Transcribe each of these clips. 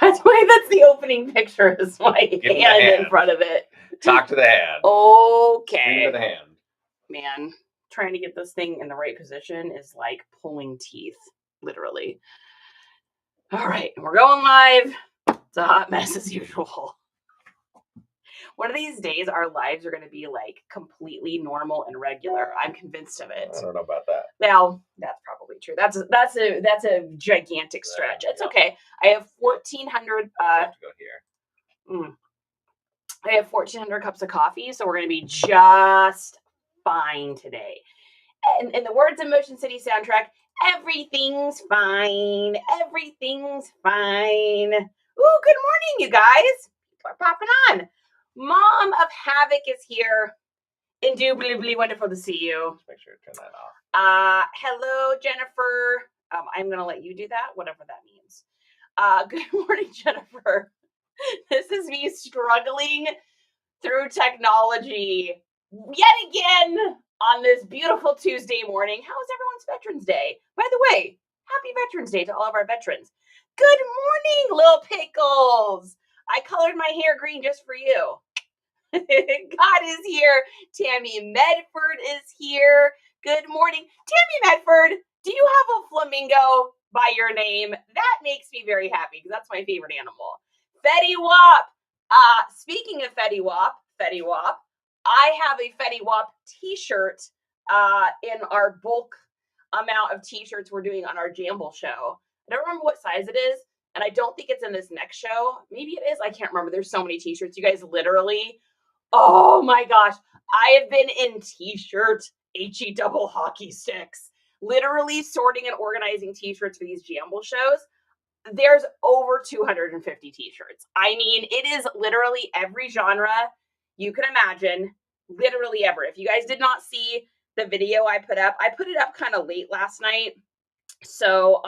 That's why that's the opening picture is my hand in front of it. Talk to the hand. Okay. Finger to the hand. Man, trying to get this thing in the right position is like pulling teeth, literally. All right, we're going live. It's a hot mess as usual. One of these days, our lives are going to be like completely normal and regular. I'm convinced of it. I don't know about that. Well, that's probably true. That's a gigantic stretch. It's okay. I have 1,400. I have to go here. I have 1,400 cups of coffee, so we're going to be just fine today. And in the words of Motion City soundtrack, everything's fine. Everything's fine. Ooh, good morning, you guys. People are popping on. Mom of Havoc is here. Indubitably wonderful to see you. Let's make sure to turn that off. Hello, Jennifer. I'm going to let you do that, whatever that means. Good morning, Jennifer. This is me struggling through technology yet again on this beautiful Tuesday morning. How is everyone's Veterans Day? By the way, happy Veterans Day to all of our veterans. Good morning, little pickles. I colored my hair green just for you. God is here. Tammy Medford is here. Good morning. Tammy Medford, do you have a flamingo by your name? That makes me very happy because that's my favorite animal. Fetty Wap. Speaking of Fetty Wap, I have a Fetty Wap t-shirt in our bulk amount of t-shirts we're doing on our Jamble show. I don't remember what size it is, and I don't think it's in this next show. Maybe it is. I can't remember. There's so many t-shirts. You guys literally, oh my gosh. I have been in t-shirt HE double hockey sticks, literally sorting and organizing t-shirts for these Jamble shows. There's over 250 t-shirts. I mean, it is literally every genre you can imagine, literally ever. If you guys did not see the video I put up kind of late last night. So,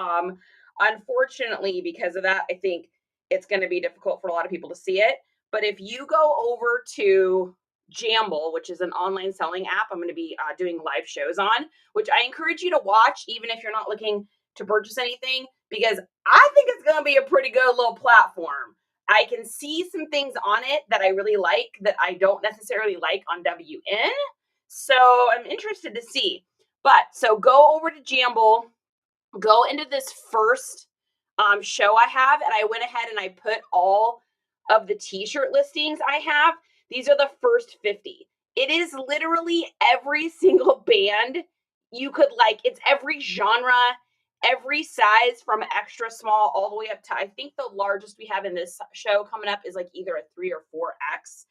unfortunately, because of that, I think it's going to be difficult for a lot of people to see it. But if you go over to Jamble, which is an online selling app, I'm going to be doing live shows on, which I encourage you to watch, even if you're not looking to purchase anything, because I think it's going to be a pretty good little platform. I can see some things on it that I really like that I don't necessarily like on WN. So I'm interested to see. But so go over to Jamble, go into this first show I have, and I went ahead and I put all of the t-shirt listings I have. These are the first 50. It is literally every single band you could like. It's every genre, every size from extra small all the way up to, I think the largest we have in this show coming up is like either a 3 or 4X.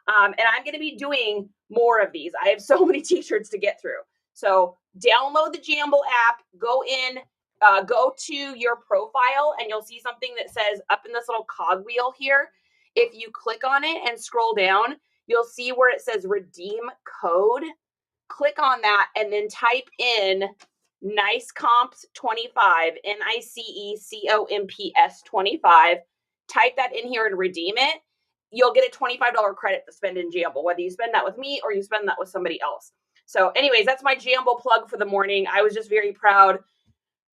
And I'm going to be doing more of these. I have so many t-shirts to get through. So download the Jamble app, go in, go to your profile, and you'll see something that says up in this little cogwheel here. If you click on it and scroll down, you'll see where it says redeem code. Click on that and then type in NiceComps 25, NiceComps 25. Type that in here and redeem it. You'll get a $25 credit to spend in Jamble, whether you spend that with me or you spend that with somebody else. So anyways, that's my Jamble plug for the morning. I was just very proud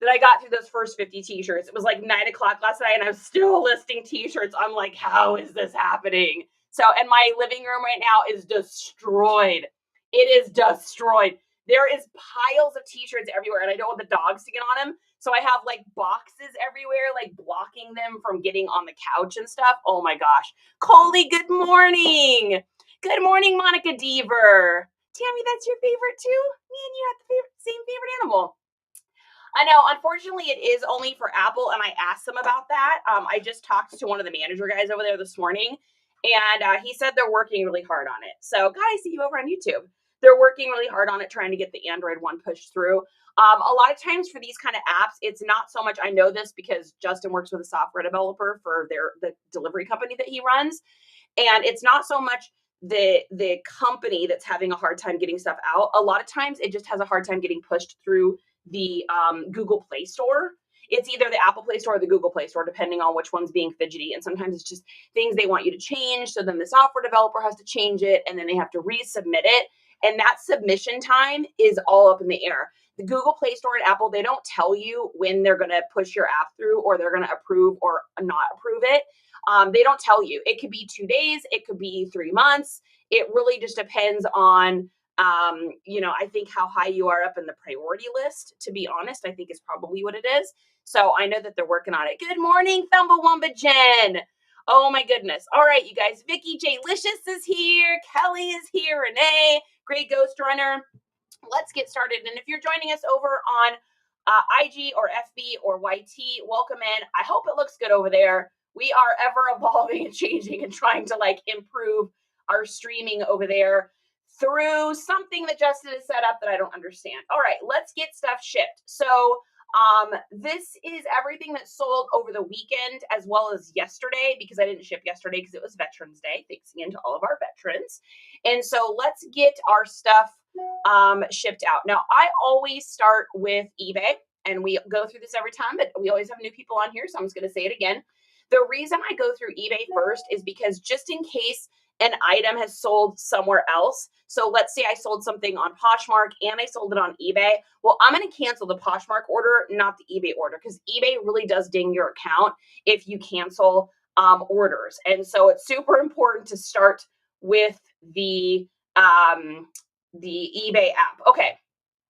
that I got through those first 50 t-shirts. It was like 9 o'clock last night and I'm still listing t-shirts. I'm like, how is this happening? So, and my living room right now is destroyed. It is destroyed. There is piles of t-shirts everywhere and I don't want the dogs to get on them. So I have like boxes everywhere, like blocking them from getting on the couch and stuff. Oh my gosh. Coley, good morning. Good morning, Monica Deaver. Tammy, that's your favorite too? Me and you have the same favorite animal. I know, unfortunately, it is only for Apple, and I asked them about that. I just talked to one of the manager guys over there this morning, and he said they're working really hard on it. So, God, I see you over on YouTube. They're working really hard on it, trying to get the Android one pushed through. A lot of times for these kind of apps, it's not so much, I know this because Justin works with a software developer for the delivery company that he runs, and it's not so much the company that's having a hard time getting stuff out. A lot of times it just has a hard time getting pushed through the Google Play Store. It's either the Apple Play Store or the Google Play Store, depending on which one's being fidgety. And sometimes it's just things they want you to change. So then the software developer has to change it and then they have to resubmit it. And that submission time is all up in the air. the Google Play Store and Apple, they don't tell you when they're going to push your app through or they're going to approve or not approve it. They don't tell you. It could be 2 days. It could be 3 months. It really just depends on, I think how high you are up in the priority list, to be honest, I think is probably what it is. So I know that they're working on it. Good morning, Thumbawamba Jen. Oh my goodness. All right, you guys. Vicky J. Licious is here. Kelly is here. Renee, Great Ghost Runner. Let's get started. And if you're joining us over on IG or FB or YT, welcome in. I hope it looks good over there. We are ever evolving and changing and trying to improve our streaming over there through something that Justin has set up that I don't understand. All right, let's get stuff shipped. So this is everything that sold over the weekend as well as yesterday, because I didn't ship yesterday because it was Veterans Day. Thanks again to all of our veterans. And so let's get our stuff shipped out. Now, I always start with eBay, and we go through this every time, but we always have new people on here, so I'm just going to say it again. The reason I go through eBay first is because just in case an item has sold somewhere else. So let's say I sold something on Poshmark and I sold it on eBay. Well, I'm going to cancel the Poshmark order, not the eBay order, because eBay really does ding your account if you cancel orders. And so it's super important to start with the eBay app. Okay.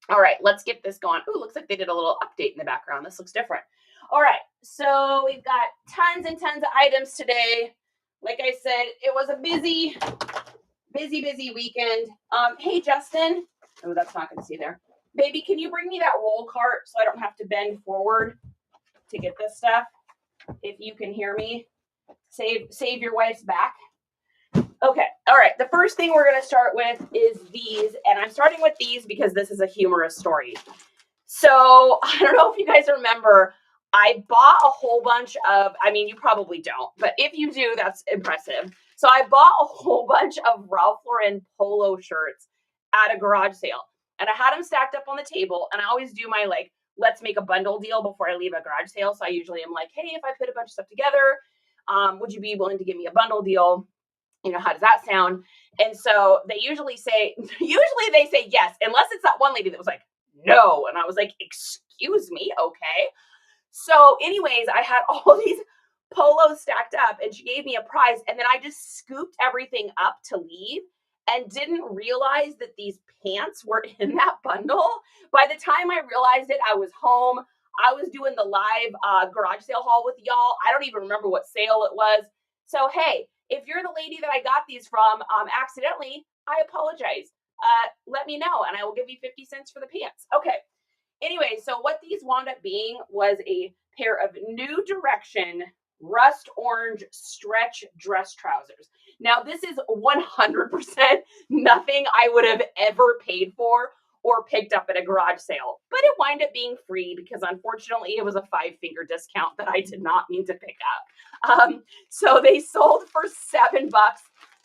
All right, let's get this going. Ooh, looks like they did a little update in the background. This looks different. All right, so we've got tons and tons of items today. Like I said, it was a busy weekend. Hey, Justin. Oh, that's not going to see there. Baby, can you bring me that roll cart so I don't have to bend forward to get this stuff? If you can hear me, save your wife's back. Okay, all right. The first thing we're going to start with is these, and I'm starting with these because this is a humorous story. So I don't know if you guys remember, I bought a whole bunch of, you probably don't, but if you do, that's impressive. So I bought a whole bunch of Ralph Lauren polo shirts at a garage sale, and I had them stacked up on the table, and I always do my let's make a bundle deal before I leave a garage sale. So I usually am like, hey, if I put a bunch of stuff together, would you be willing to give me a bundle deal? How does that sound? And so they usually say yes, unless it's that one lady that was like, no. And I was like, excuse me, okay. So anyways, I had all these polos stacked up and she gave me a prize. And then I just scooped everything up to leave and didn't realize that these pants were in that bundle. By the time I realized it, I was home. I was doing the live garage sale haul with y'all. I don't even remember what sale it was. So, hey, if you're the lady that I got these from accidentally, I apologize. Let me know and I will give you 50 cents for the pants. Okay. Anyway, so what these wound up being was a pair of New Direction rust orange stretch dress trousers. Now, this is 100% nothing I would have ever paid for or picked up at a garage sale, but it wound up being free because unfortunately it was a 5-finger discount that I did not mean to pick up. So they sold for $7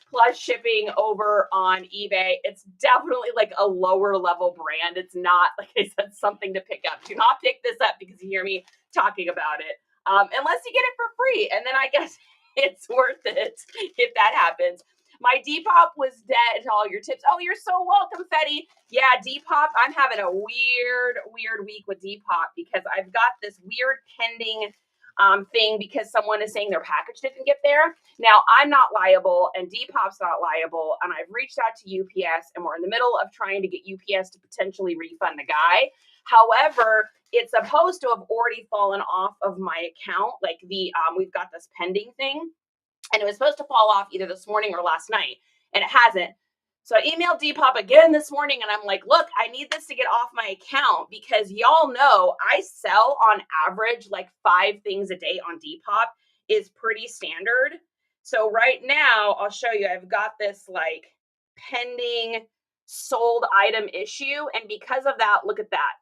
plus shipping over on eBay. It's definitely a lower level brand. It's not, like I said, something to pick up. Do not pick this up because you hear me talking about it, unless you get it for free. And then I guess it's worth it if that happens. My Depop was dead to all your tips. Oh, you're so welcome, Fetty. Yeah, Depop. I'm having a weird week with Depop because I've got this weird pending thing because someone is saying their package didn't get there. Now, I'm not liable and Depop's not liable, and I've reached out to UPS and we're in the middle of trying to get UPS to potentially refund the guy. However, it's supposed to have already fallen off of my account. We've got this pending thing, and it was supposed to fall off either this morning or last night, and it hasn't. So I emailed Depop again this morning, and I'm like, look, I need this to get off my account because y'all know I sell on average 5 things a day on Depop is pretty standard. So right now, I'll show you, I've got this pending sold item issue, and because of that, look at that.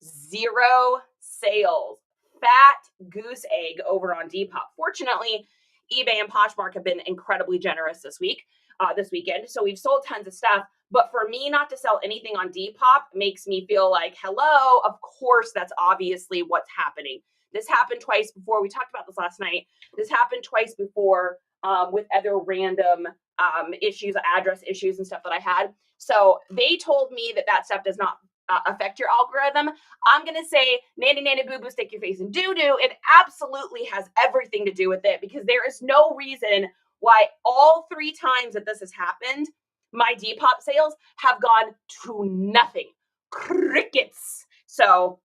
0 sales. Fat goose egg over on Depop. Fortunately, eBay and Poshmark have been incredibly generous this weekend. So we've sold tons of stuff. But for me not to sell anything on Depop makes me feel like, hello, of course, that's obviously what's happening. This happened twice before. We talked about this last night. This happened twice before with other random issues, address issues and stuff that I had. So they told me that stuff does not affect your algorithm. I'm going to say nanny, nanny, boo, boo, stick your face in doo doo. It absolutely has everything to do with it, because there is no reason why all 3 times that this has happened, my Depop sales have gone to nothing. Crickets. So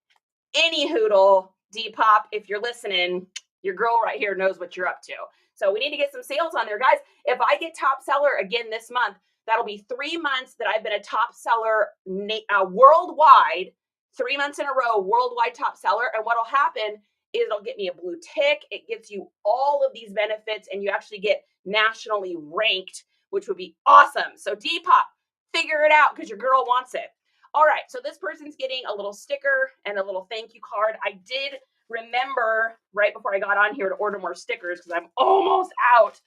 any hoodle, Depop, if you're listening, your girl right here knows what you're up to. So we need to get some sales on there, guys. If I get top seller again this month, that'll be 3 months that I've been a top seller worldwide, 3 months in a row, worldwide top seller. And what'll happen is it'll get me a blue tick. It gets you all of these benefits, and you actually get nationally ranked, which would be awesome. So Depop, figure it out, because your girl wants it. All right, so this person's getting a little sticker and a little thank you card. I did remember right before I got on here to order more stickers, because I'm almost out.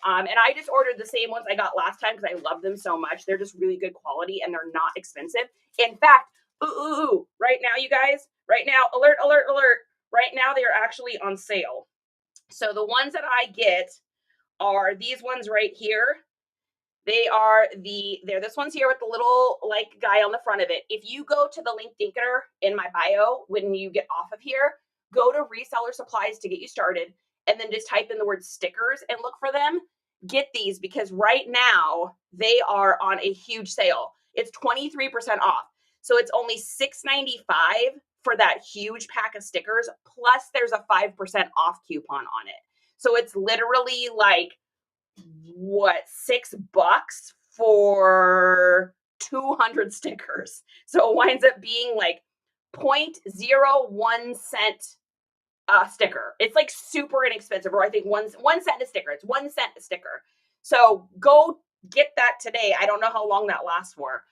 And I just ordered the same ones I got last time because I love them so much. They're just really good quality, and they're not expensive. In fact, right now, you guys, right now, alert, alert, alert. Right now, they are actually on sale. So the ones that I get are these ones right here. They're this one's here with the little like guy on the front of it. If you go to the link dinker in my bio, when you get off of here, go to reseller supplies to get you started, and then just type in the word stickers and look for them. Get these, because right now they are on a huge sale. It's 23% off. So it's only $6.95 for that huge pack of stickers. Plus there's a 5% off coupon on it. So it's literally like, what, $6 for 200 stickers. So it winds up being like 0.01 cent sticker. It's like super inexpensive, or I think 1 cent a sticker. It's 1 cent a sticker. So go get that today. I don't know how long that lasts for.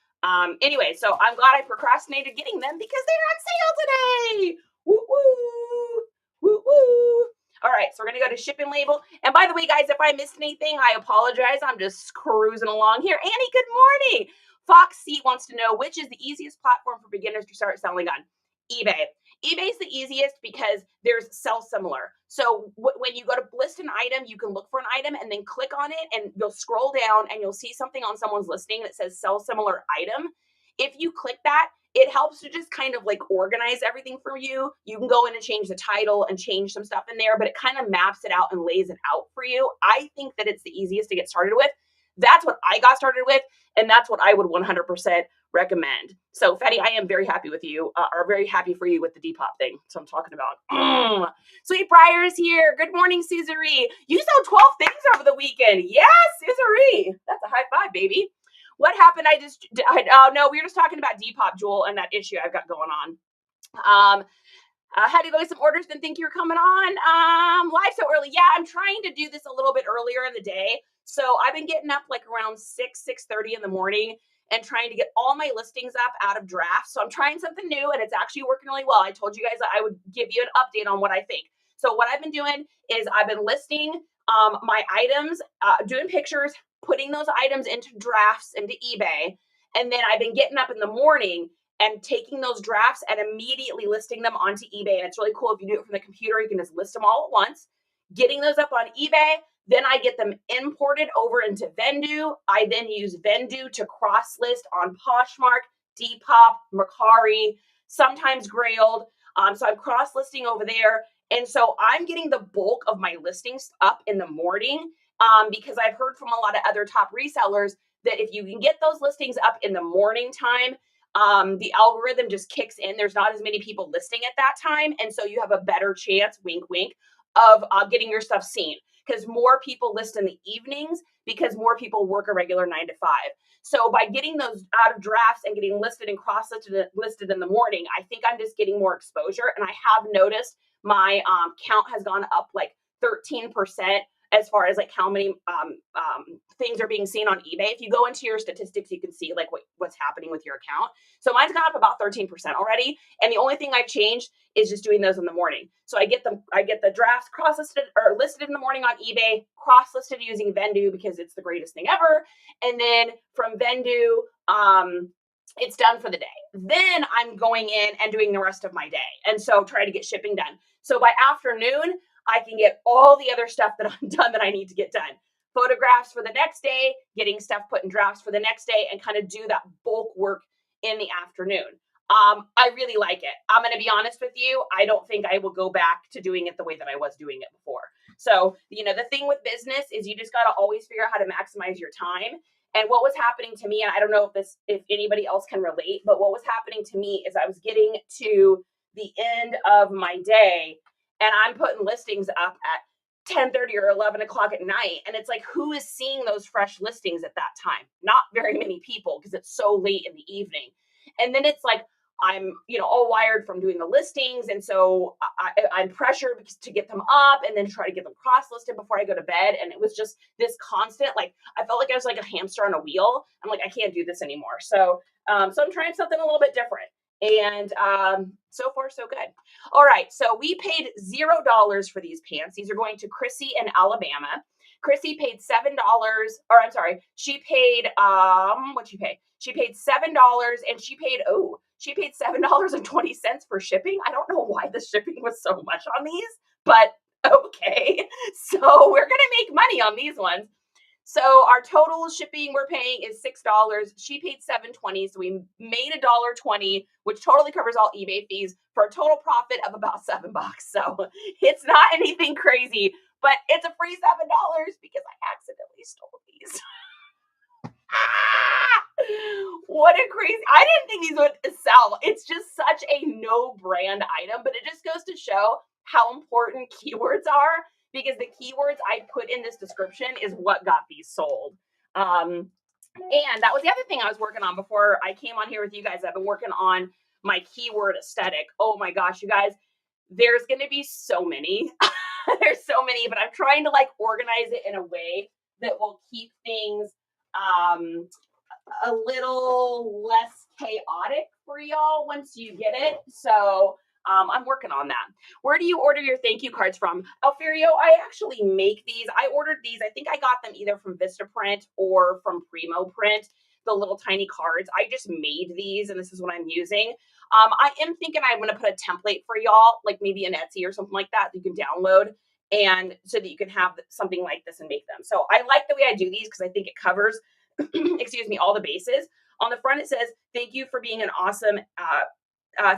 Anyway, so I'm glad I procrastinated getting them because they're on sale today. Woo woo, woo woo. All right, so we're gonna go to shipping label. And by the way, guys, if I missed anything, I apologize. I'm just cruising along here. Annie, good morning. Foxy wants to know, which is the easiest platform for beginners to start selling on? eBay. eBay is the easiest because there's sell similar. So when you go to list an item, you can look for an item and then click on it, and you'll scroll down and you'll see something on someone's listing that says sell similar item. If you click that, it helps to just kind of like organize everything for you. You can go in and change the title and change some stuff in there, but it kind of maps it out and lays it out for you. I think that it's the easiest to get started with. That's what I got started with, and that's what I would 100% recommend. So, Fetty, I am very happy with you, or very happy for you with the Depop thing. So I'm talking about. Sweet Briar is here. Good morning, Suzery. You sold 12 things over the weekend. Yes, Suzery. That's a high five, baby. What happened? No, we were just talking about Depop, Jewel, and that issue I've got going on. Had to go get some orders, didn't think you were coming on live so early. Yeah, I'm trying to do this a little bit earlier in the day. So I've been getting up like around 6:30 in the morning and trying to get all my listings up out of drafts. So I'm trying something new, and it's actually working really well. I told you guys that I would give you an update on what I think. So what I've been doing is I've been listing my items, doing pictures, putting those items into drafts into eBay. And then I've been getting up in the morning and taking those drafts and immediately listing them onto eBay. And it's really cool. If you do it from the computer, you can just list them all at once, getting those up on eBay. Then I get them imported over into Vendoo. I then use Vendoo to cross list on Poshmark, Depop, Mercari, sometimes Grailed. So I'm cross listing over there. And so I'm getting the bulk of my listings up in the morning because I've heard from a lot of other top resellers that if you can get those listings up in the morning time, the algorithm just kicks in. There's not as many people listing at that time. And so you have a better chance, wink, wink, of getting your stuff seen, because more people list in the evenings because more people work a regular 9 to 5. So by getting those out of drafts and getting listed and listed in the morning, I think I'm just getting more exposure. And I have noticed my count has gone up like 13% as far as like how many things are being seen on eBay. If you go into your statistics, you can see like what's happening with your account. So mine's gone up about 13% already. And the only thing I've changed is just doing those in the morning. So I get the drafts cross-listed or listed in the morning on eBay, cross-listed using Vendoo because it's the greatest thing ever. And then from Vendoo, it's done for the day. Then I'm going in and doing the rest of my day. And so try to get shipping done. So by afternoon, I can get all the other stuff that I'm done that I need to get done. Photographs for the next day, getting stuff put in drafts for the next day, and kind of do that bulk work in the afternoon. I really like it. I'm going to be honest with you. I don't think I will go back to doing it the way that I was doing it before. So, the thing with business is you just got to always figure out how to maximize your time. And what was happening to me, and I don't know if anybody else can relate, but what was happening to me is I was getting to the end of my day and I'm putting listings up at 10:30 or 11 o'clock at night. And it's like, who is seeing those fresh listings at that time? Not very many people, because it's so late in the evening. And then it's like, I'm, all wired from doing the listings. And so I'm pressured to get them up and then try to get them cross-listed before I go to bed. And it was just this constant, like, I felt like I was like a hamster on a wheel. I'm like, I can't do this anymore. So I'm trying something a little bit different. And so far, so good. All right. So we paid $0 for these pants. These are going to Chrissy in Alabama. Chrissy paid $7, or I'm sorry, she paid, what'd she pay? She paid $7 and she paid $7.20 for shipping. I don't know why the shipping was so much on these, but okay. So we're going to make money on these ones. So our total shipping we're paying is $6. She paid $7.20, so we made $1.20, which totally covers all eBay fees for a total profit of about $7. So it's not anything crazy, but it's a free $7 because I accidentally stole these. What a crazy, I didn't think these would sell. It's just such a no brand item, but it just goes to show how important keywords are, because the keywords I put in this description is what got these sold. And that was the other thing I was working on before I came on here with you guys. I've been working on my keyword aesthetic. Oh my gosh, you guys, there's going to be so many. There's so many, but I'm trying to organize it in a way that will keep things a little less chaotic for y'all once you get it. So I'm working on that. Where do you order your thank you cards from? Alferio, I actually make these. I ordered these. I think I got them either from Vistaprint or from Primo Print, the little tiny cards. I just made these, and this is what I'm using. I am thinking I'm going to put a template for y'all, like maybe an Etsy or something like that you can download, and so that you can have something like this and make them. So I like the way I do these because I think it covers excuse me, all the bases. On the front, it says, thank you for being an awesome,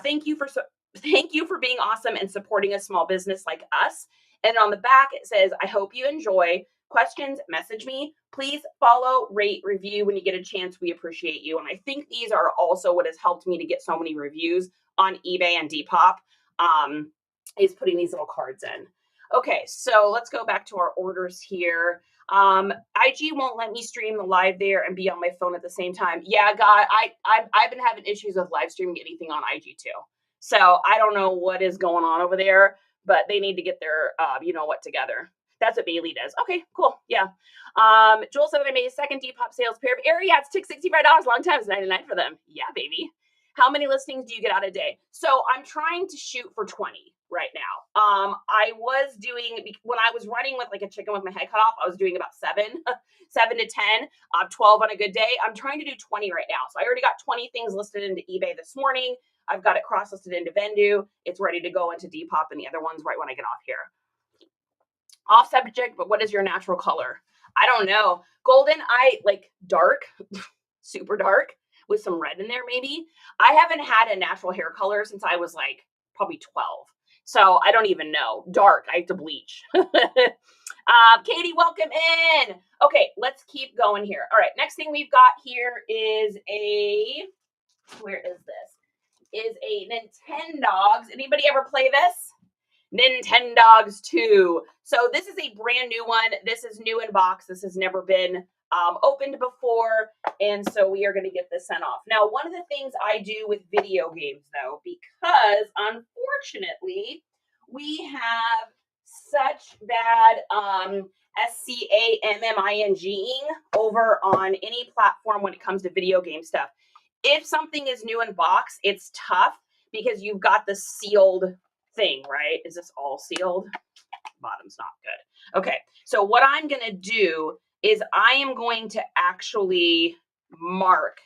thank you for being awesome and supporting a small business like us. And on the back, it says, I hope you enjoy. Questions, message me. Please follow, rate, review when you get a chance. We appreciate you. And I think these are also what has helped me to get so many reviews on eBay and Depop, is putting these little cards in. Okay, so let's go back to our orders here. IG won't let me stream the live there and be on my phone at the same time. Yeah, God, I've been having issues with live streaming anything on IG too. So I don't know what is going on over there, but they need to get their, what together. That's what Bailey does. Okay, cool. Yeah. Joel said that I made a second Depop sales pair of air. Yeah, it took $65. Long time. It's $99 for them. Yeah, baby. How many listings do you get out a day? So I'm trying to shoot for 20 right now. I was doing, when I was running with like a chicken with my head cut off, I was doing about 7 to 10, 12 on a good day. I'm trying to do 20 right now. So I already got 20 things listed into eBay this morning. I've got it cross-listed into Vendu. It's ready to go into Depop and the other ones right when I get off here. Off subject, but what is your natural color? I don't know. Golden, I like dark, super dark with some red in there maybe. I haven't had a natural hair color since I was like probably 12. So I don't even know. Dark, I have to bleach. Katie, welcome in. Okay, let's keep going here. All right, next thing we've got here is where is this? Is a Nintendogs. Anybody ever play this? Nintendogs 2. So this is a brand new one. This is new in box. This has never been opened before. And so we are going to get this sent off. Now, one of the things I do with video games, though, because unfortunately, we have such bad SCAMMINGing over on any platform when it comes to video game stuff. If something is new in box, it's tough because you've got the sealed thing, right? Is this all sealed? Bottom's not good. Okay, so what I'm going to do is I am going to actually mark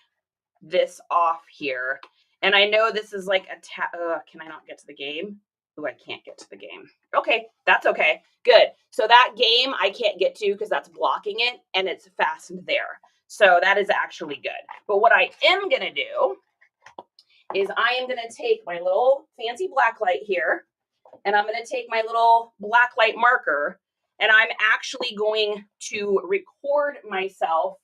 this off here. And I know this is like can I not get to the game? Oh, I can't get to the game. Okay, that's okay. Good. So that game I can't get to because that's blocking it and it's fastened there. So that is actually good. But what I am going to do is I am going to take my little fancy black light here, and I'm going to take my little black light marker, and I'm actually going to record myself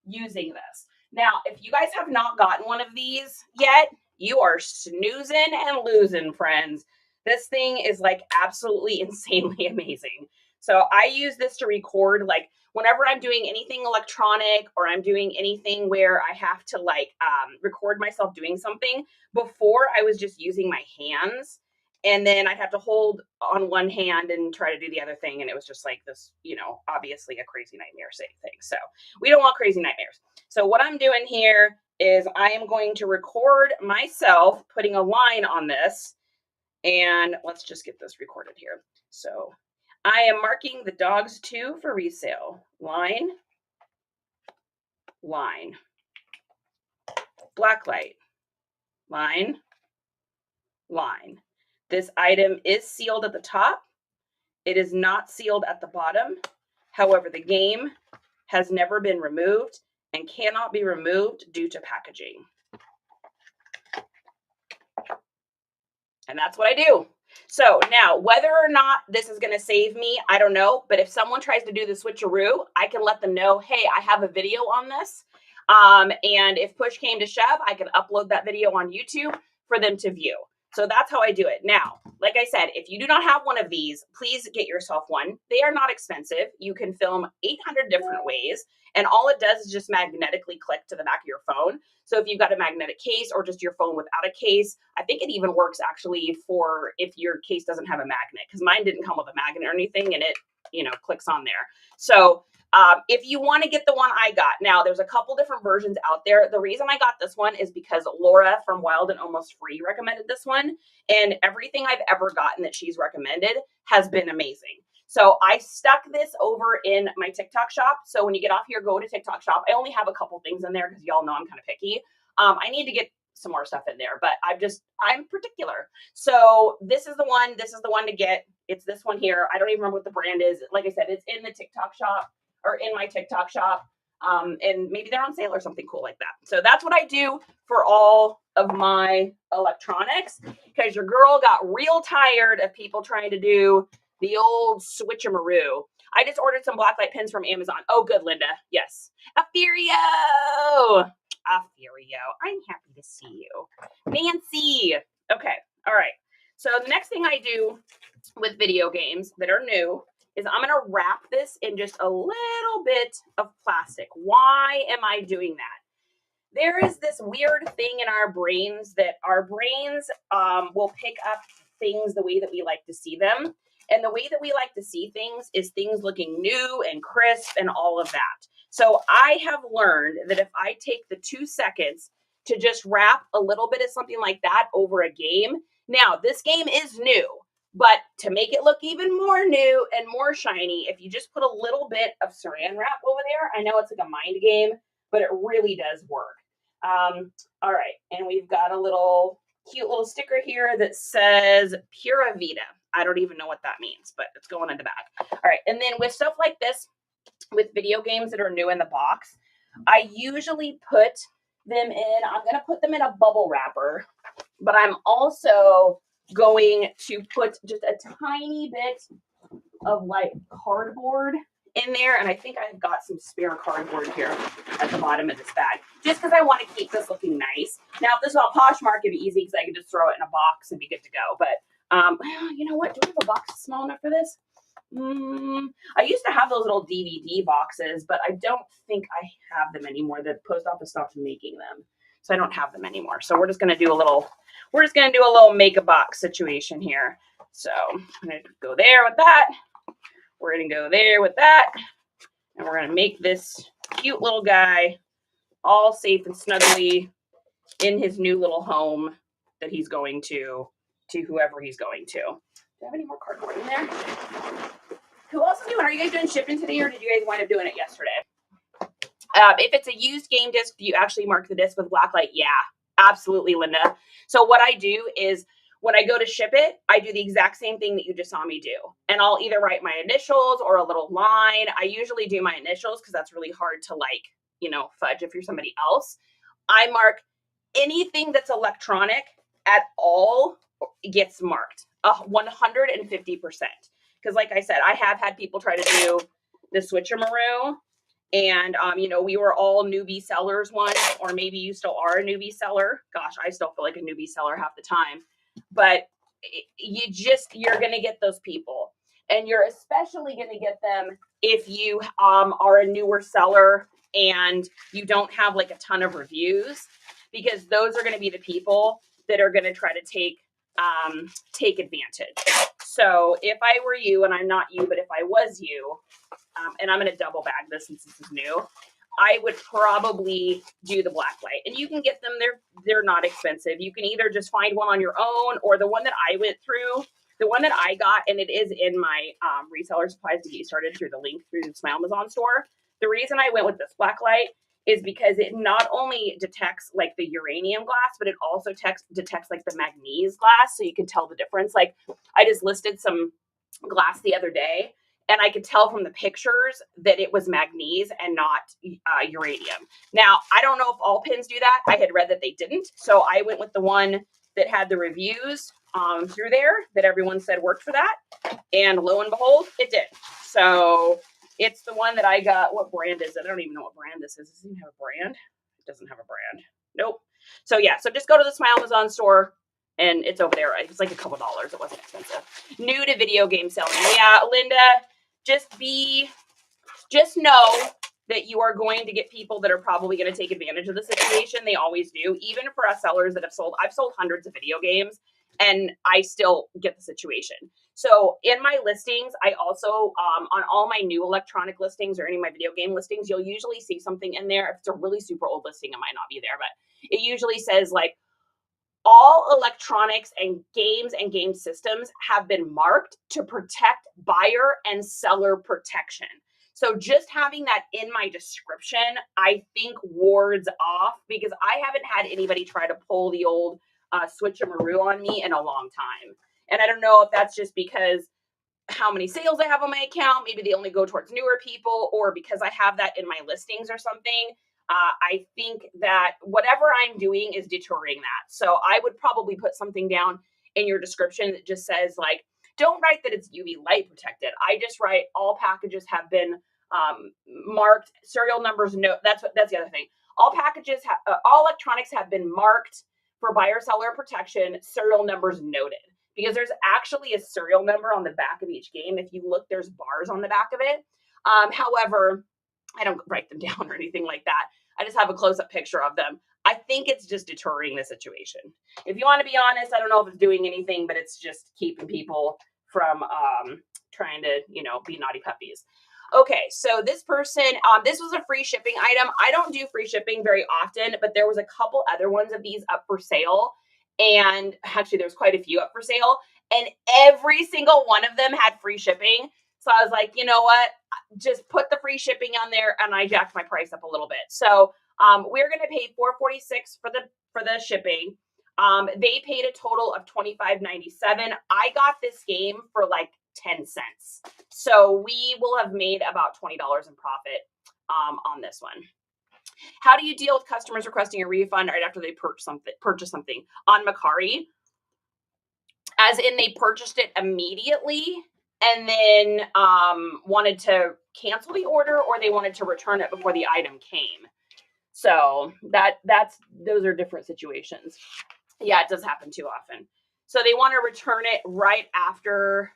using this. Now, if you guys have not gotten one of these yet, you are snoozing and losing, friends. This thing is like absolutely insanely amazing. So I use this to record, like whenever I'm doing anything electronic or I'm doing anything where I have to like record myself doing something. Before, I was just using my hands, and then I'd have to hold on one hand and try to do the other thing. And it was just like this, you know, obviously a crazy nightmare thing. So we don't want crazy nightmares. So what I'm doing here is I am going to record myself putting a line on this. And let's just get this recorded here. So I am marking the dogs 2 for resale. Line, line, black light, line, line. This item is sealed at the top. It is not sealed at the bottom. However, the game has never been removed and cannot be removed due to packaging. And that's what I do. So now, whether or not this is going to save me, I don't know. But if someone tries to do the switcheroo, I can let them know, hey, I have a video on this. And if push came to shove, I can upload that video on YouTube for them to view. So that's how I do it. Now, like I said, if you do not have one of these, please get yourself one. They are not expensive. You can film 800 different ways, and all it does is just magnetically click to the back of your phone. So if you've got a magnetic case or just your phone without a case, I think it even works actually for if your case doesn't have a magnet, because mine didn't come with a magnet or anything, and it, you know, clicks on there. So if you want to get the one I got, now there's a couple different versions out there. The reason I got this one is because Laura from Wild and Almost Free recommended this one, and everything I've ever gotten that she's recommended has been amazing. So I stuck this over in my TikTok shop. So when you get off here, go to TikTok shop. I only have a couple things in there because y'all know I'm kind of picky. I need to get some more stuff in there, but I'm particular. So this is the one to get. It's this one here. I don't even remember what the brand is. Like I said, it's in the TikTok shop, or in my TikTok shop. And maybe they're on sale or something cool like that. So that's what I do for all of my electronics, because your girl got real tired of people trying to do the old switcheroo. I just ordered some blacklight pins from Amazon. Oh, good, Linda. Yes. Afirio. I'm happy to see you. Nancy. Okay. All right. So the next thing I do with video games that are new is I'm going to wrap this in just a little bit of plastic. Why am I doing that? There is this weird thing in our brains that our brains will pick up things the way that we like to see them. And the way that we like to see things is things looking new and crisp and all of that. So I have learned that if I take the 2 seconds to just wrap a little bit of something like that over a game. Now, this game is new, but to make it look even more new and more shiny, if you just put a little bit of saran wrap over there, I know it's like a mind game, but it really does work. All right, and we've got a little cute little sticker here that says Pura Vida. I don't even know what that means, but it's going in the back. All right, and then with stuff like this, with video games that are new in the box, I usually put them in, I'm going to put them in a bubble wrapper, but I'm also going to put just a tiny bit of like cardboard in there. And I think I've got some spare cardboard here at the bottom of this bag, just because I want to keep this looking nice. Now, if this was on Posh Mark, it'd be easy because I could just throw it in a box and be good to go. But you know what? Do I have a box small enough for this? I used to have those little DVD boxes, but I don't think I have them anymore. The post office stopped making them, so I don't have them anymore. So we're just gonna do a little make a box situation here. So I'm gonna go there with that. We're gonna go there with that, and we're gonna make this cute little guy all safe and snuggly in his new little home that he's going to whoever he's going to. Do I have any more cardboard in there? Who else is doing? Are you guys doing shipping today, or did you guys wind up doing it yesterday? If it's a used game disc, do you actually mark the disc with blacklight? Yeah, absolutely, Linda. So what I do is when I go to ship it, I do the exact same thing that you just saw me do. And I'll either write my initials or a little line. I usually do my initials because that's really hard to, like, you know, fudge if you're somebody else. I mark anything that's electronic at all gets marked 150%. Because like I said, I have had people try to do the switcheroo. And, you know, we were all newbie sellers once, or maybe you still are a newbie seller. Gosh, I still feel like a newbie seller half the time. But you're going to get those people. And you're especially going to get them if you are a newer seller and you don't have like a ton of reviews, because those are going to be the people that are going to try to take advantage. So if I were you, and I'm not you, but if I was you, and I'm going to double bag this since this is new, I would probably do the black light. And you can get them, they're not expensive. You can either just find one on your own, or the one that I went through, the one that I got, and it is in my reseller supplies to get started through the link through my Amazon store. The reason I went with this black light is because it not only detects like the uranium glass, but it also detects like the manganese glass. So you can tell the difference. Like I just listed some glass the other day, and I could tell from the pictures that it was manganese and not uranium. Now, I don't know if all pins do that. I had read that they didn't. So I went with the one that had the reviews through there that everyone said worked for that. And lo and behold, it did. So it's the one that I got. What brand is it? I don't even know what brand this is. Does it even have a brand? It doesn't have a brand. Nope. So yeah, so just go to the My Amazon store. And it's over there. It's like a couple dollars. It wasn't expensive. New to video game selling. Yeah, Linda, just know that you are going to get people that are probably going to take advantage of the situation. They always do. Even for us sellers that I've sold hundreds of video games, and I still get the situation. So in my listings, I also, on all my new electronic listings or any of my video game listings, you'll usually see something in there. If it's a really super old listing, it might not be there, but it usually says like, all electronics and game systems have been marked to protect buyer and seller protection. So just having that in my description, I think wards off, because I haven't had anybody try to pull the old switcheroo on me in a long time. And I don't know if that's just because how many sales I have on my account. Maybe they only go towards newer people, or because I have that in my listings or something. I think that whatever I'm doing is deterring that. So I would probably put something down in your description that just says like, don't write that it's UV light protected. I just write all packages have been marked, serial numbers. No, that's the other thing. All packages, all electronics have been marked for buyer seller protection, serial numbers noted. Because there's actually a serial number on the back of each game. If you look, there's bars on the back of it. However, I don't write them down or anything like that. I just have a close-up picture of them. I think it's just deterring the situation. If you want to be honest, I don't know if it's doing anything, but it's just keeping people from trying to, be naughty puppies. Okay, so this person, this was a free shipping item. I don't do free shipping very often, but there was a couple other ones of these up for sale. And actually, there's quite a few up for sale. And every single one of them had free shipping. So I was like, you know what? Just put the free shipping on there, and I jacked my price up a little bit. So we're going to pay $4.46 for the shipping. They paid a total of $25.97. I got this game for like 10 cents. So we will have made about $20 in profit on this one. How do you deal with customers requesting a refund right after they purchase something? On Mercari, as in they purchased it immediately and then wanted to cancel the order, or they wanted to return it before the item came. So those are different situations. Yeah, it does happen too often. So they want to return it right after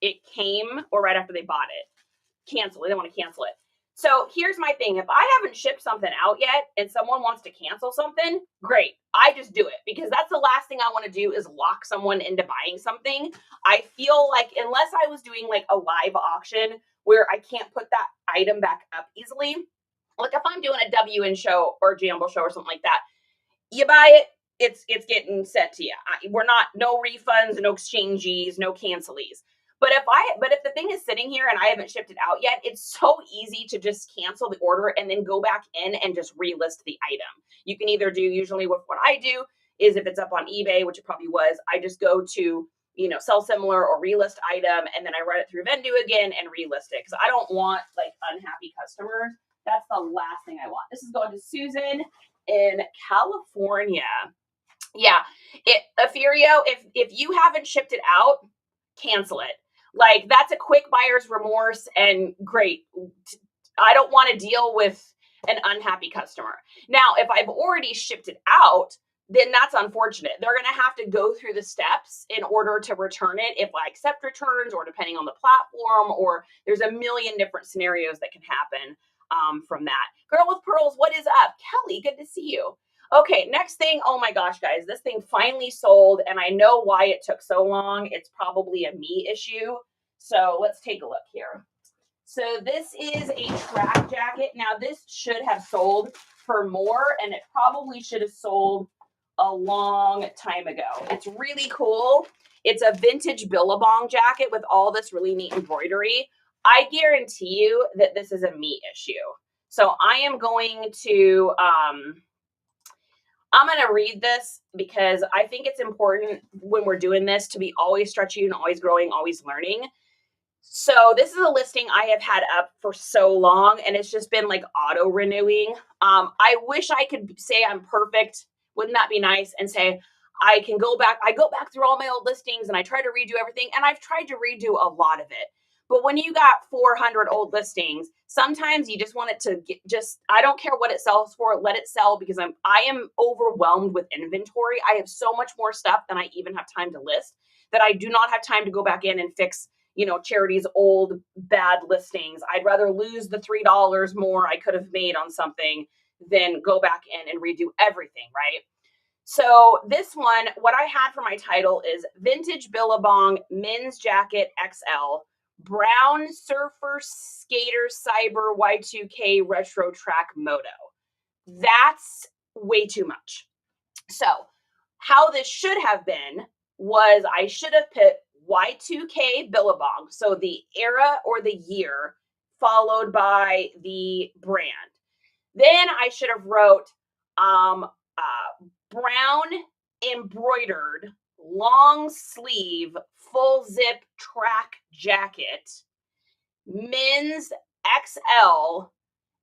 it came or right after they bought it. Cancel it. They want to cancel it. So here's my thing. If I haven't shipped something out yet and someone wants to cancel something, great. I just do it, because that's the last thing I want to do is lock someone into buying something. I feel like unless I was doing like a live auction where I can't put that item back up easily, like if I'm doing a WN show or a Jamble show or something like that, you buy it, it's getting sent to you. We're not, no refunds, no exchanges, no cancelies. But if the thing is sitting here and I haven't shipped it out yet, it's so easy to just cancel the order and then go back in and just relist the item. You can either do, usually what I do is if it's up on eBay, which it probably was, I just go to, sell similar or relist item, and then I run it through Vendu again and relist it, because I don't want like unhappy customers. That's the last thing I want. This is going to Susan. in California. Yeah, Ethereum, if you haven't shipped it out, cancel it. Like, that's a quick buyer's remorse, and great. I don't want to deal with an unhappy customer. Now, if I've already shipped it out, then that's unfortunate. They're going to have to go through the steps in order to return it if I accept returns, or depending on the platform, or there's a million different scenarios that can happen from that. Girl with Pearls, what is up? Kelly, good to see you. Okay, next thing. Oh my gosh, guys, this thing finally sold, and I know why it took so long. It's probably a me issue. So let's take a look here. So this is a track jacket. Now, this should have sold for more, and it probably should have sold a long time ago. It's really cool. It's a vintage Billabong jacket with all this really neat embroidery. I guarantee you that this is a me issue. So I am going to read this because I think it's important when we're doing this to be always stretching and always growing, always learning. So this is a listing I have had up for so long, and it's just been like auto renewing. I wish I could say I'm perfect. Wouldn't that be nice? And say I can go back. I go back through all my old listings and I try to redo everything. And I've tried to redo a lot of it. But when you got 400 old listings, sometimes you just want it to I don't care what it sells for, let it sell, because I am overwhelmed with inventory. I have so much more stuff than I even have time to list that I do not have time to go back in and fix, Charity's old bad listings. I'd rather lose the $3 more I could have made on something than go back in and redo everything, right? So this one, what I had for my title is Vintage Billabong Men's Jacket XL, Brown Surfer Skater Cyber Y2K Retro Track Moto. That's way too much. So how this should have been was I should have put Y2K Billabong, so the era or the year, followed by the brand. Then I should have wrote brown embroidered long sleeve full zip track jacket, men's XL,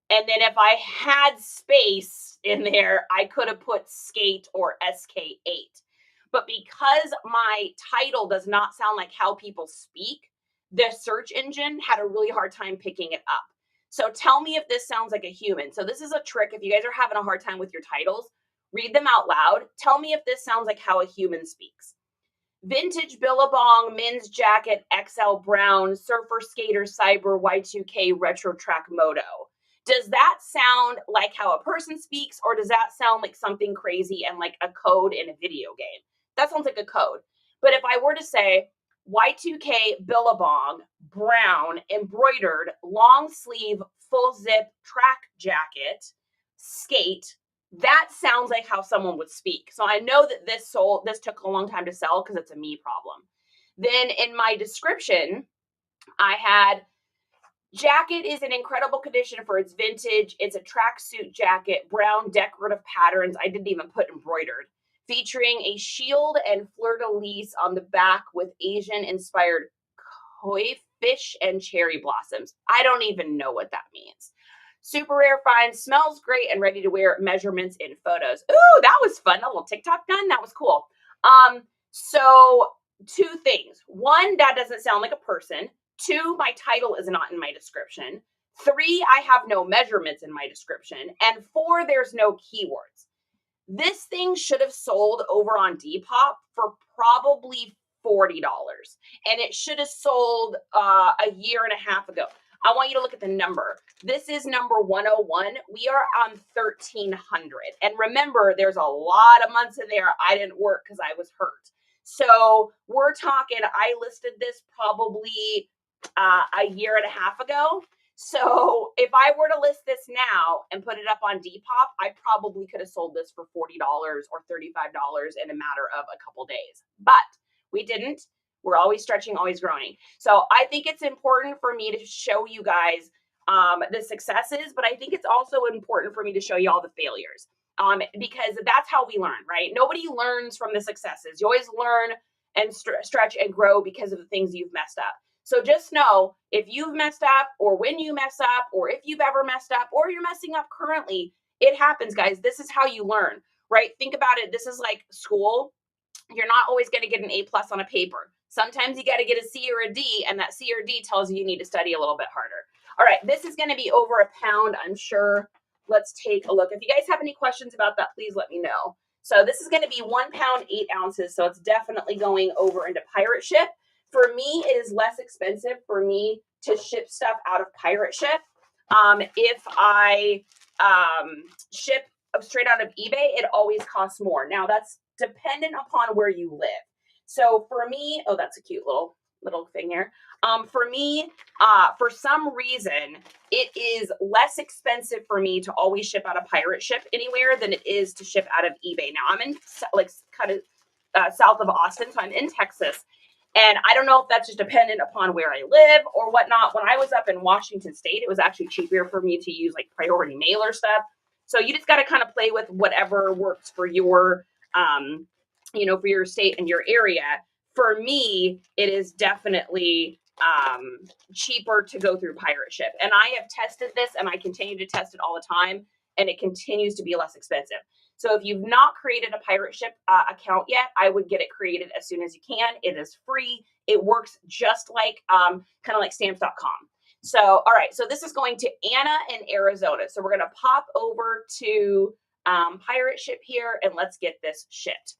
and then if I had space in there, I could have put skate or SK8. But because my title does not sound like how people speak, the search engine had a really hard time picking it up. So tell me if this sounds like a human. So this is a trick. If you guys are having a hard time with your titles, read them out loud. Tell me if this sounds like how a human speaks. Vintage Billabong Men's Jacket XL Brown Surfer Skater Cyber Y2K Retro Track Moto. Does that sound like how a person speaks, or does that sound like something crazy and like a code in a video game? That sounds like a code. But if I were to say Y2K Billabong brown embroidered long sleeve full zip track jacket skate, that sounds like how someone would speak. So I know that this took a long time to sell because it's a me problem. Then in my description, I had jacket is in incredible condition for its vintage. It's a tracksuit jacket, brown decorative patterns. I didn't even put embroidered, featuring a shield and fleur-de-lis on the back with Asian-inspired koi fish and cherry blossoms. I don't even know what that means. Super rare find, smells great, and ready to wear. Measurements in photos. Ooh, that was fun. A little TikTok done. That was cool. So two things. One, that doesn't sound like a person. Two, my title is not in my description. Three, I have no measurements in my description. And four, there's no keywords. This thing should have sold over on Depop for probably $40. And it should have sold a year and a half ago. I want you to look at the number. This is number 101. We are on 1,300. And remember, there's a lot of months in there I didn't work because I was hurt. So we're talking, I listed this probably a year and a half ago. So if I were to list this now and put it up on Depop, I probably could have sold this for $40 or $35 in a matter of a couple days. But we didn't. We're always stretching, always growing. So I think it's important for me to show you guys the successes, but I think it's also important for me to show you all the failures because that's how we learn, right? Nobody learns from the successes. You always learn and stretch and grow because of the things you've messed up. So just know if you've messed up or when you mess up or if you've ever messed up or you're messing up currently, It happens, guys. This is how you learn, right? Think about it. This is like school. You're not always going to get an A+ on a paper. Sometimes you got to get a C or a D, and that C or D tells you need to study a little bit harder. All right, this is going to be over a pound, I'm sure. Let's take a look. If you guys have any questions about that, please let me know. So this is going to be 1 pound, 8 ounces. So it's definitely going over into pirate ship. For me, it is less expensive for me to ship stuff out of pirate ship. If I ship straight out of eBay, it always costs more. Now that's dependent upon where you live. So for me, oh, that's a cute little thing here. For me, for some reason, it is less expensive for me to always ship out of pirate ship anywhere than it is to ship out of eBay. Now I'm in like kind of south of Austin, so I'm in Texas. And I don't know if that's just dependent upon where I live or whatnot. When I was up in Washington State, it was actually cheaper for me to use like priority mailer stuff. So you just got to kind of play with whatever works for your, for your state and your area. For me, it is definitely cheaper to go through pirate ship. And I have tested this and I continue to test it all the time. And it continues to be less expensive. So if you've not created a pirate ship account yet, I would get it created as soon as you can. It is free. It works just like kind of like stamps.com. So, all right. So this is going to Anna in Arizona. So we're going to pop over to pirate ship here and let's get this shipped.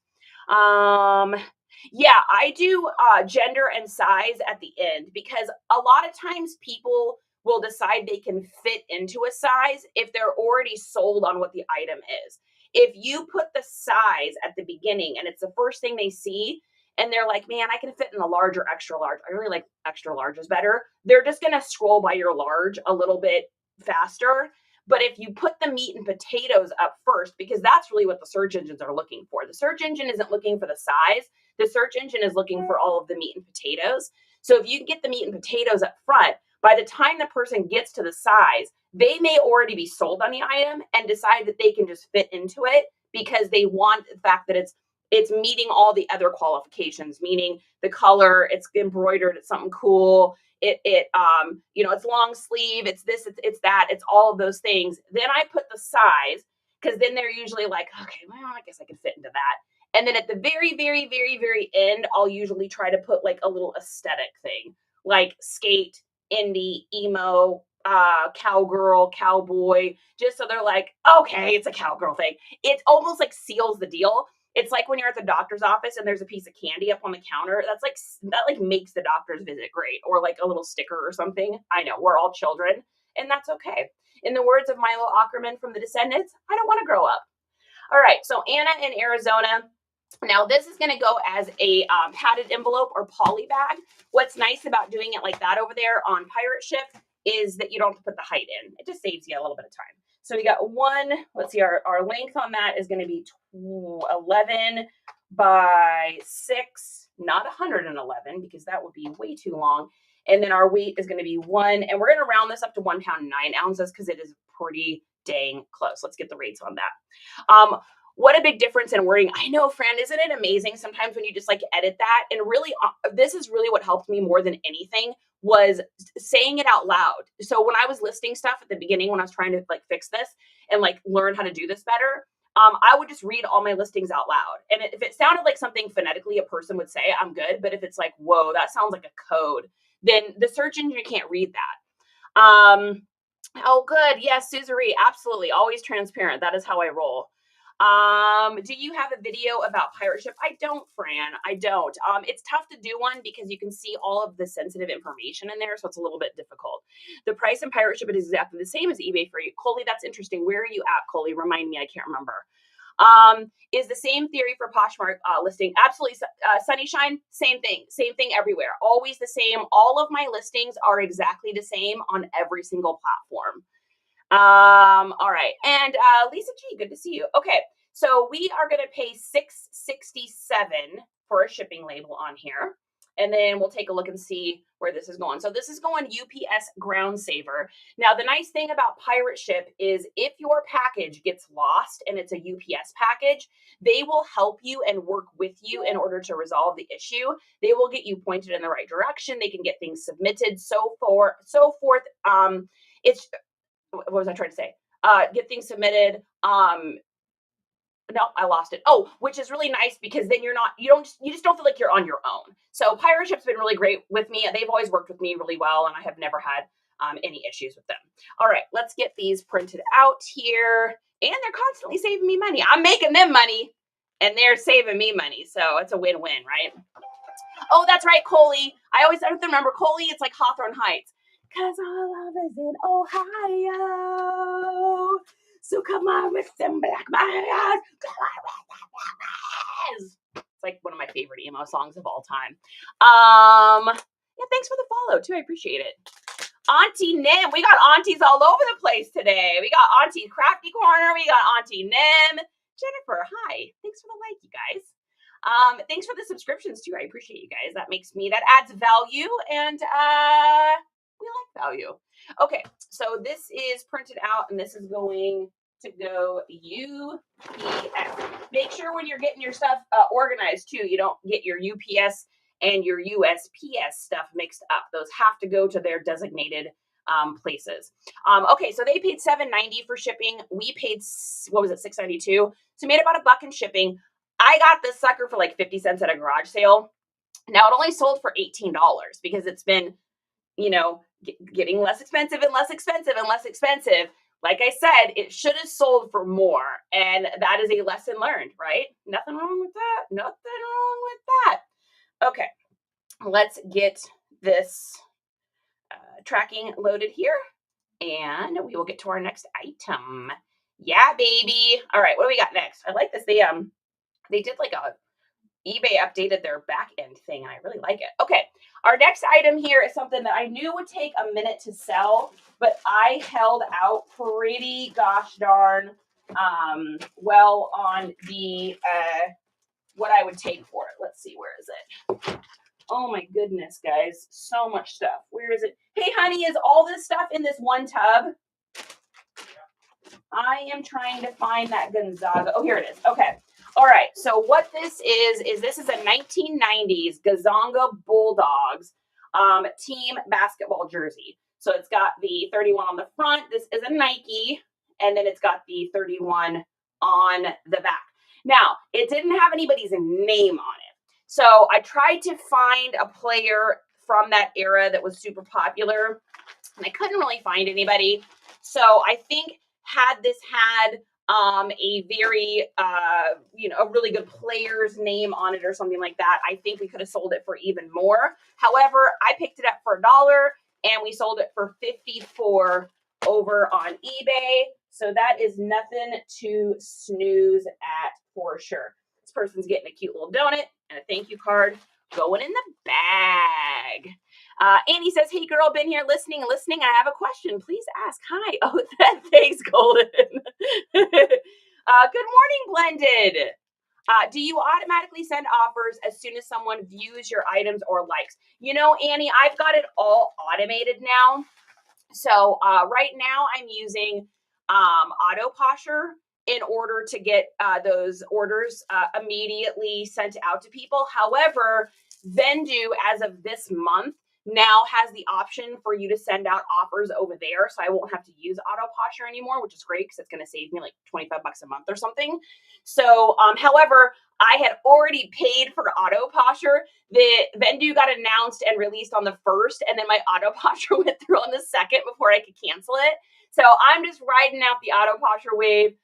Yeah, I do gender and size at the end because a lot of times people will decide they can fit into a size if they're already sold on what the item is. If you put the size at the beginning and it's the first thing they see and they're like, man, I can fit in a large or extra large. I really like extra large is better. They're just going to scroll by your large a little bit faster. But if you put the meat and potatoes up first, because that's really what the search engines are looking for. The search engine isn't looking for the size. The search engine is looking for all of the meat and potatoes. So if you can get the meat and potatoes up front, by the time the person gets to the size, they may already be sold on the item and decide that they can just fit into it because they want the fact that it's meeting all the other qualifications, meaning the color, it's embroidered, it's something cool, it's long sleeve, it's this, it's that, it's all of those things. Then I put the size because then they're usually like, okay, well, I guess I can fit into that. And then at the very, very, very, very end, I'll usually try to put like a little aesthetic thing, like skate, indie, emo, cowgirl, cowboy, just so they're like, okay, it's a cowgirl thing. It almost like seals the deal. It's like when you're at the doctor's office and there's a piece of candy up on the counter. That makes the doctor's visit great, or like a little sticker or something. I know we're all children, and that's okay. In the words of Milo Ackerman from The Descendants, I don't want to grow up. All right, so Anna in Arizona. Now this is going to go as a padded envelope or poly bag. What's nice about doing it like that over there on pirate ship is that you don't have to put the height in. It just saves you a little bit of time. So we got one, let's see, our length on that is going to be 11 by 6, not 111 because that would be way too long. And then our weight is going to be 1, and we're going to round this up to 1 pound 9 ounces because it is pretty dang close. Let's get the rates on that. What a big difference in wording. I know, Fran, isn't it amazing sometimes when you just like edit that? And really, this is really what helped me more than anything was saying it out loud. So when I was listing stuff at the beginning, when I was trying to like fix this and like learn how to do this better, I would just read all my listings out loud. And if it sounded like something phonetically a person would say, I'm good. But if it's like, whoa, that sounds like a code, then the search engine can't read that. Oh, good. Yes, Suzerae, absolutely. Always transparent. That is how I roll. Do you have a video about pirate ship? I don't, Fran. I don't. It's tough to do one because you can see all of the sensitive information in there, so it's a little bit difficult. The price in pirate ship is exactly the same as eBay for you. Coley, that's interesting. Where are you at, Coley? Remind me, I can't remember. Is the same theory for Poshmark listing? Absolutely. Sunnyshine, same thing everywhere. Always the same. All of my listings are exactly the same on every single platform. All right. And Lisa G, good to see you. Okay. So we are going to pay $6.67 for a shipping label on here. And then we'll take a look and see where this is going. So this is going UPS Ground Saver. Now, the nice thing about pirate ship is if your package gets lost and it's a UPS package, they will help you and work with you in order to resolve the issue. They will get you pointed in the right direction. They can get things submitted, so forth. It's, what was I trying to say? get things submitted. No, I lost it. Oh, which is really nice because then you just don't feel like you're on your own. So Pirate Ship's been really great with me. They've always worked with me really well, and I have never had any issues with them. All right, let's get these printed out here. And they're constantly saving me money. I'm making them money, and they're saving me money. So it's a win-win, right? Oh, that's right, Coley. I always have to remember Coley. It's like Hawthorne Heights. Because our love is in Ohio. So come on with some black Maras. It's like one of my favorite emo songs of all time. Yeah, thanks for the follow too. I appreciate it. Auntie Nim. We got aunties all over the place today. We got Auntie Crafty Corner. We got Auntie Nim. Jennifer, hi. Thanks for the like, you guys. Thanks for the subscriptions too. I appreciate you guys. That adds value, and we like value. Okay, so this is printed out, and this is going to go UPS. Make sure when you're getting your stuff organized too, you don't get your UPS and your USPS stuff mixed up. Those have to go to their designated places. Okay, so they paid $7.90 for shipping. We paid, what was it, $6.92? So we made about $1 in shipping. I got this sucker for like 50 cents at a garage sale. Now it only sold for $18 because it's been, getting less expensive and less expensive and less expensive. Like I said, it should have sold for more. And that is a lesson learned, right? Nothing wrong with that. Nothing wrong with that. Okay, let's get this tracking loaded here. And we will get to our next item. Yeah, baby. All right, what do we got next? I like this. They did like eBay updated their back end thing, and I really like it. Okay, our next item here is something that I knew would take a minute to sell, but I held out pretty gosh darn well on the what I would take for it. Let's see, where is it? Oh my goodness, guys, so much stuff. Where is it? Hey, honey, is all this stuff in this one tub? I am trying to find that Gonzaga. Oh, here it is. Okay. All right. So what this is this is a 1990s Gonzaga Bulldogs team basketball jersey. So it's got the 31 on the front. This is a Nike, and then it's got the 31 on the back. Now, it didn't have anybody's name on it. So I tried to find a player from that era that was super popular, and I couldn't really find anybody. So I think had this had a very, a really good player's name on it or something like that, I think we could have sold it for even more. However, I picked it up for $1 and we sold it for $54 over on eBay. So that is nothing to snooze at for sure. This person's getting a cute little donut and a thank you card going in the bag. Annie says, hey girl, been here listening. I have a question. Please ask. Hi. Oh, thanks, Golden. Good morning, Blended. Do you automatically send offers as soon as someone views your items or likes? Annie, I've got it all automated now. So right now I'm using Auto Posher in order to get those orders immediately sent out to people. However, Vendu, as of this month, now has the option for you to send out offers over there. So I won't have to use Auto Posher anymore, which is great because it's going to save me like $25 a month or something. So, however, I had already paid for Auto Posher. The Vendu got announced and released on the 1st, and then my Auto Posher went through on the 2nd before I could cancel it. So I'm just riding out the Auto Posher wave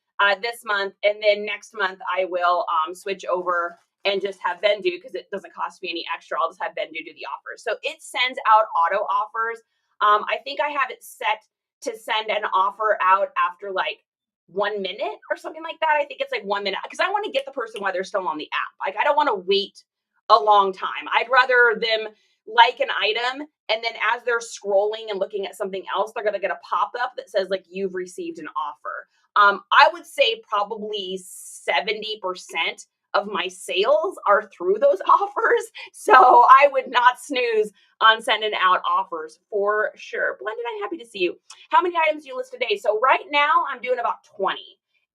this month, and then next month I will switch over and just have Vendu because it doesn't cost me any extra. I'll just have Vendu do the offers. So it sends out auto offers. I think I have it set to send an offer out after like 1 minute or something like that. I think it's like 1 minute because I want to get the person while they're still on the app. Like I don't want to wait a long time. I'd rather them like an item and then as they're scrolling and looking at something else, they're going to get a pop-up that says like you've received an offer. I would say probably 70% of my sales are through those offers. So I would not snooze on sending out offers for sure. Blended, I'm happy to see you. How many items do you list today? So right now I'm doing about 20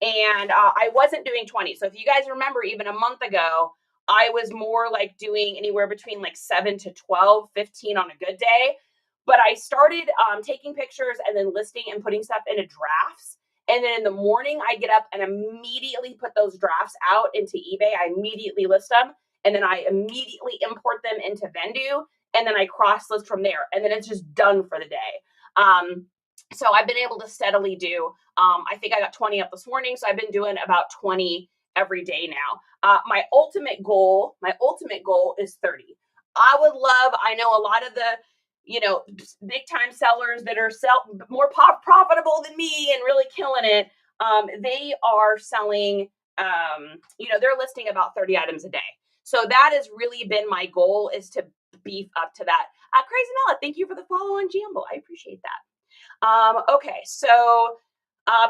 and I wasn't doing 20. So if you guys remember even a month ago, I was more like doing anywhere between like 7 to 12, 15 on a good day. But I started taking pictures and then listing and putting stuff into drafts. And then in the morning, I get up and immediately put those drafts out into eBay. I immediately list them, and then I immediately import them into Vendu, and then I cross list from there, and then it's just done for the day. So I've been able to steadily do, I think I got 20 up this morning, so I've been doing about 20 every day now. My ultimate goal is 30. I know a lot of the, big time sellers that are more profitable than me and really killing it. They are selling, they're listing about 30 items a day. So that has really been my goal, is to beef up to that. Crazy Nella, thank you for the follow on Jambo. I appreciate that. Okay, so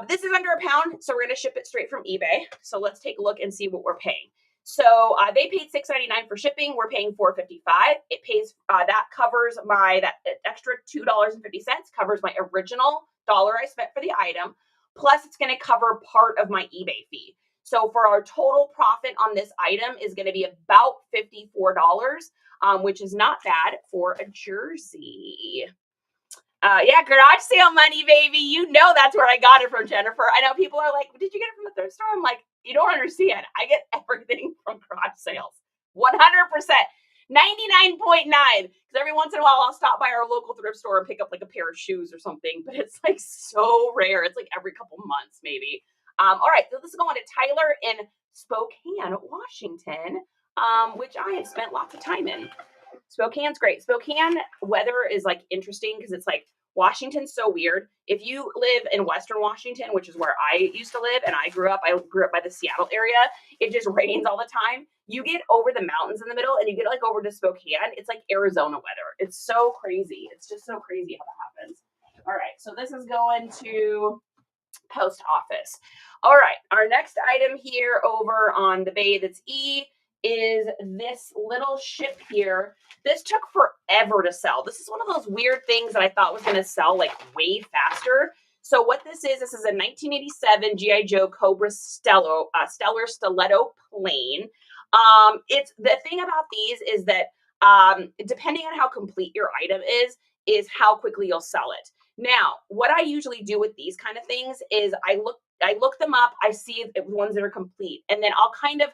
this is under £1, so we're going to ship it straight from eBay. So let's take a look and see what we're paying. So they paid $6.99 for shipping. We're paying $4.55. It pays that covers that extra $2.50 covers my original dollar I spent for the item. Plus, it's going to cover part of my eBay fee. So for our total profit on this item is going to be about $54, which is not bad for a jersey. Yeah, garage sale money, baby. You know that's where I got it from, Jennifer. I know people are like, did you get it from the thrift store? I'm like, you don't understand. I get everything from garage sales. 100%. 99.9. Because every once in a while I'll stop by our local thrift store and pick up like a pair of shoes or something. But it's like so rare. It's like every couple months, maybe. All right, so this is going to Tyler in Spokane, Washington, which I have spent lots of time in. Spokane's great. Spokane weather is like interesting because it's like Washington's so weird. If you live in Western Washington, which is where I used to live and I grew up by the Seattle area, it just rains all the time. You get over the mountains in the middle and you get like over to Spokane, it's like Arizona weather. It's so crazy. It's just so crazy how that happens. All right, so this is going to post office. All right, our next item here over on the Bay that's E is this little ship here. This took forever to sell. This is one of those weird things that I thought was going to sell like way faster. So what this is a 1987 G.I. Joe Cobra Stellar Stiletto plane. It's the thing about these is that depending on how complete your item is how quickly you'll sell it. Now, what I usually do with these kind of things is I look them up, I see ones that are complete, and then I'll kind of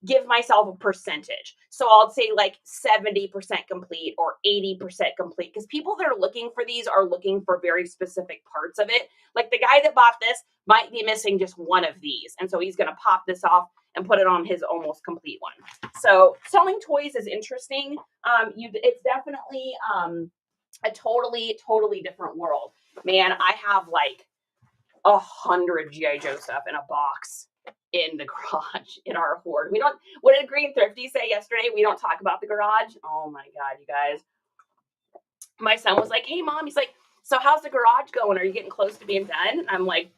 give myself a percentage. So I'll say like 70% complete or 80% complete, because people that are looking for these are looking for very specific parts of it. Like the guy that bought this might be missing just one of these. And so he's going to pop this off and put it on his almost complete one. So selling toys is interesting. It's definitely a totally different world. Man, I have like 100 G.I. Joe stuff in a box in the garage in our hoard. What did Green Thrifty say yesterday? We don't talk about the garage. Oh my God, you guys. My son was like, hey mom, he's like, so how's the garage going? Are you getting close to being done? I'm like,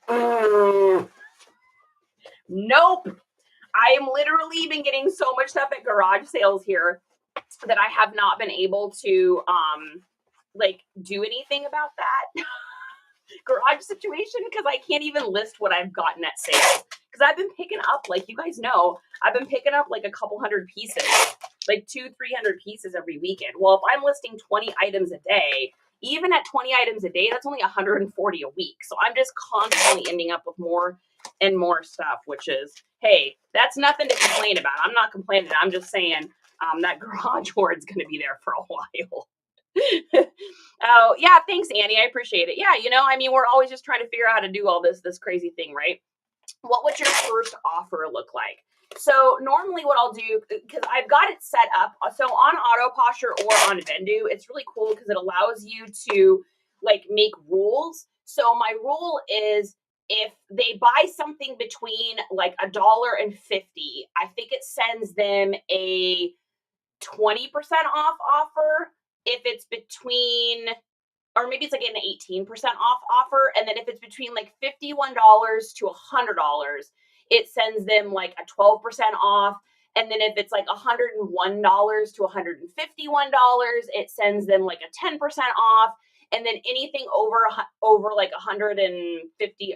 nope. I am literally been getting so much stuff at garage sales here that I have not been able to do anything about that garage situation, because I can't even list what I've gotten at sale. Because I've been picking up, like you guys know, I've been picking up like a couple hundred pieces, like 200-300 pieces every weekend. Well, if I'm listing 20 items a day, even at 20 items a day, that's only 140 a week. So I'm just constantly ending up with more and more stuff, which is, hey, that's nothing to complain about. I'm not complaining. I'm just saying that garage hoard's going to be there for a while. Oh, yeah, thanks, Annie. I appreciate it. Yeah, we're always just trying to figure out how to do all this crazy thing, right? What would your first offer look like? So normally what I'll do, because I've got it set up, so on Autoposher or on Vendu, it's really cool because it allows you to make rules. So my rule is if they buy something between like $1 and $50, I think it sends them a 20% off offer. If it's between, or maybe it's like an 18% off offer. And then if it's between like $51 to $100, it sends them like a 12% off. And then if it's like $101 to $151, it sends them like a 10% off. And then anything over like $150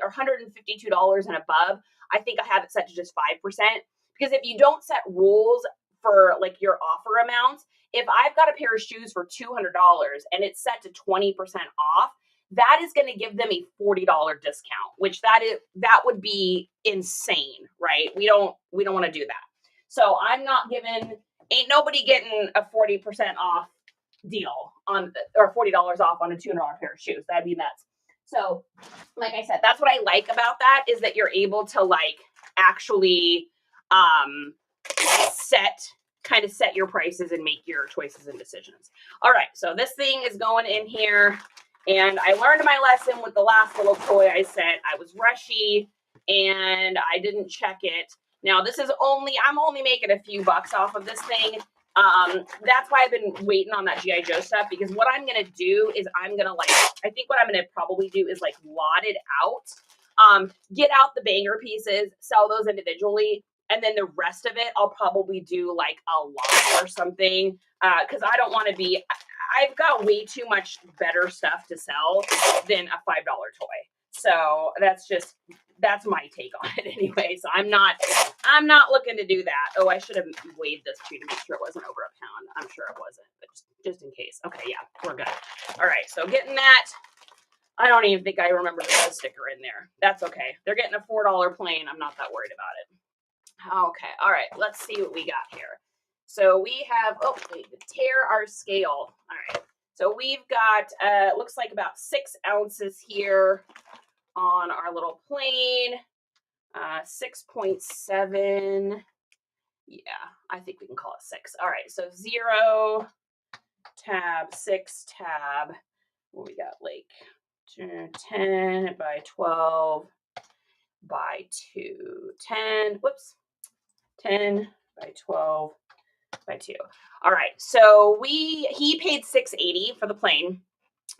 or $152 and above, I think I have it set to just 5%. Because if you don't set rules for like your offer amounts, if I've got a pair of shoes for $200 and it's set to 20% off, that is going to give them a $40 discount, which that would be insane, right? We don't want to do that. So I'm not ain't nobody getting a 40% off deal on, or $40 off on a $200 pair of shoes. That'd be nuts. So like I said, that's what I like about that, is that you're able to like actually set your prices and make your choices and decisions. All right, so this thing is going in here, and I learned my lesson with the last little toy I sent. I was rushy and I didn't check it. Now this is I'm only making a few bucks off of this thing. That's why I've been waiting on that G.I. Joe stuff, because what I'm going to do is I think what I'm going to probably do is like lot it out, get out the banger pieces, sell those individually. And then the rest of it, I'll probably do like a lot or something. Cause I don't want to I've got way too much better stuff to sell than a $5 toy. So that's my take on it anyway. So I'm not looking to do that. Oh, I should have weighed this too to make sure it wasn't over a pound. I'm sure it wasn't, but just in case. Okay. Yeah, we're good. All right. So getting that, I don't even think I remember the sticker in there. That's okay. They're getting a $4 plane. I'm not that worried about it. Okay. All right. Let's see what we got here. So we have, tear our scale. All right. So we've got, looks like about 6 ounces here on our little plane. 6.7. Yeah, I think we can call it 6. All right. So 0 tab, 6 tab. What we got? Like 10 by 12 by 2. 10. Whoops. 10 by 12 by 2. All right. So he paid $6.80 for the plane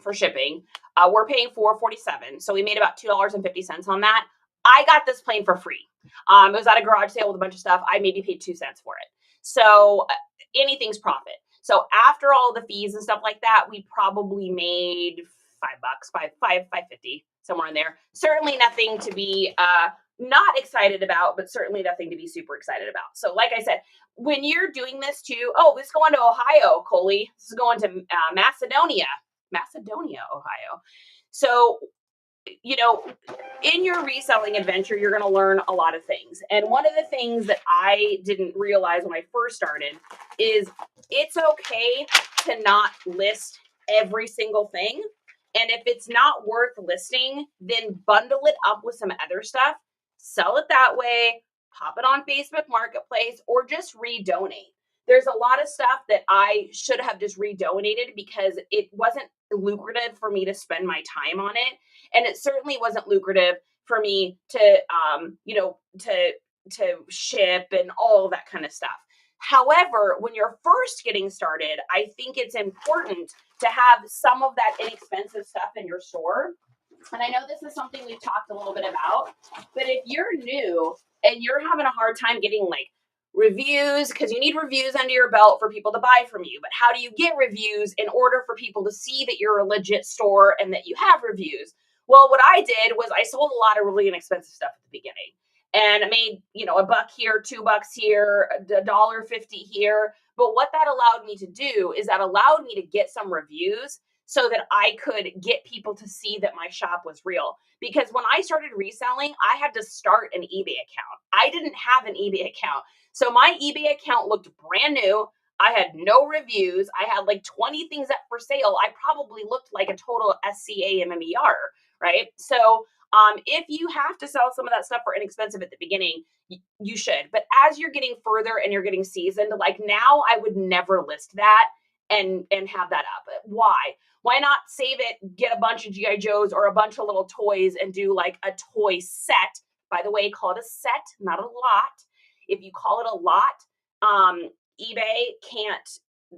for shipping. We're paying $4.47. So we made about $2.50 on that. I got this plane for free. It was at a garage sale with a bunch of stuff. I maybe paid 2 cents for it. So anything's profit. So after all the fees and stuff like that, we probably made $5, $5.50, somewhere in there. Certainly nothing to be not excited about, but certainly nothing to be super excited about. So like I said, when you're doing this too, this is going to Ohio, Coley. This is going to Macedonia, Ohio. So, in your reselling adventure, you're going to learn a lot of things. And one of the things that I didn't realize when I first started is it's okay to not list every single thing. And if it's not worth listing, then bundle it up with some other stuff, sell it that way, pop it on Facebook Marketplace, or just redonate. There's a lot of stuff that I should have just redonated because it wasn't lucrative for me to spend my time on it. And it certainly wasn't lucrative for me to, to ship and all of that kind of stuff. However, when you're first getting started, I think it's important to have some of that inexpensive stuff in your store. And I know this is something we've talked a little bit about, but if you're new and you're having a hard time getting like reviews, because you need reviews under your belt for people to buy from you. But how do you get reviews in order for people to see that you're a legit store and that you have reviews? Well, what I did was I sold a lot of really inexpensive stuff at the beginning. And I made, $1 here, $2 here, $1.50 here. But what that allowed me to do is that allowed me to get some reviews so that I could get people to see that my shop was real. Because when I started reselling, I had to start an eBay account. I didn't have an eBay account. So my eBay account looked brand new. I had no reviews. I had like 20 things up for sale. I probably looked like a total SCAMMER, right? So if you have to sell some of that stuff for inexpensive at the beginning, you should. But as you're getting further and you're getting seasoned, like now I would never list that and have that up. Why? Why not save it, get a bunch of G.I. Joes or a bunch of little toys and do like a toy set? By the way, call it a set, not a lot. If you call it a lot, eBay can't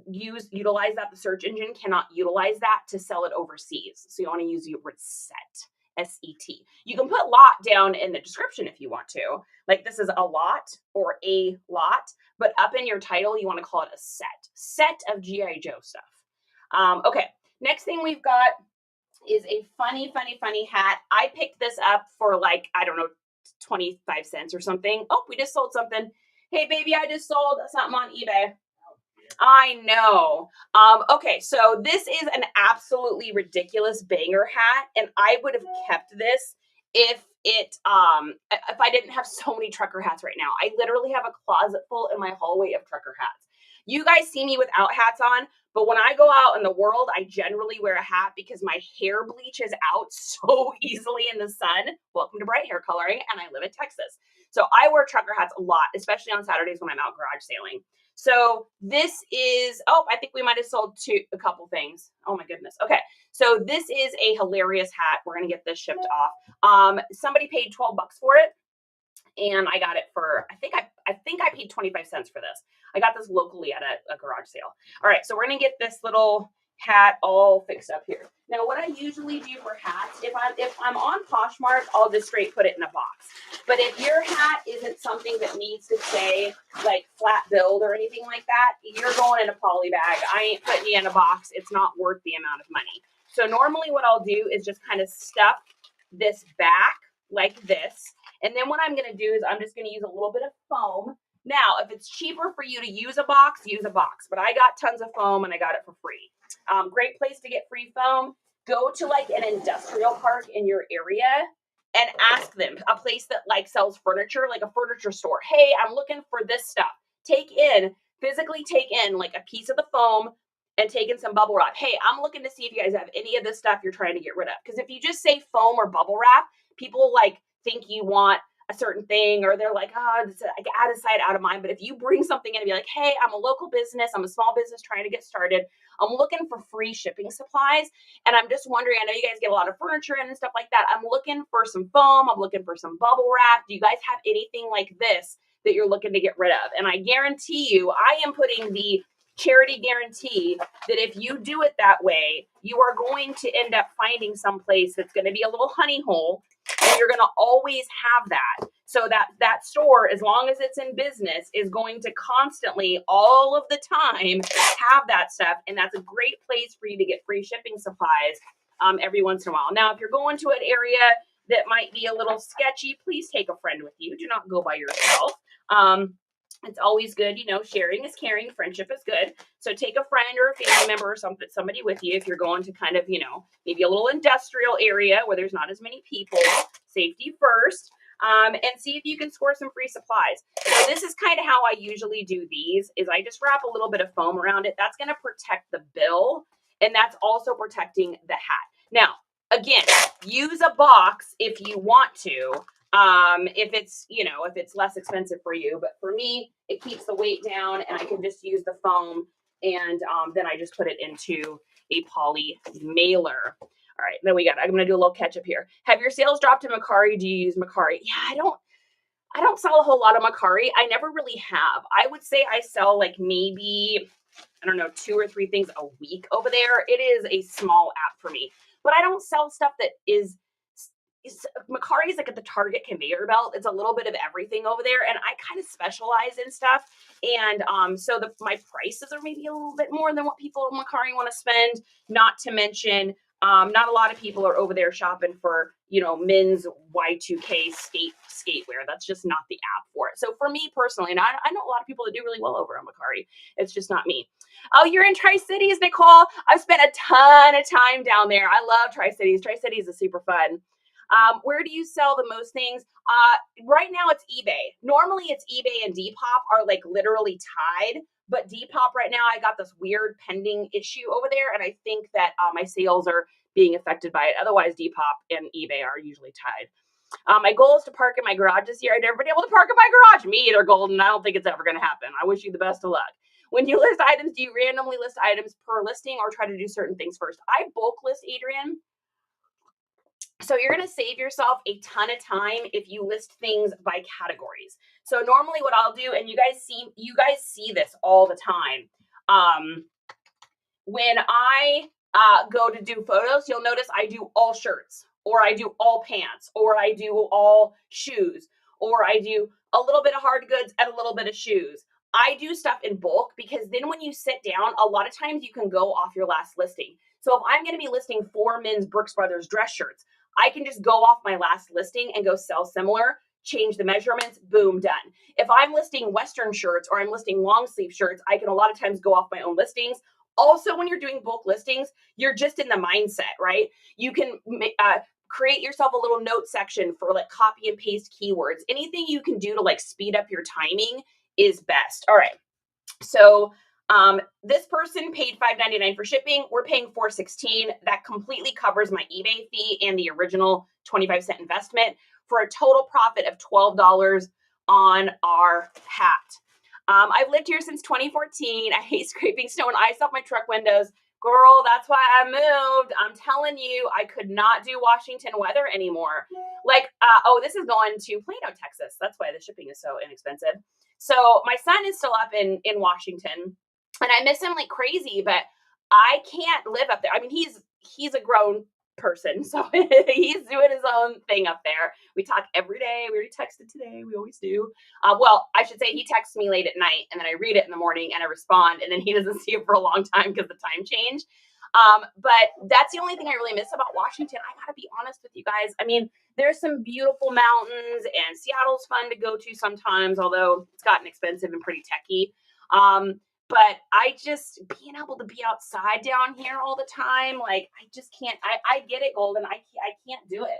utilize that. The search engine cannot utilize that to sell it overseas. So you want to use the word set, S-E-T. You can put lot down in the description if you want to. Like this is a lot or a lot, but up in your title, you want to call it a set of G.I. Joe stuff. Okay, next thing we've got is a funny hat. I picked this up for like, I don't know, 25 cents or something. Oh, we just sold something. Hey, baby, I just sold something on eBay. I know. Okay, so this is an absolutely ridiculous banger hat, and I would have kept this if I didn't have so many trucker hats right now. I literally have a closet full in my hallway of trucker hats. You guys see me without hats on, but when I go out in the world, I generally wear a hat because my hair bleaches out so easily in the sun. Welcome to bright hair coloring, and I live in Texas. So I wear trucker hats a lot, especially on Saturdays when I'm out garage sailing. So this is, I think we might have sold a couple things. Oh my goodness. Okay. So this is a hilarious hat. We're going to get this shipped off. Somebody paid $12 for it, and I got it for, I think I paid 25 cents for this. I got this locally at a garage sale. All right. So we're going to get this little hat all fixed up here. Now, what I usually do for hats, if I'm on Poshmark, I'll just straight put it in a box. But if your hat isn't something that needs to say like flat build or anything like that, you're going in a poly bag. I ain't putting you in a box. It's not worth the amount of money. So normally what I'll do is just kind of stuff this back like this. And then what I'm going to do is I'm just going to use a little bit of foam. Now, if it's cheaper for you to use a box, use a box. But I got tons of foam and I got it for free. Great place to get free foam. Go to like an industrial park in your area and ask them, a place that like sells furniture, like a furniture store. Hey, I'm looking for this stuff. Physically take in like a piece of the foam and take in some bubble wrap. Hey, I'm looking to see if you guys have any of this stuff you're trying to get rid of. Because if you just say foam or bubble wrap, people like think you want a certain thing, or they're like, it's out of sight, out of mind. But if you bring something in and be like, hey, I'm a local business, I'm a small business trying to get started, I'm looking for free shipping supplies, and I'm just wondering, I know you guys get a lot of furniture in and stuff like that. I'm looking for some foam, I'm looking for some bubble wrap. Do you guys have anything like this that you're looking to get rid of? And I guarantee you, I am putting the charity guarantee that if you do it that way, you are going to end up finding some place that's going to be a little honey hole, and you're going to always have that. So that store, as long as it's in business, is going to constantly, all of the time, have that stuff. And that's a great place for you to get free shipping supplies every once in a while. Now, if you're going to an area that might be a little sketchy, please take a friend with you. Do not go by yourself. It's always good, sharing is caring, friendship is good. So take a friend or a family member or somebody with you if you're going to kind of, maybe a little industrial area where there's not as many people. Safety first. And see if you can score some free supplies. So this is kind of how I usually do these, is I just wrap a little bit of foam around it. That's going to protect the bill, and that's also protecting the hat. Now, again, use a box if you want to. If it's less expensive for you, but for me, it keeps the weight down, and I can just use the foam, and then I just put it into a poly mailer. All right, then I'm going to do a little catch up here. Have your sales dropped in Mercari? Do you use Mercari? Yeah, I don't sell a whole lot of Mercari. I never really have. I would say I sell like maybe, 2 or 3 things a week over there. It is a small app for me, but I don't sell stuff that is Mercari is like at the Target conveyor belt. It's a little bit of everything over there, and I kind of specialize in stuff. And so my prices are maybe a little bit more than what people in Mercari want to spend. Not to mention, not a lot of people are over there shopping for men's Y2K skatewear. That's just not the app for it. So for me personally, and I know a lot of people that do really well over on Mercari. It's just not me. Oh, you're in Tri-Cities, Nicole. I've spent a ton of time down there. I love Tri-Cities. Tri-Cities is super fun. Where do you sell the most things? Right now it's eBay. Normally it's eBay and Depop are like literally tied, but Depop right now, I got this weird pending issue over there, and I think that my sales are being affected by it. Otherwise, Depop and eBay are usually tied. My goal is to park in my garage this year. I've never been able to park in my garage. Me either, Golden. I don't think it's ever going to happen. I wish you the best of luck. When you list items, do you randomly list items per listing or try to do certain things first? I bulk list, Adrian. So you're going to save yourself a ton of time if you list things by categories. So normally what I'll do, and you guys see this all the time. When I go to do photos, you'll notice I do all shirts, or I do all pants, or I do all shoes, or I do a little bit of hard goods and a little bit of shoes. I do stuff in bulk because then when you sit down, a lot of times you can go off your last listing. So if I'm going to be listing 4 men's Brooks Brothers dress shirts, I can just go off my last listing and go sell similar change the measurements, boom, done. If I'm listing Western shirts or I'm listing long sleeve shirts, I can a lot of times go off my own listings. Also, when you're doing bulk listings, you're just in the mindset, right? You can create yourself a little note section for like copy and paste keywords. Anything you can do to like speed up your timing is best. All right. So this person paid $5.99 for shipping. We're paying $4.16. That completely covers my eBay fee and the original 25-cent investment for a total profit of $12 on our hat. I've lived here since 2014. I hate scraping snow and ice off my truck windows. Girl, that's why I moved. I'm telling you, I could not do Washington weather anymore. Like, this is going to Plano, Texas. That's why the shipping is so inexpensive. So my son is still up in Washington, and I miss him like crazy, but I can't live up there. I mean, he's a grown person, so he's doing his own thing up there. We talk every day. We already texted today. We always do. Well, I should say he texts me late at night, and then I read it in the morning, and I respond, and then he doesn't see it for a long time because the time changed. But that's the only thing I really miss about Washington. I gotta be honest with you guys. I mean, there's some beautiful mountains, and Seattle's fun to go to sometimes, although it's gotten expensive and pretty techy. But I just, being able to be outside down here all the time, like, I just can't. I get it, Golden. I can't do it.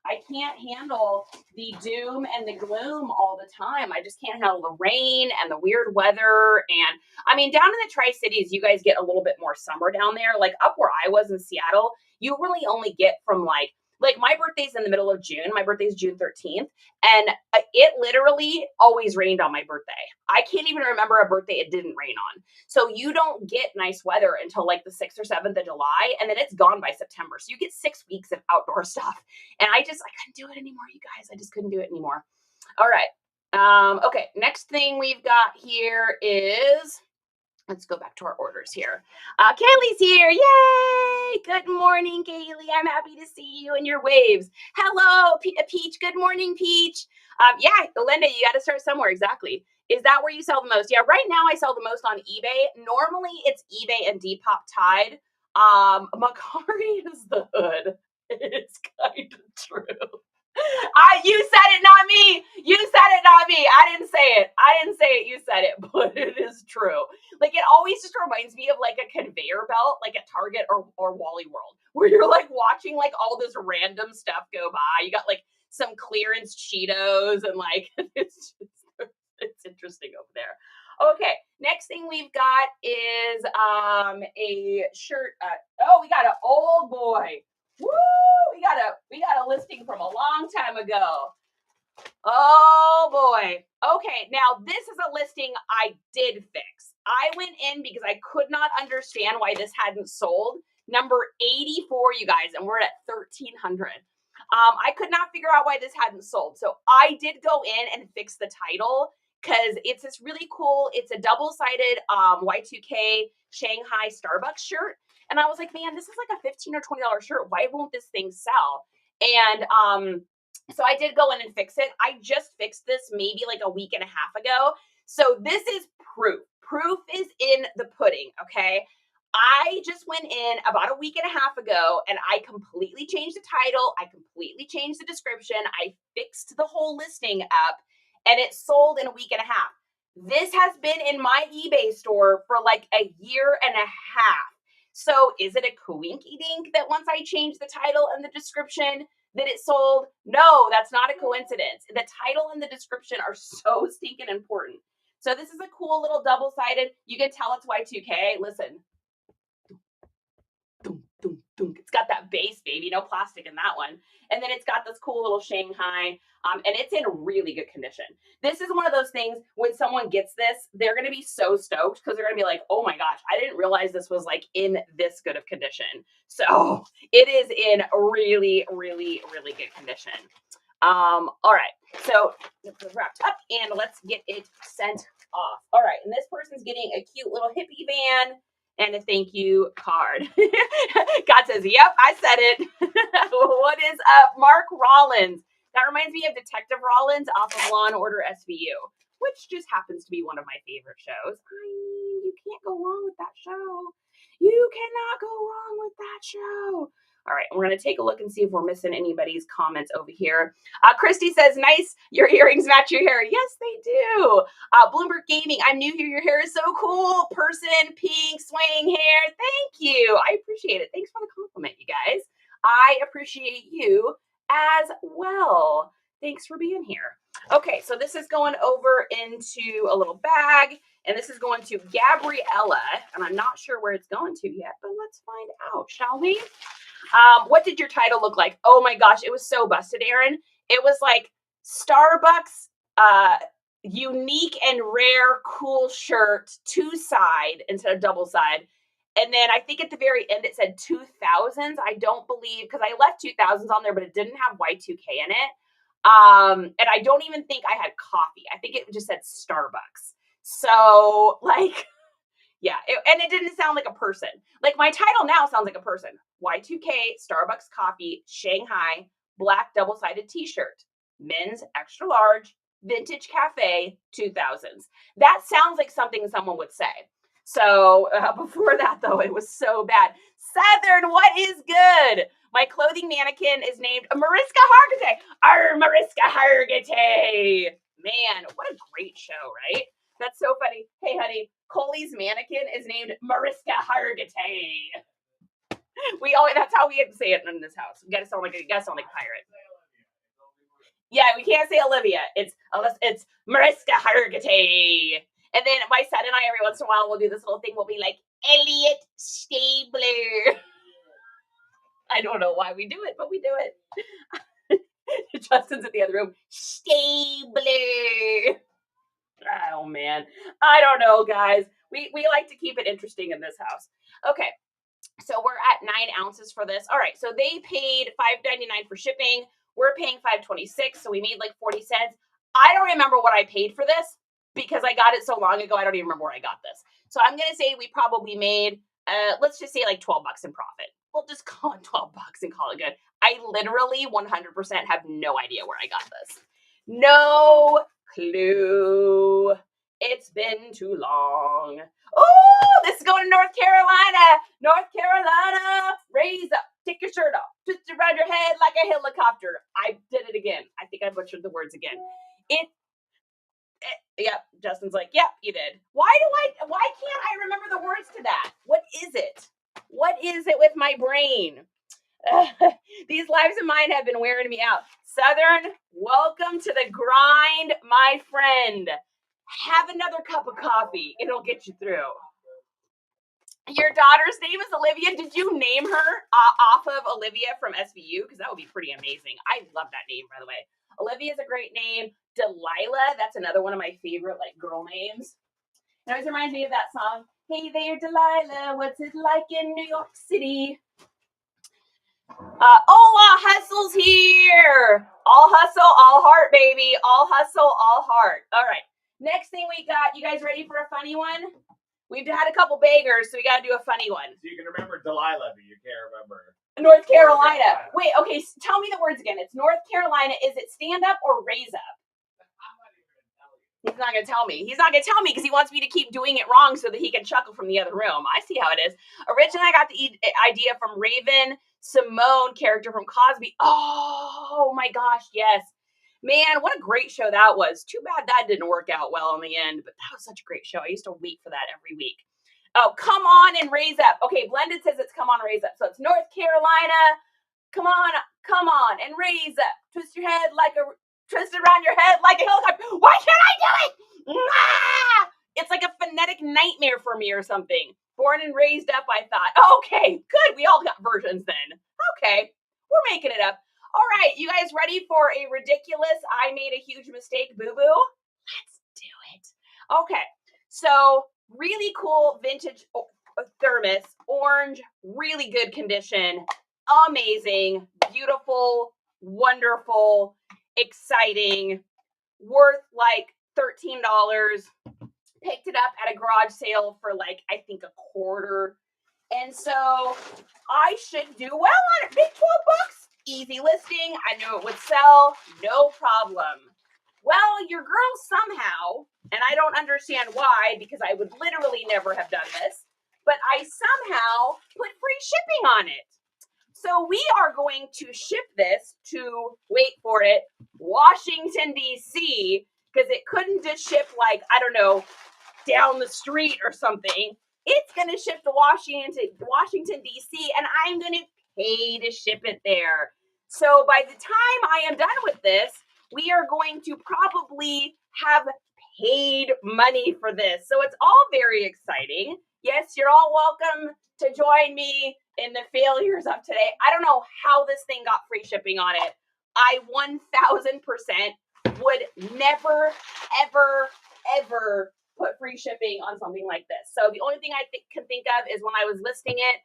I can't handle the doom and the gloom all the time. I just can't handle the rain and the weird weather. And I mean, down in the Tri-Cities, you guys get a little bit more summer down there. Like up where I was in Seattle, you really only get from like my birthday's in the middle of June. My birthday's June 13th. And it literally always rained on my birthday. I can't even remember a birthday it didn't rain on. So you don't get nice weather until like the 6th or 7th of July. And then it's gone by September. So you get 6 weeks of outdoor stuff. And I couldn't do it anymore, you guys. I just couldn't do it anymore. All right. Okay. Next thing we've got here is, let's go back to our orders here. Kaylee's here. Yay! Good morning, Kaylee. I'm happy to see you and your waves. Hello, Peach. Good morning, Peach. Yeah, Linda, you got to start somewhere. Exactly. Is that where you sell the most? Yeah, right now I sell the most on eBay. Normally it's eBay and Depop tied. Mercari is the hood. It's kind of true. You said it, not me. You said it, not me. I didn't say it. You said it, but it is true. Like, it always just reminds me of like a conveyor belt, like at Target or Wally World, where you're like watching like all this random stuff go by. You got like some clearance Cheetos and like it's interesting over there. Okay, next thing we've got is a shirt. We got an old boy. Woo! We got a listing from a long time ago. Oh boy. Okay, now this is a listing I did fix. I went in because I could not understand why this hadn't sold. Number 84, you guys, and we're at 1,300. I could not figure out why this hadn't sold. So I did go in and fix the title because it's this really cool, it's a double-sided Y2K Shanghai Starbucks shirt. And I was like, man, this is like a $15 or $20 shirt. Why won't this thing sell? And so I did go in and fix it. I just fixed this maybe like a week and a half ago. So this is proof. Proof is in the pudding, okay? I just went in about a week and a half ago and I completely changed the title. I completely changed the description. I fixed the whole listing up and it sold in a week and a half. This has been in my eBay store for like a year and a half. So is it a coinky dink that once I changed the title and the description that it sold? No, that's not a coincidence. The title and the description are so stinking important. So this is a cool little double-sided. You can tell it's Y2K. Listen. It's got that bass, baby. No plastic in that one. And then it's got this cool little Shanghai, and it's in really good condition. This is one of those things, when someone gets this, they're going to be so stoked because they're going to be like, oh my gosh, I didn't realize this was like in this good of condition. So it is in really, really, really good condition. All right. So it's wrapped up and let's get it sent off. All right. And this person's getting a cute little hippie van and a thank you card. God says, yep, I said it. What is up? Mark Rollins. That reminds me of Detective Rollins off of Law & Order SVU, which just happens to be one of my favorite shows. I mean, you can't go wrong with that show. You cannot go wrong with that show. All right, we're going to take a look and see if we're missing anybody's comments over here. Christy says, nice, your earrings match your hair. Yes, they do. Bloomberg Gaming, I'm new here. Your hair is so cool. Person, pink, swaying hair. Thank you. I appreciate it. Thanks for the compliment, you guys. I appreciate you as well. Thanks for being here. Okay, so this is going over into a little bag, and this is going to Gabriella, and I'm not sure where it's going to yet, but let's find out, shall we? What did your title look like? Oh my gosh, it was so busted, Aaron. It was like Starbucks, unique and rare cool shirt, 2-side instead of double side. And then I think at the very end it said 2000s. I don't believe, because I left 2000s on there, but it didn't have Y2K in it. And I don't even think I had coffee. I think it just said Starbucks. So like, yeah, and it didn't sound like a person. Like my title now sounds like a person. Y2K, Starbucks coffee, Shanghai, black double-sided t-shirt, men's extra large, vintage cafe, 2000s. That sounds like something someone would say. So before that, though, it was so bad. Southern, what is good? My clothing mannequin is named Mariska Hargitay. Mariska Hargitay. Man, what a great show, right? That's so funny. Hey, honey, Coley's mannequin is named Mariska Hargitay. That's how we say it in this house. You gotta sound like a pirate. Yeah, we can't say Olivia. It's Mariska Hargitay. And then my son and I, every once in a while, we'll do this little thing. We'll be like, Elliot Stabler. I don't know why we do it, but we do it. Justin's in the other room. Stabler. Oh, man. I don't know, guys. We like to keep it interesting in this house. Okay. So we're at 9 ounces for this. All right. So they paid $5.99 for shipping. We're paying $5.26. So we made like 40 cents. I don't remember what I paid for this because I got it so long ago. I don't even remember where I got this. So I'm going to say we probably made, let's just say like 12 bucks in profit. We'll just call it 12 bucks and call it good. I literally 100% have no idea where I got this. No clue. It's been too long. Oh, this is going to North Carolina. North Carolina, raise up. Take your shirt off. Twist it around your head like a helicopter. I did it again. I think I butchered the words again. Yep. Justin's like, yep, you did. Why can't I remember the words to that? What is it? What is it with my brain? These lives of mine have been wearing me out. Southern, welcome to the grind, my friend. Have another cup of coffee. It'll get you through. Your daughter's name is Olivia. Did you name her off of Olivia from SVU? Because that would be pretty amazing. I love that name, by the way. Olivia is a great name. Delilah, that's another one of my favorite like girl names. It always reminds me of that song. Hey there, Delilah. What's it like in New York City? Hola, Hustle's here. All hustle, all heart, baby. All hustle, all heart. All right. Next thing we got, you guys ready for a funny one? We've had a couple beggars, so we got to do a funny one. So you can remember Delilah, but you can't remember North Carolina. Wait, okay, so tell me the words again. It's North Carolina. Is it stand up or raise up? He's not going to tell me. He's not going to tell me because he wants me to keep doing it wrong so that he can chuckle from the other room. I see how it is. Originally, I got the idea from Raven Simone, character from Cosby. Oh, my gosh, yes. Man, what a great show that was. Too bad that didn't work out well in the end, but that was such a great show. I used to wait for that every week. Oh, come on and raise up. Okay, Blended says it's come on, raise up. So it's North Carolina. Come on and raise up. Twist around your head like a helicopter. Why can't I do it? Ah! It's like a phonetic nightmare for me or something. Born and raised up, I thought. Okay, good. We all got versions then. Okay, we're making it up. All right, you guys ready for a ridiculous, I made a huge mistake, boo-boo? Let's do it. Okay, so really cool vintage thermos, orange, really good condition, amazing, beautiful, wonderful, exciting, worth like $13. Picked it up at a garage sale for like, I think a quarter. And so I should do well on it. Big 12 bucks. Easy listing. I knew it would sell. No problem. Well, your girl somehow, and I don't understand why, because I would literally never have done this, but I somehow put free shipping on it. So we are going to ship this to, wait for it, Washington, D.C., because it couldn't just ship like, I don't know, down the street or something. It's going to ship to Washington, D.C., and I'm going to pay to ship it there. So by the time I am done with this, we are going to probably have paid money for this. So it's all very exciting. Yes, you're all welcome to join me in the failures of today. I don't know how this thing got free shipping on it. I 1000% would never, ever, ever put free shipping on something like this. So the only thing I can think of is when I was listing it,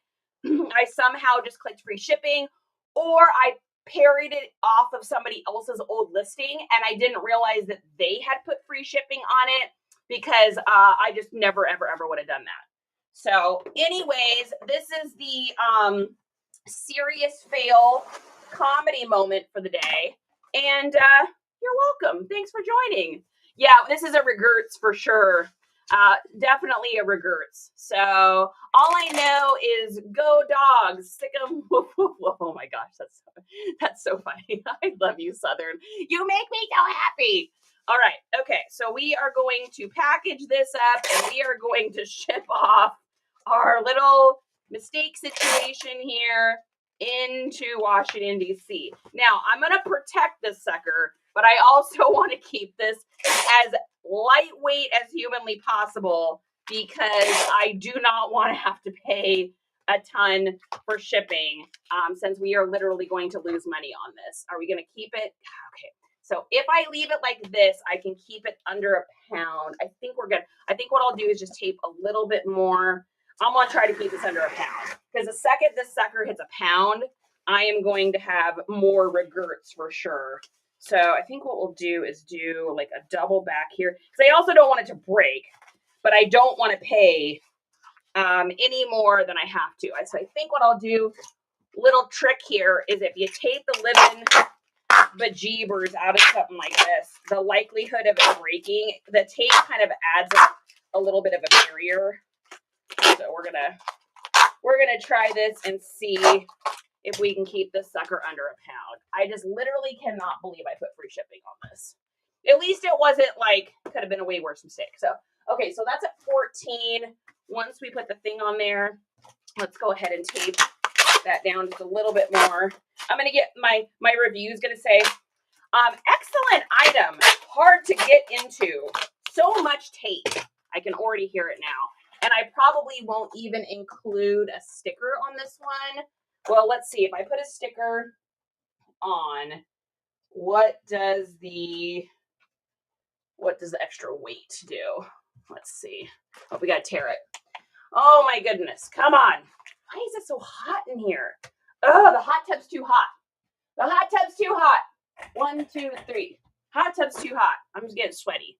I somehow just clicked free shipping, or I parried it off of somebody else's old listing and I didn't realize that they had put free shipping on it, because I just never, ever, ever would have done that. So anyways, this is the serious fail comedy moment for the day. And you're welcome. Thanks for joining. Yeah, this is a regrets for sure. Definitely a regrets. So all I know is go dogs, stick 'em. Oh my gosh, that's so funny. I love you, Southern. You make me so happy. All right, okay, so we are going to package this up and we are going to ship off our little mistake situation here into Washington, D.C. Now, I'm going to protect this sucker, but I also want to keep this as lightweight as humanly possible, because I do not want to have to pay a ton for shipping, since we are literally going to lose money on this. Are we going to keep it? Okay. So if I leave it like this, I can keep it under a pound. I think we're good. I think what I'll do is just tape a little bit more. I'm going to try to keep this under a pound, because the second this sucker hits a pound, I am going to have more regrets for sure. So I think what we'll do is do like a double back here, because I also don't want it to break, but I don't want to pay any more than I have to. So I think what I'll do, little trick here, is if you tape the living bejeebers out of something like this, the likelihood of it breaking, the tape kind of adds a little bit of a barrier. So we're gonna try this and see if we can keep this sucker under a pound. I just literally cannot believe I put free shipping on this. At least it wasn't like, could have been a way worse mistake. So, okay, so that's at 14. Once we put the thing on there, let's go ahead and tape that down just a little bit more. I'm gonna get my review is gonna say, excellent item, hard to get into. So much tape. I can already hear it now. And I probably won't even include a sticker on this one. Well, let's see. If I put a sticker on, what does the extra weight do? Let's see. Oh, we got to tear it. Oh, my goodness. Come on. Why is it so hot in here? Oh, the hot tub's too hot. The hot tub's too hot. 1, 2, 3. Hot tub's too hot. I'm just getting sweaty.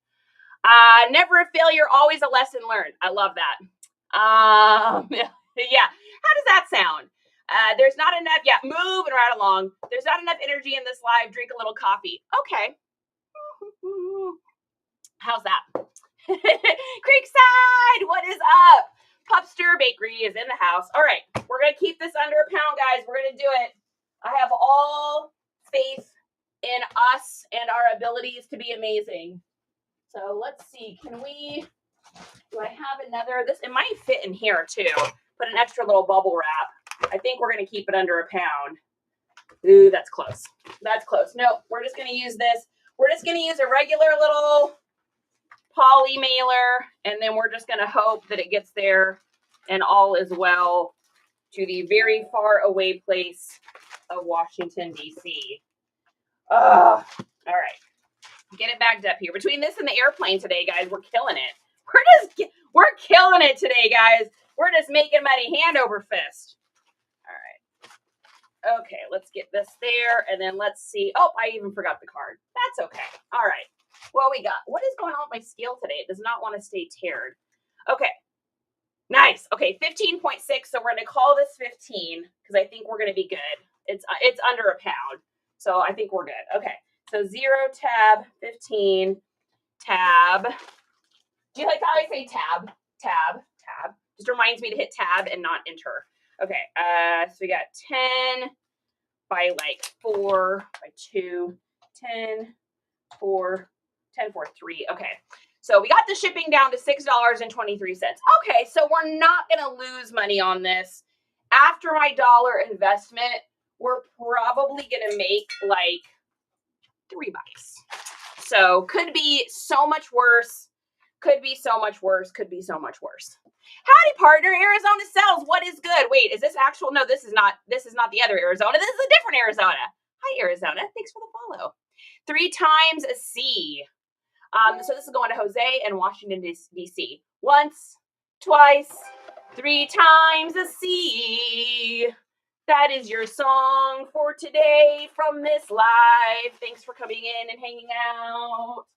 Never a failure, always a lesson learned. I love that. Yeah. How does that sound? There's not enough. Yeah, moving right along. There's not enough energy in this live. Drink a little coffee. Okay. How's that? Creekside, what is up? Pupster Bakery is in the house. All right, we're going to keep this under a pound, guys. We're going to do it. I have all faith in us and our abilities to be amazing. So let's see. Do I have another? It might fit in here too. Put an extra little bubble wrap. I think we're going to keep it under a pound. Ooh, that's close. That's close. No, we're just going to use this. We're just going to use a regular little poly mailer, and then we're just going to hope that it gets there and all is well to the very far away place of Washington, D.C. All right. Get it bagged up here. Between this and the airplane today, guys, we're killing it. We're killing it today, guys. We're just making money hand over fist. All right. Okay, let's get this there, and then let's see. Oh, I even forgot the card. That's okay. All right. What we got? What is going on with my scale today? It does not want to stay teared. Okay. Nice. Okay, 15.6. So we're going to call this 15 because I think we're going to be good. It's under a pound. So I think we're good. Okay. So 0 tab 15 tab. Do you like how I say tab? Tab. Just reminds me to hit tab and not enter. Okay, so we got 10 by like 4 by 2, 10, 4, 10, 4, 3. Okay, so we got the shipping down to $6.23. Okay, so we're not gonna lose money on this. After my dollar investment, we're probably gonna make like $3. So could be so much worse. Could be so much worse. Could be so much worse. Howdy, partner. Arizona sells. What is good? Wait, is this actual? No, this is not the other Arizona. This is a different Arizona. Hi, Arizona. Thanks for the follow. 3 times a C. So this is going to Jose and Washington, D.C. Once, twice, 3 times a C. That is your song for today from Miss Live. Thanks for coming in and hanging out.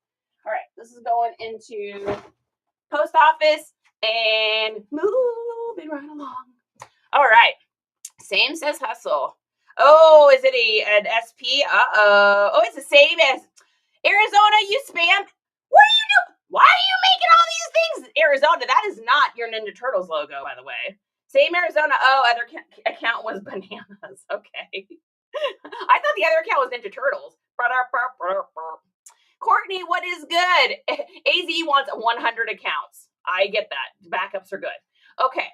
All right, this is going into post office and moving right along. All right, same says hustle. Oh, is it an SP? Oh, it's the same as Arizona. You spam. What are you doing? Why are you making all these things? Arizona, that is not your Ninja Turtles logo, by the way. Same Arizona. Oh, other account was bananas. Okay. I thought the other account was Ninja Turtles. Courtney, what is good? AZ wants 100 accounts. I get that. Backups are good. Okay.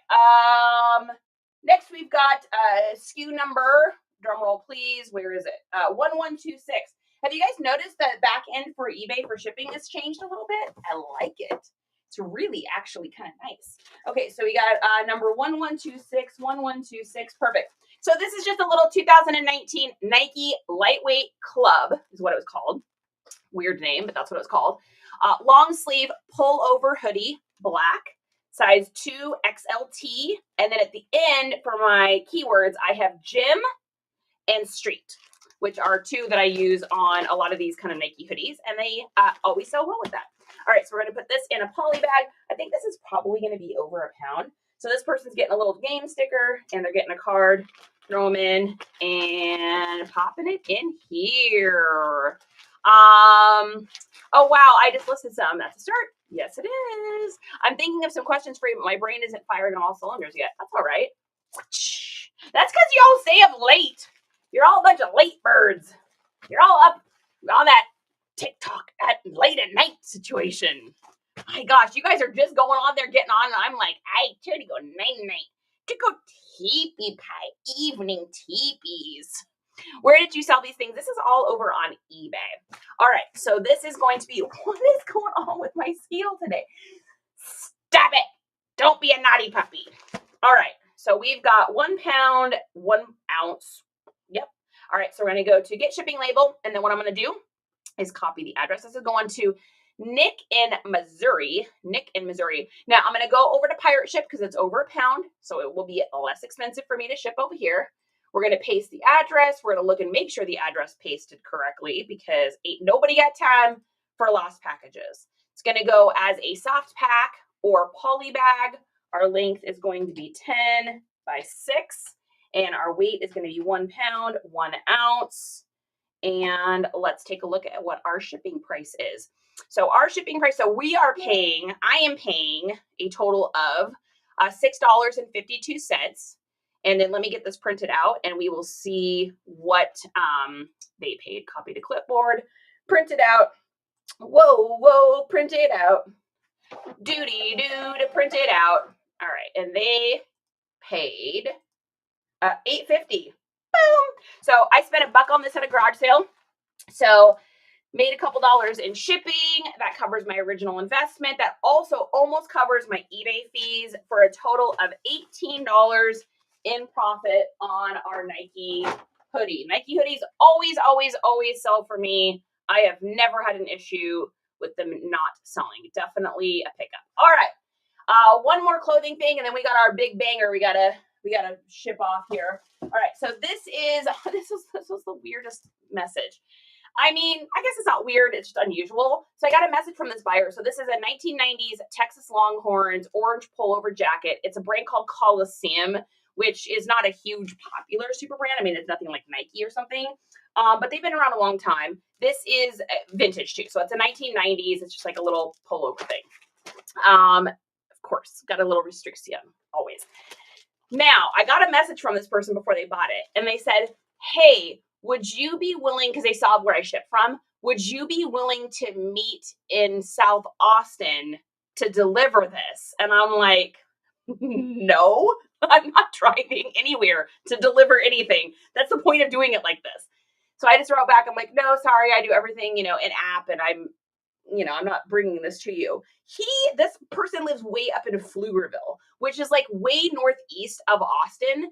Next we've got SKU number. Drum roll, please. Where is it? 1126. Have you guys noticed that back end for eBay for shipping has changed a little bit? I like it. It's really actually kind of nice. Okay, so we got number 1126, 1126. Perfect. So this is just a little 2019 Nike Lightweight Club is what it was called. Weird name, but that's what it was called. Long sleeve pullover hoodie, black, size 2 XLT. And then at the end for my keywords, I have gym and street, which are 2 that I use on a lot of these kind of Nike hoodies. And they always sell well with that. All right, so we're going to put this in a poly bag. I think this is probably going to be over a pound. So this person's getting a little game sticker and they're getting a card. Throw them in and popping it in here. Oh wow, I just listed some. That's a start. Yes, it is. I'm thinking of some questions for you, but my brain isn't firing on all cylinders yet. That's all right. That's because y'all stay up late. You're all a bunch of late birds. You're all up on that TikTok at late at night situation. My gosh, you guys are just going on there getting on, and I'm like, I try to go night. To go teepee pie, evening teepees. Where did you sell these things? This is all over on eBay. All right, so this is going to be, what is going on with my scale today? Stop it. Don't be a naughty puppy. All right, so we've got 1 pound, 1 ounce. Yep. All right, so we're going to go to get shipping label, and then what I'm going to do is copy the address. This is going to Nick in Missouri. Now, I'm going to go over to Pirate Ship because it's over a pound, so it will be less expensive for me to ship over here. We're going to paste the address. We're going to look and make sure the address pasted correctly because ain't nobody got time for lost packages. It's going to go as a soft pack or poly bag. Our length is going to be 10 by 6, and our weight is going to be 1 pound, 1 ounce. And let's take a look at what our shipping price is. So our shipping price, I am paying a total of $6.52. And then let me get this printed out and we will see what they paid. Copy to clipboard, print it out. Whoa, print it out. Doody-doo to print it out. All right, and they paid $8.50. Boom. So I spent $1 on this at a garage sale. So made a couple dollars in shipping. That covers my original investment. That also almost covers my eBay fees for a total of $18 in profit on our Nike hoodie. Nike hoodies always sell for me. I have never had an issue with them not selling. Definitely a pickup. All right. One more clothing thing, and then we got our big banger. We gotta ship off here. All right. So this was the weirdest message. I mean, I guess it's not weird. It's just unusual. So I got a message from this buyer. So this is a 1990s Texas Longhorns orange pullover jacket. It's a brand called Coliseum, which is not a huge popular super brand. I mean, it's nothing like Nike or something, but they've been around a long time. This is vintage too. So it's a 1990s. It's just like a little pullover thing. Of course, got a little restriction always. Now, I got a message from this person before they bought it, and they said, hey, would you be willing, because they saw where I ship from, would you be willing to meet in South Austin to deliver this? And I'm like, no, I'm not driving anywhere to deliver anything. That's the point of doing it like this. So I just wrote back, I'm like, no, sorry, I do everything, in app, and I'm not bringing this to you. This person lives way up in Pflugerville, which is like way northeast of Austin.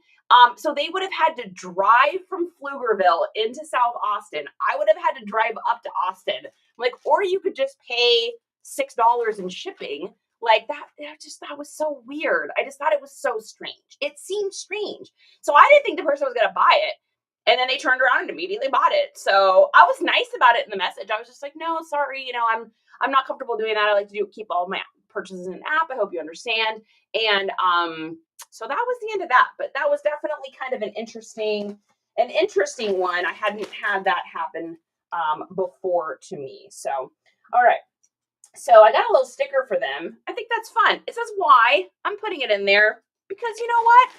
So they would have had to drive from Pflugerville into South Austin. I would have had to drive up to Austin. Like, or you could just pay $6 in shipping. Like that, that was so weird. I just thought it was so strange. It seemed strange. So I didn't think the person was going to buy it. And then they turned around and immediately bought it. So I was nice about it in the message. I was just like, no, sorry, I'm not comfortable doing that. I like to keep all my purchases in an app. I hope you understand. And so that was the end of that. But that was definitely kind of an interesting one. I hadn't had that happen before to me. So, all right. So I got a little sticker for them. I think that's fun. It says why. I'm putting it in there because you know what?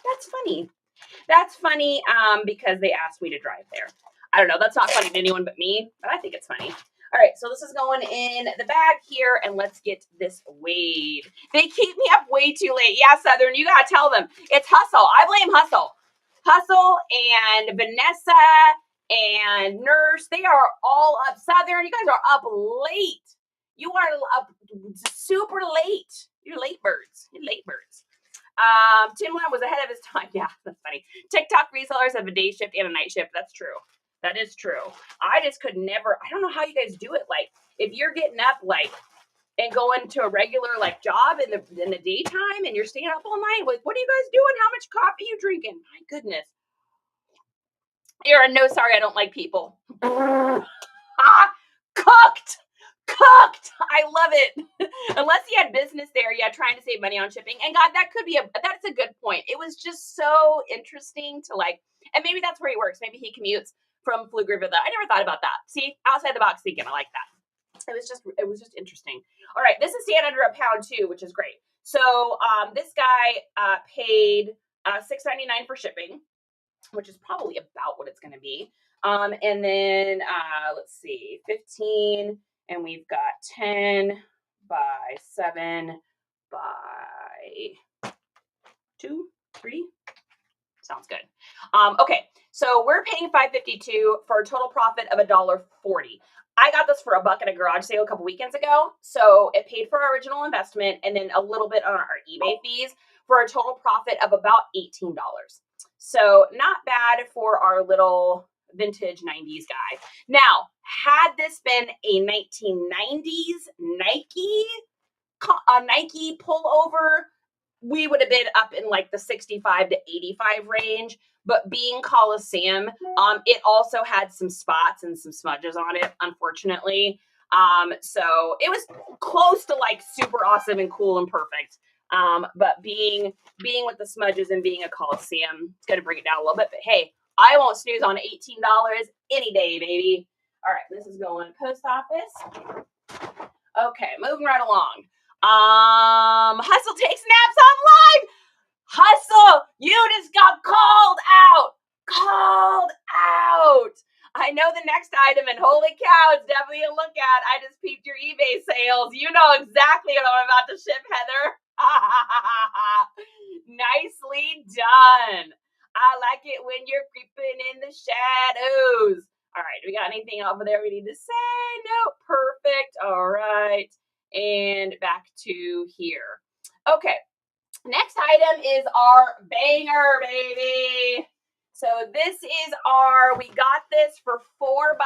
That's funny. That's funny because they asked me to drive there. I don't know. That's not funny to anyone but me, but I think it's funny. All right, so this is going in the bag here, and let's get this weighed. They keep me up way too late. Yeah, Southern, you got to tell them. It's Hustle. I blame Hustle. Hustle and Vanessa and Nurse, they are all up. Southern, you guys are up late. You are up super late. You're late birds. You're late birds. Timlin was ahead of his time. Yeah, that's funny. TikTok resellers have a day shift and a night shift. That's true. That is true. I just could never, I don't know how you guys do it. Like, if you're getting up, like, and going to a regular, like, job in the daytime and you're staying up all night, like, what are you guys doing? How much coffee are you drinking? My goodness. Aaron, no, sorry, I don't like people. Cooked. I love it. Unless he had business there, yeah, trying to save money on shipping. And God, that's a good point. It was just so interesting to like, and maybe that's where he works. Maybe he commutes from Pflugerville. I never thought about that. See, outside the box thinking. I like that. It was just interesting. All right, this is staying under a pound too, which is great. So this guy paid $6.99 for shipping, which is probably about what it's going to be. And then let's see, 15, and we've got 10 by 7 by 2, 3. Sounds good. Okay, so we're paying $5.52 for a total profit of $1.40. I got this for $1 at a garage sale a couple weekends ago. So it paid for our original investment and then a little bit on our eBay fees for a total profit of about $18. So not bad for our little vintage 90s guy. Now, had this been a 1990s Nike pullover, we would have been up in like the 65 to 85 range. But being Coliseum, it also had some spots and some smudges on it, unfortunately. So it was close to like super awesome and cool and perfect. But being with the smudges and being a Coliseum, it's going to bring it down a little bit. But hey, I won't snooze on $18 any day, baby. All right, this is going post office. Okay, moving right along. Hustle takes naps on live. Hustle, you just got called out. I know the next item, and holy cow, it's definitely a look at. I just peeped your eBay sales. You know exactly what I'm about to ship, Heather. Nicely done. I like it when you're creeping in the shadows. All right, do we got anything over there we need to say? No, perfect. All right, and back to here. Okay, next item is our banger, baby. So this is we got this for $4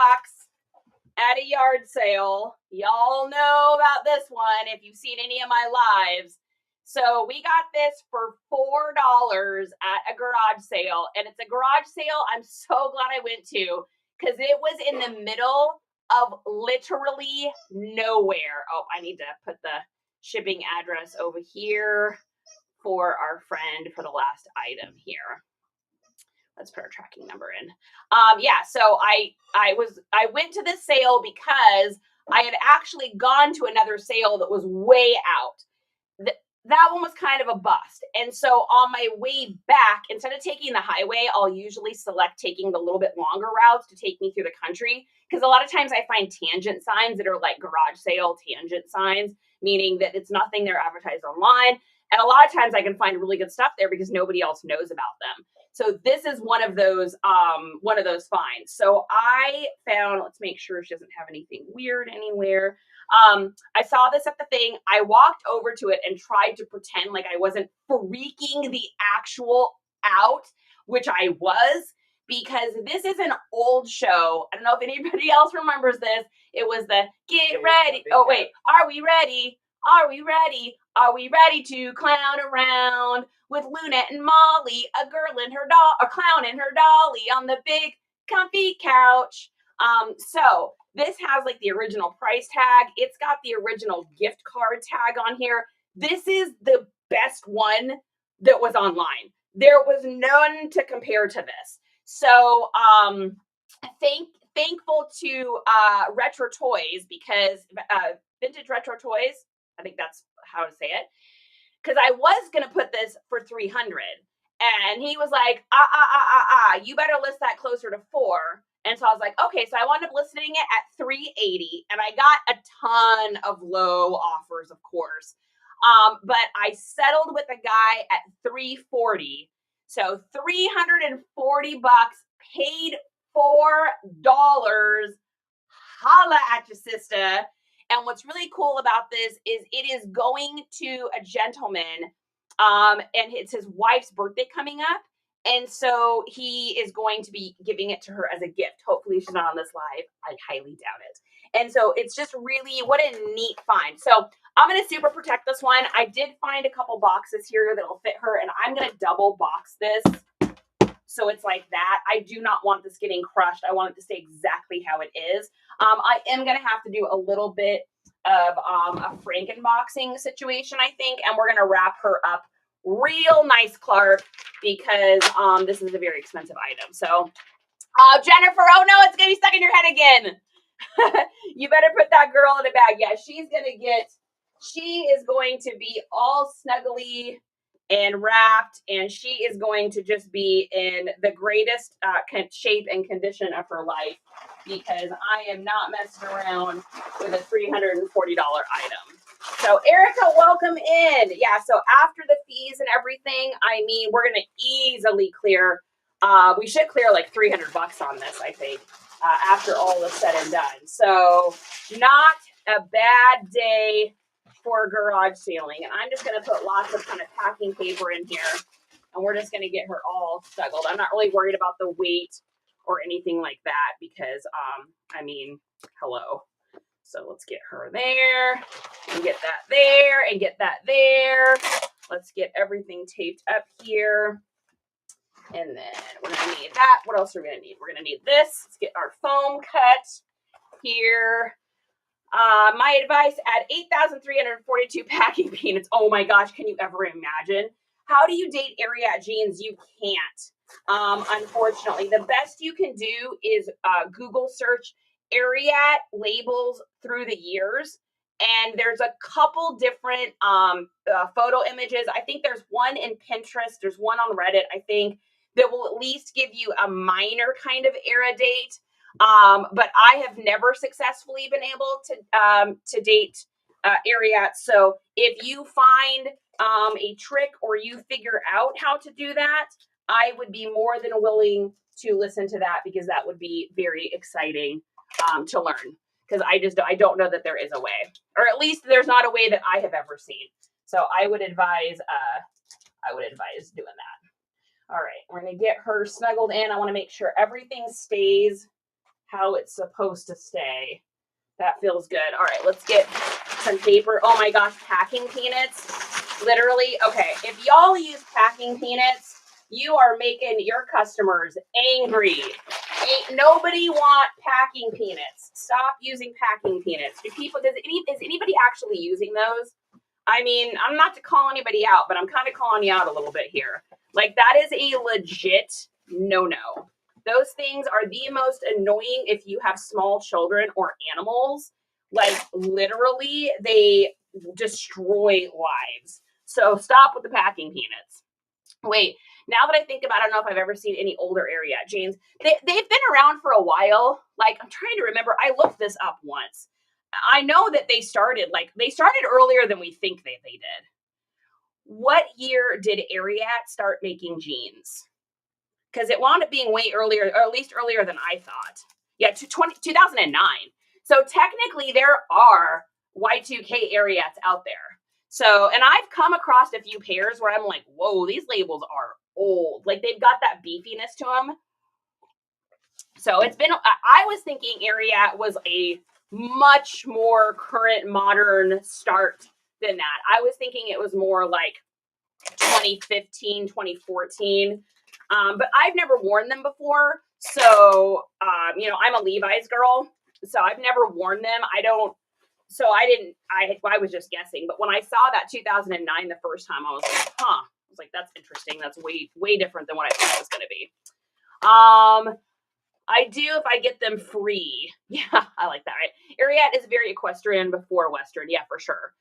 at a yard sale. Y'all know about this one if you've seen any of my lives. So we got this for $4 at a garage sale. And it's a garage sale I'm so glad I went to because it was in the middle of literally nowhere. Oh, I need to put the shipping address over here for our friend for the last item here. Let's put our tracking number in. Yeah, so I went to this sale because I had actually gone to another sale that was way out. that one was kind of a bust. And so on my way back, instead of taking the highway, I'll usually select taking the little bit longer routes to take me through the country. Because a lot of times I find tangent signs that are like garage sale tangent signs, meaning that it's nothing they're advertised online. And a lot of times I can find really good stuff there because nobody else knows about them. So this is one of those finds. So I found, let's make sure she doesn't have anything weird anywhere. I saw this at the thing. I walked over to it and tried to pretend like I wasn't freaking the actual out, which I was, because this is an old show. I don't know if anybody else remembers this. It was the get ready. Oh, wait. Are we ready? Are we ready? Are we ready to clown around with Lunette and Molly, a clown and her dolly on the big comfy couch? So this has like the original price tag. It's got the original gift card tag on here. This is the best one that was online. There was none to compare to this. So thankful to Retro Toys, because Vintage Retro Toys, I think that's how to say it, because I was going to put this for $300. And he was like, you better list that closer to $400. And so I was like, okay, so I wound up listing it at $380, and I got a ton of low offers, of course. But I settled with a guy at $340. So $340, paid $4. Holla at your sister. And what's really cool about this is it is going to a gentleman, and it's his wife's birthday coming up. And so he is going to be giving it to her as a gift. Hopefully she's not on this live. I highly doubt it. And so it's just really, what a neat find. So I'm going to super protect this one. I did find a couple boxes here that'll fit her, and I'm going to double box this. So it's like that. I do not want this getting crushed. I want it to stay exactly how it is. I am going to have to do a little bit of a Frankenboxing situation, I think. And we're going to wrap her up real nice, Clark, because this is a very expensive item. So, Jennifer, oh no, it's going to be stuck in your head again. You better put that girl in a bag. Yeah, she is going to be all snuggly and wrapped, and she is going to just be in the greatest shape and condition of her life, because I am not messing around with a $340 item. So Erica, welcome in. Yeah, so after the fees and everything, I mean, we're going to easily clear, we should clear like $300 on this, I think, after all is said and done. So not a bad day for garage sailing. And I'm just going to put lots of kind of packing paper in here, and we're just going to get her all snuggled. I'm not really worried about the weight or anything like that, because, I mean, hello. So let's get her there, and get that there, and get that there. Let's get everything taped up here. And then we're going to need that. What else are we going to need? We're going to need this. Let's get our foam cut here. My advice, add 8,342 packing peanuts. Oh my gosh, can you ever imagine? How do you date Ariat jeans? You can't. Unfortunately, the best you can do is Google search Ariat labels through the years. And there's a couple different photo images. I think there's one in Pinterest. There's one on Reddit, I think, that will at least give you a minor kind of era date. But I have never successfully been able to date Ariat. So if you find a trick, or you figure out how to do that, I would be more than willing to listen to that, because that would be very exciting to learn. Because I don't know that there is a way, or at least there's not a way that I have ever seen. So I would advise doing that. All right, we're gonna get her snuggled in. I want to make sure everything stays how it's supposed to stay. That feels good. All right, let's get some paper. Oh my gosh, packing peanuts. Literally, okay, if y'all use packing peanuts, you are making your customers angry. Ain't nobody want packing peanuts. Stop using packing peanuts. Is anybody actually using those? I mean, I'm not to call anybody out, but I'm kind of calling you out a little bit here. Like, that is a legit no-no. Those things are the most annoying if you have small children or animals. Like, literally, they destroy lives. So stop with the packing peanuts. Wait, now that I think about it, I don't know if I've ever seen any older Ariat jeans. They've been around for a while. Like, I'm trying to remember. I looked this up once. I know that they started earlier than we think they did. What year did Ariat start making jeans? Because it wound up being way earlier, or at least earlier than I thought. Yeah, 2009. So technically there are Y2K Ariats out there. So, and I've come across a few pairs where I'm like, whoa, these labels are old. Like, they've got that beefiness to them. So it's been, I was thinking Ariat was a much more current, modern start than that. I was thinking it was more like 2015, 2014. But I've never worn them before. So, I'm a Levi's girl. So I've never worn them. I was just guessing. But when I saw that 2009 the first time, I was like, huh. I was like, that's interesting. That's way, way different than what I thought it was going to be. I do if I get them free. Yeah, I like that, right? Ariat is very equestrian before Western. Yeah, for sure.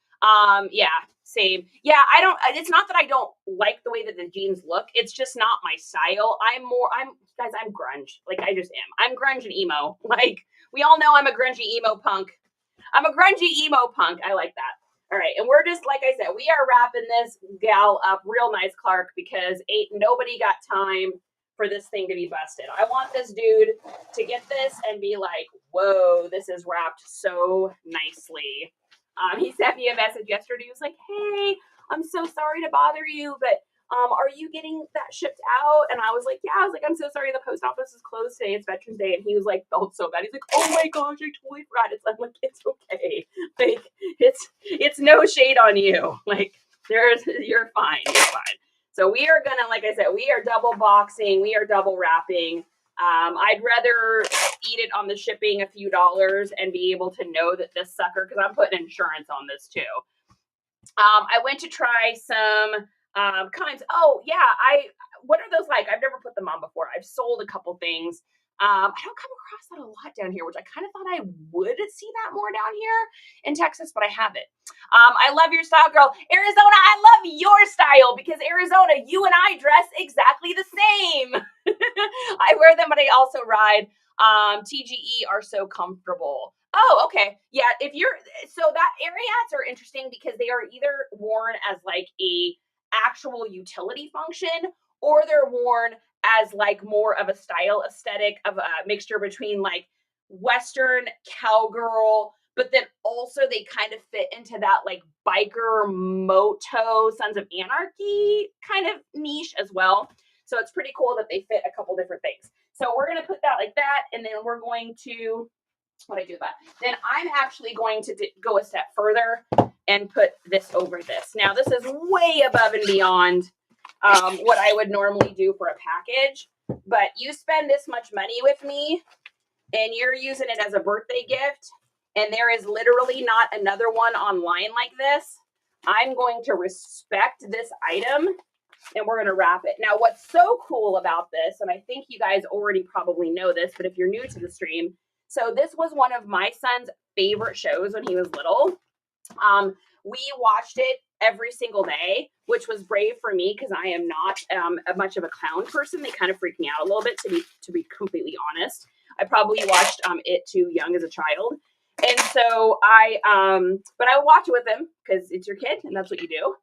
Yeah, same. Yeah, it's not that I don't like the way that the jeans look. It's just not my style. I'm grunge. Like, I just am. I'm grunge and emo. Like, we all know I'm a grungy emo punk. I'm a grungy emo punk. I like that. All right, and we're just, like I said, we are wrapping this gal up real nice, Clark, because nobody got time for this thing to be busted. I want this dude to get this and be like, whoa, this is wrapped so nicely. He sent me a message yesterday. He was like, hey, I'm so sorry to bother you, but are you getting that shipped out? And I was like, yeah. I was like, I'm so sorry, the post office is closed today. It's Veterans Day. And he was like, felt so bad. He's like, oh my gosh, I totally forgot. I'm like, it's okay. Like, it's no shade on you. Like, you're fine. You're fine. So we are gonna, like I said, we are double boxing. We are double wrapping. I'd rather eat it on the shipping a few dollars and be able to know that this sucker, because I'm putting insurance on this too. I went to try some kinds. Oh yeah, what are those like? I've never put them on before. I've sold a couple things. I don't come across that a lot down here, which I kind of thought I would see that more down here in Texas, but I haven't. I love your style, girl. Arizona, I love your style, because Arizona, you and I dress exactly the same. I wear them, but I also ride. TGE are so comfortable. Oh, okay. Yeah, so that Ariats are interesting because they are either worn as like a actual utility function, or they're worn as like more of a style aesthetic of a mixture between like Western cowgirl, but then also they kind of fit into that like biker moto Sons of Anarchy kind of niche as well. So it's pretty cool that they fit a couple different things. So we're going to put that like that, and then we're going to, what I do with that? Then I'm actually going to go a step further and put this over this. Now, this is way above and beyond what I would normally do for a package, but you spend this much money with me and you're using it as a birthday gift, and there is literally not another one online like this. I'm going to respect this item, and we're going to wrap it. Now, what's so cool about this, and I think you guys already probably know this, but if you're new to the stream, so this was one of my son's favorite shows when he was little. We watched it every single day, which was brave for me because I am not much of a clown person. They kind of freak me out a little bit, to be completely honest. I probably watched it too young as a child. And so but I would watch it with him because it's your kid and that's what you do.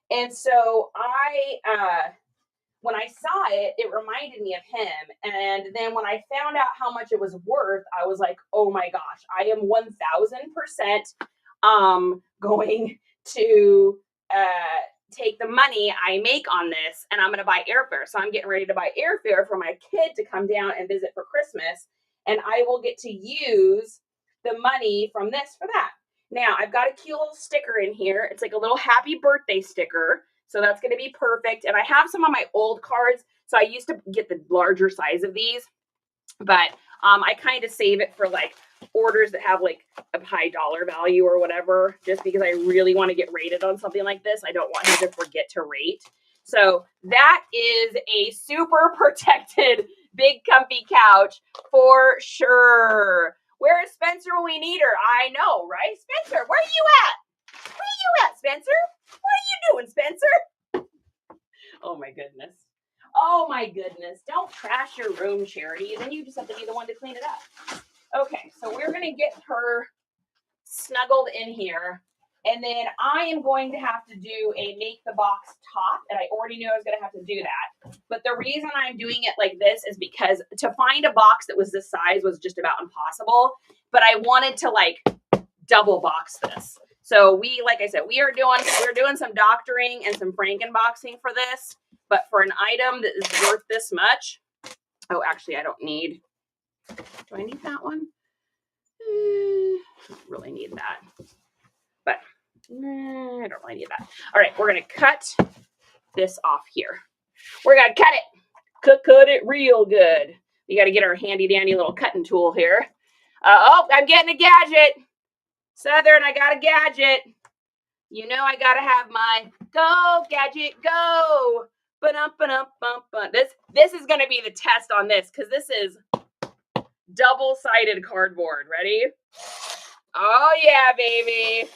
And so when I saw it, it reminded me of him. And then when I found out how much it was worth, I was like, oh my gosh, I am 1000% going to take the money I make on this, and I'm going to buy airfare. So I'm getting ready to buy airfare for my kid to come down and visit for Christmas. And I will get to use the money from this for that. Now, I've got a cute little sticker in here. It's like a little happy birthday sticker. So that's going to be perfect. And I have some of my old cards. So I used to get the larger size of these. But I kind of save it for like orders that have like a high dollar value or whatever, just because I really want to get rated on something like this. I don't want him to forget to rate. So that is a super protected, big comfy couch for sure. Where is Spencer when we need her? I know, right? Spencer, where are you at? Where are you at, Spencer? What are you doing, Spencer? Oh my goodness. Oh my goodness. Don't trash your room, Charity. Then you just have to be the one to clean it up. Okay, so we're going to get her snuggled in here. And then I am going to have to do a make the box top. And I already knew I was going to have to do that. But the reason I'm doing it like this is because to find a box that was this size was just about impossible. But I wanted to like double box this. So like I said, we're doing some doctoring and some frankenboxing for this. But for an item that is worth this much, oh, actually, I don't need. Do I need that one? I don't really need that. But I don't really need that. All right, we're going to cut this off here. We're going to cut it. Cut it real good. We got to get our handy dandy little cutting tool here. Oh, I'm getting a gadget. Southern, I got a gadget. You know I got to have my go gadget go. This is going to be the test on this because this is double-sided cardboard. Ready? Oh, yeah, baby.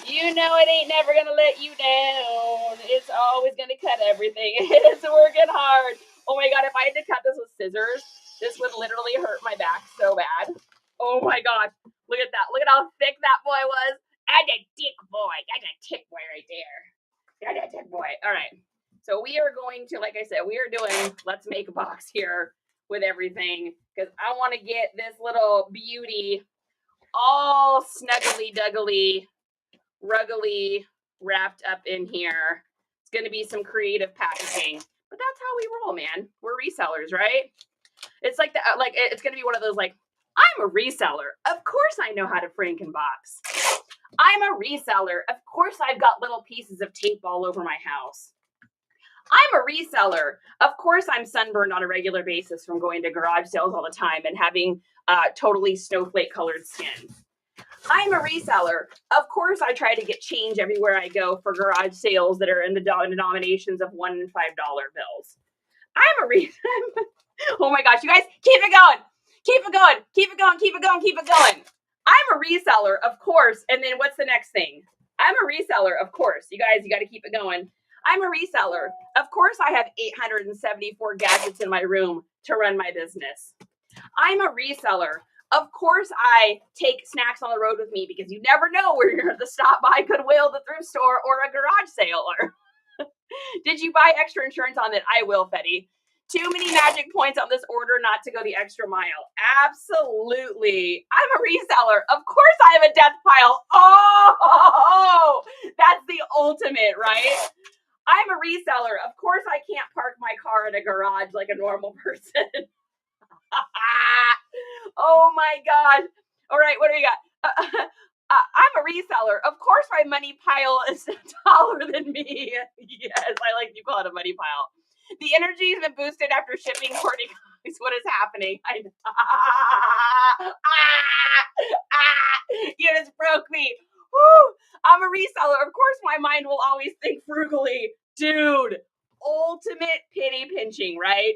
You know it ain't never going to let you down. It's always going to cut everything. It's working hard. Oh, my God. If I had to cut this with scissors, this would literally hurt my back so bad. Oh, my God. Look at that. Look at how thick that boy was. That's a thick boy. That's a thick boy right there. That's a thick boy. All right. So we are going to, like I said, we are doing let's make a box here with everything because I want to get this little beauty all snuggly duggly ruggly wrapped up in here. It's going to be some creative packaging, but that's how we roll, man. We're resellers, right? It's like it's going to be one of those like, I'm a reseller. Of course I know how to frankenbox. I'm a reseller. Of course I've got little pieces of tape all over my house. I'm a reseller. Of course I'm sunburned on a regular basis from going to garage sales all the time and having totally snowflake colored skin. I'm a reseller. Of course I try to get change everywhere I go for garage sales that are in the denominations of $1 and $5 bills. I'm a reseller. Oh my gosh, you guys, keep it going. Keep it going. Keep it going. Keep it going. Keep it going. I'm a reseller, of course. And then what's the next thing? I'm a reseller, of course. You guys, you got to keep it going. I'm a reseller. Of course, I have 874 gadgets in my room to run my business. I'm a reseller. Of course, I take snacks on the road with me because you never know where you're going to stop by Goodwill, the thrift store, or a garage sale. Or did you buy extra insurance on it? I will, Fetty. Too many magic points on this order not to go the extra mile. Absolutely. I'm a reseller. Of course I have a death pile. Oh, that's the ultimate, right? I'm a reseller. Of course I can't park my car in a garage like a normal person. Oh my gosh. All right, what do we got? I'm a reseller. Of course my money pile is taller than me. Yes, I like you call it a money pile. The energy has been boosted after shipping 40 copies. What is happening? You just broke me. Woo! I'm a reseller. Of course, my mind will always think frugally. Dude, ultimate pity pinching, right?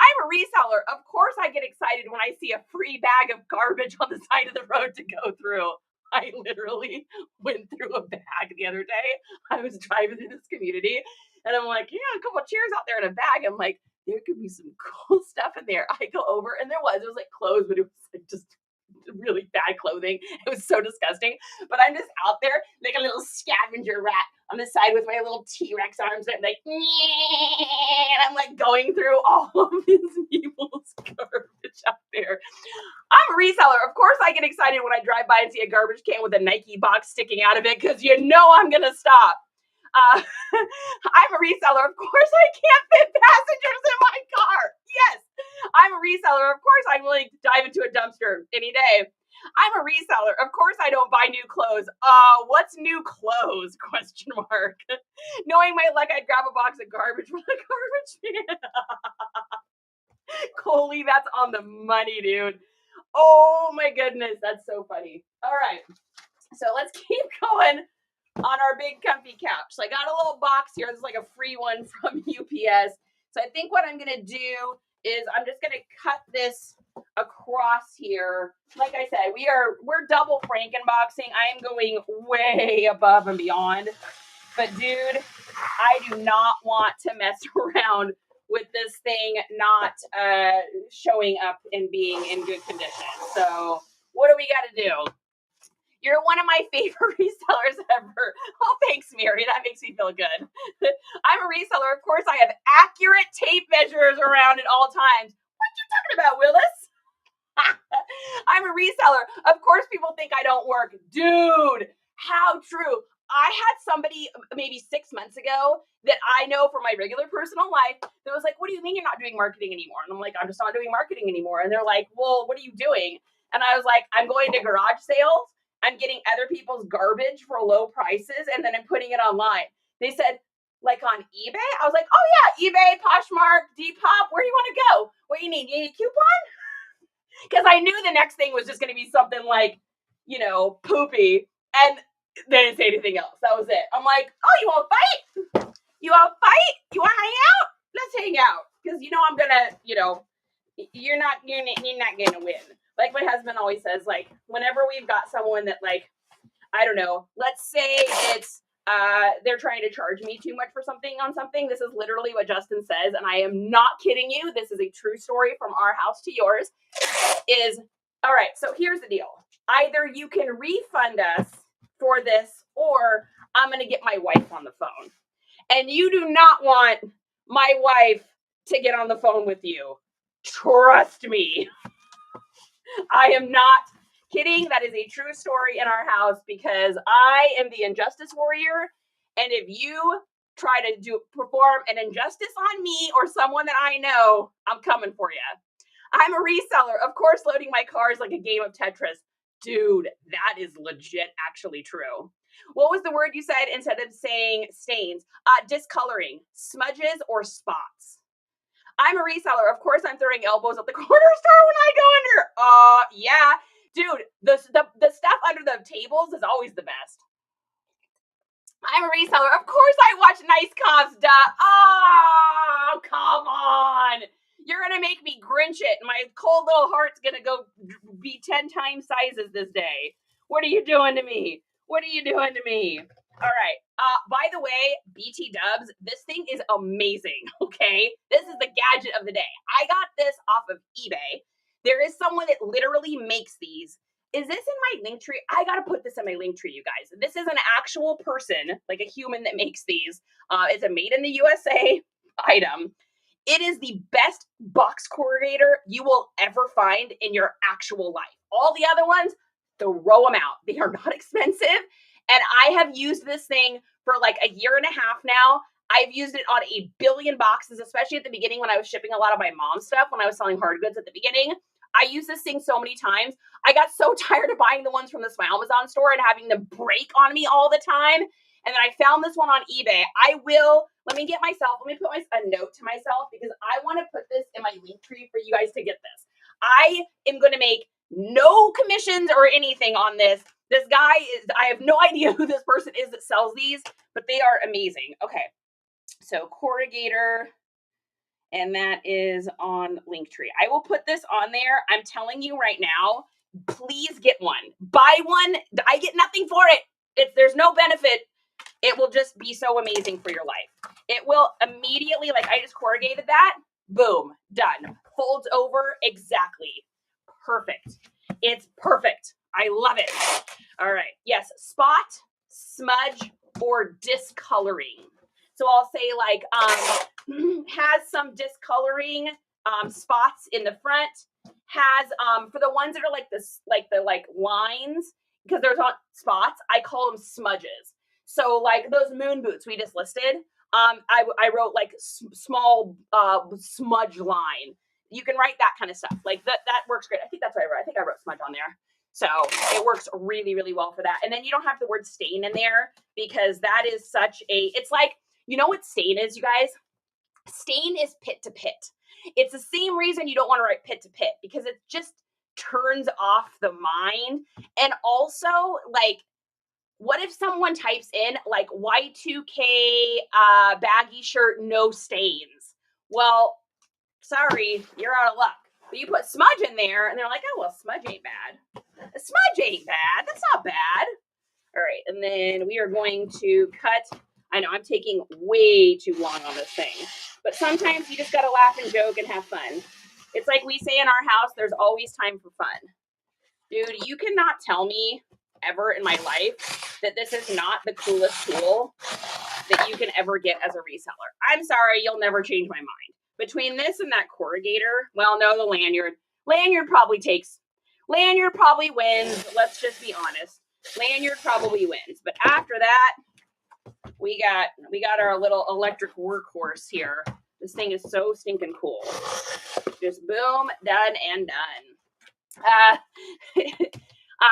I'm a reseller. Of course, I get excited when I see a free bag of garbage on the side of the road to go through. I literally went through a bag the other day. I was driving through this community. And I'm like, yeah, a couple of chairs out there in a bag. I'm like, there could be some cool stuff in there. I go over and it was like clothes, but it was like just really bad clothing. It was so disgusting. But I'm just out there like a little scavenger rat on the side with my little T-Rex arms. And I'm like, and I'm like going through all of these people's garbage out there. I'm a reseller. Of course I get excited when I drive by and see a garbage can with a Nike box sticking out of it because you know I'm going to stop. I'm a reseller. Of course I can't fit passengers in my car. Yes, I'm a reseller. Of course I'm willing to dive into a dumpster any day. I'm a reseller. Of course I don't buy new clothes. What's new clothes? Question mark. Knowing my luck, I'd grab a box of garbage from the garbage can. Coley, that's on the money, dude. Oh my goodness, that's so funny. All right, so let's keep going on our big comfy couch. So I got a little box here. This is like a free one from UPS. So I think what I'm going to do is I'm just going to cut this across here. Like I said, we're double Frankenboxing. I am going way above and beyond. But dude, I do not want to mess around with this thing not showing up and being in good condition. So what do we got to do? You're one of my favorite resellers ever. Oh, thanks, Mary. That makes me feel good. I'm a reseller. Of course, I have accurate tape measures around at all times. What you talking about, Willis? I'm a reseller. Of course, people think I don't work. Dude, how true. I had somebody maybe 6 months ago that I know from my regular personal life that was like, what do you mean you're not doing marketing anymore? And I'm like, I'm just not doing marketing anymore. And they're like, well, what are you doing? And I was like, I'm going to garage sales. I'm getting other people's garbage for low prices, and then I'm putting it online. They said, like on eBay? I was like, oh yeah, eBay, Poshmark, Depop, where do you want to go? What do you need? You need a coupon? Because I knew the next thing was just going to be something like, you know, poopy. And they didn't say anything else. That was it. I'm like, oh, you want to fight? You want to fight? You want to hang out? Let's hang out. Because you know I'm going to, you know, you're not going to win. Like my husband always says, like, whenever we've got someone that, like, I don't know, let's say it's, they're trying to charge me too much for something on something. This is literally what Justin says, and I am not kidding you. This is a true story from our house to yours. Is, all right, so here's the deal. Either you can refund us for this, or I'm going to get my wife on the phone. And you do not want my wife to get on the phone with you. Trust me. I am not kidding. That is a true story in our house because I am the injustice warrior. And if you try to perform an injustice on me or someone that I know, I'm coming for you. I'm a reseller. Of course, loading my cars like a game of Tetris. Dude, that is legit actually true. What was the word you said instead of saying stains? Discoloring, smudges, or spots. I'm a reseller. Of course, I'm throwing elbows at the corner store when I go under. Yeah. Dude, the stuff under the tables is always the best. I'm a reseller. Of course, I watch NiceComps. Oh, come on. You're going to make me Grinch it. My cold little heart's going to go be 10 times sizes this day. What are you doing to me? What are you doing to me? All right. By the way, BT Dubs, this thing is amazing, okay? This is the gadget of the day. I got this off of eBay. There is someone that literally makes these. Is this in my link tree? I got to put this in my link tree, you guys. This is an actual person, like a human that makes these. It's a made in the USA item. It is the best box corrugator you will ever find in your actual life. All the other ones, throw them out. They are not expensive. And I have used this thing for like a year and a half now. I've used it on a billion boxes, especially at the beginning when I was shipping a lot of my mom's stuff, when I was selling hard goods at the beginning. I used this thing so many times. I got so tired of buying the ones from the Amazon store and having them break on me all the time. And then I found this one on eBay. Let me put a note to myself because I want to put this in my link tree for you guys to get this. I am going to make no commissions or anything on this. This guy I have no idea who this person is that sells these, but they are amazing. Okay, so corrugator, and that is on Linktree. I will put this on there. I'm telling you right now, please get one. Buy one. I get nothing for it. There's no benefit. It will just be so amazing for your life. It will immediately, like I just corrugated that, boom, done. Folds over exactly. Perfect. It's perfect. I love it. All right. Yes, spot, smudge, or discoloring. So I'll say like has some discoloring spots in the front. Has for the ones that are like this, like the lines, because there's not spots. I call them smudges. So like those moon boots we just listed. I wrote like small smudge line. You can write that kind of stuff. Like that works great. I think that's what I wrote. I think I wrote smudge on there. So it works really, really well for that. And then you don't have the word stain in there because that is it's like, you know what stain is, you guys? Stain is pit to pit. It's the same reason you don't want to write pit to pit because it just turns off the mind. And also, like, what if someone types in like Y2K baggy shirt, no stains? Well, sorry, you're out of luck. But you put smudge in there, and they're like, oh, well, smudge ain't bad. Smudge ain't bad. That's not bad. All right, and then we are going to cut. I know I'm taking way too long on this thing, but sometimes you just gotta laugh and joke and have fun. It's like we say in our house, there's always time for fun. Dude, you cannot tell me ever in my life that this is not the coolest tool that you can ever get as a reseller. I'm sorry, you'll never change my mind. Between this and that corrugator, well, no, the lanyard. Lanyard probably wins. Let's just be honest. Lanyard probably wins. But after that, we got our little electric workhorse here. This thing is so stinking cool. Just boom, done and done.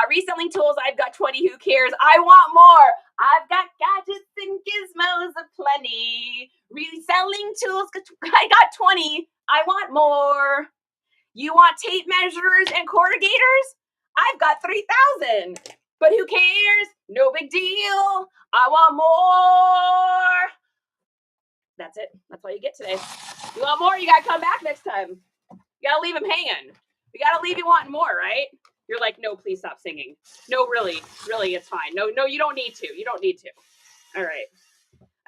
Reselling tools, I've got 20. Who cares? I want more. I've got gadgets and gizmos aplenty. Reselling tools, I got 20. I want more. You want tape measures and corrugators? I've got 3,000. But who cares? No big deal. I want more. That's it. That's all you get today. You want more? You got to come back next time. You got to leave them hanging. We got to leave you wanting more, right? You're like, no, please stop singing. No, really, it's fine. No, you don't need to. You don't need to. All right.